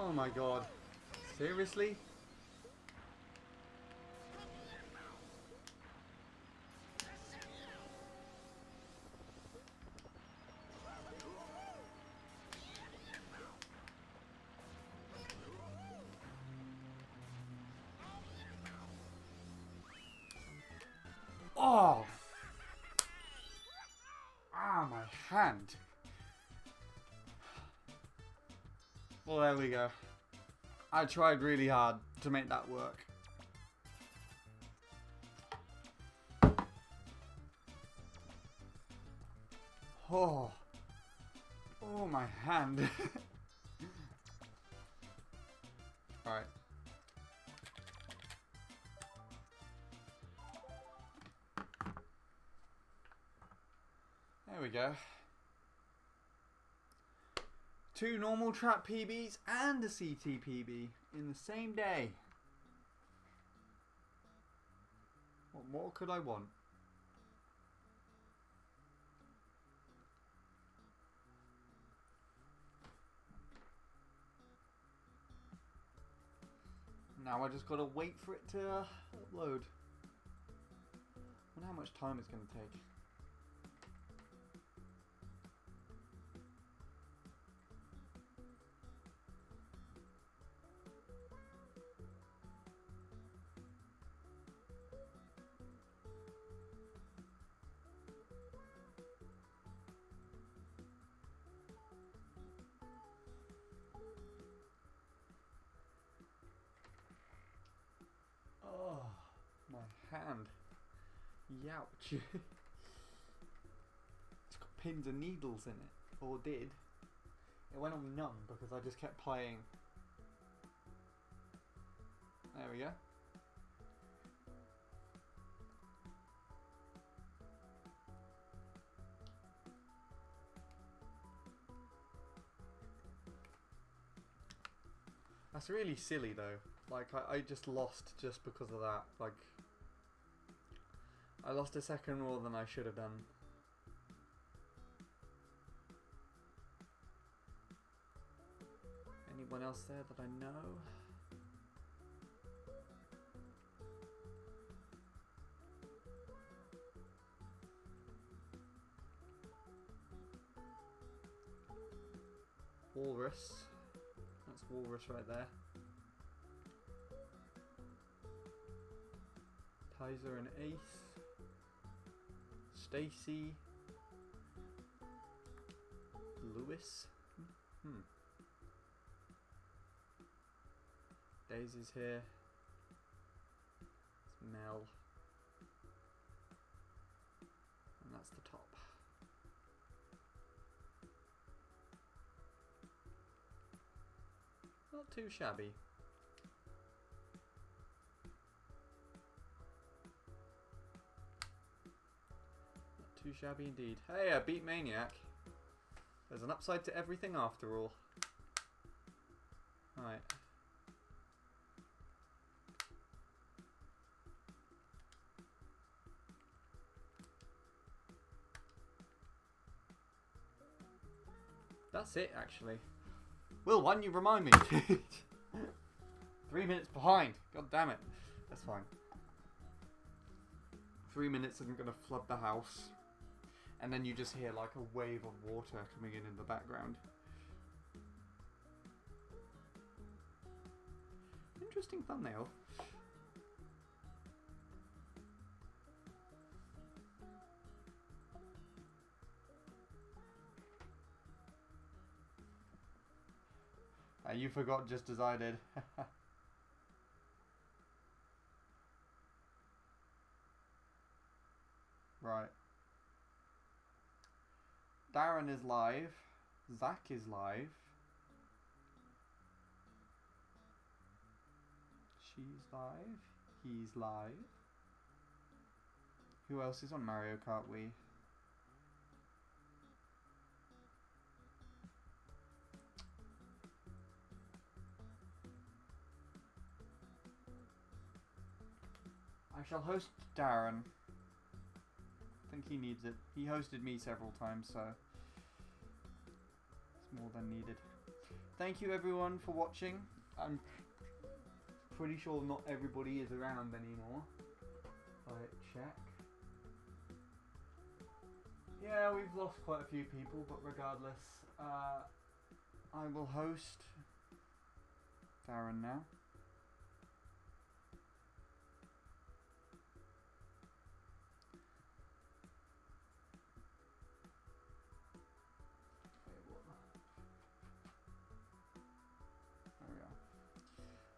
Oh my god. Seriously? Oh! Ah, my hand. Well, there we go. I tried really hard to make that work. Oh. Oh, my hand. Alright. There we go. 2 normal trap PBs and a CT PB in the same day. What more could I want? Now I just gotta wait for it to upload. I wonder how much time it's gonna take. Oh, my hand. Youch. It's got pins and needles in it. Or did. It went on numb because I just kept playing There we go. That's really silly though. Like, I just lost just because of that. Like, I lost a second more than I should have done. Anyone else there that I know? Walrus. That's Walrus right there. Tizer and Ace. Stacy. Lewis. Daisy's here. It's Mel. And that's the top. Not too shabby. Not too shabby indeed. Hey, I beat Maniac. There's an upside to everything after all. Right. That's it, actually. Will, why didn't you remind me? 3 minutes behind. God damn it. That's fine. 3 minutes isn't going to flood the house. And then you just hear like a wave of water coming in the background. Interesting thumbnail. You forgot just as I did. Right. Darren is live. Zach is live. She's live. He's live. Who else is on Mario Kart Wii? I shall host Darren. I think he needs it. He hosted me several times, so it's more than needed. Thank you everyone for watching. I'm pretty sure not everybody is around anymore. I check. Yeah, we've lost quite a few people, but regardless, I will host Darren now.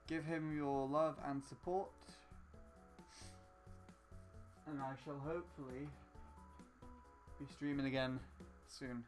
Give him your love and support, and I shall hopefully be streaming again soon.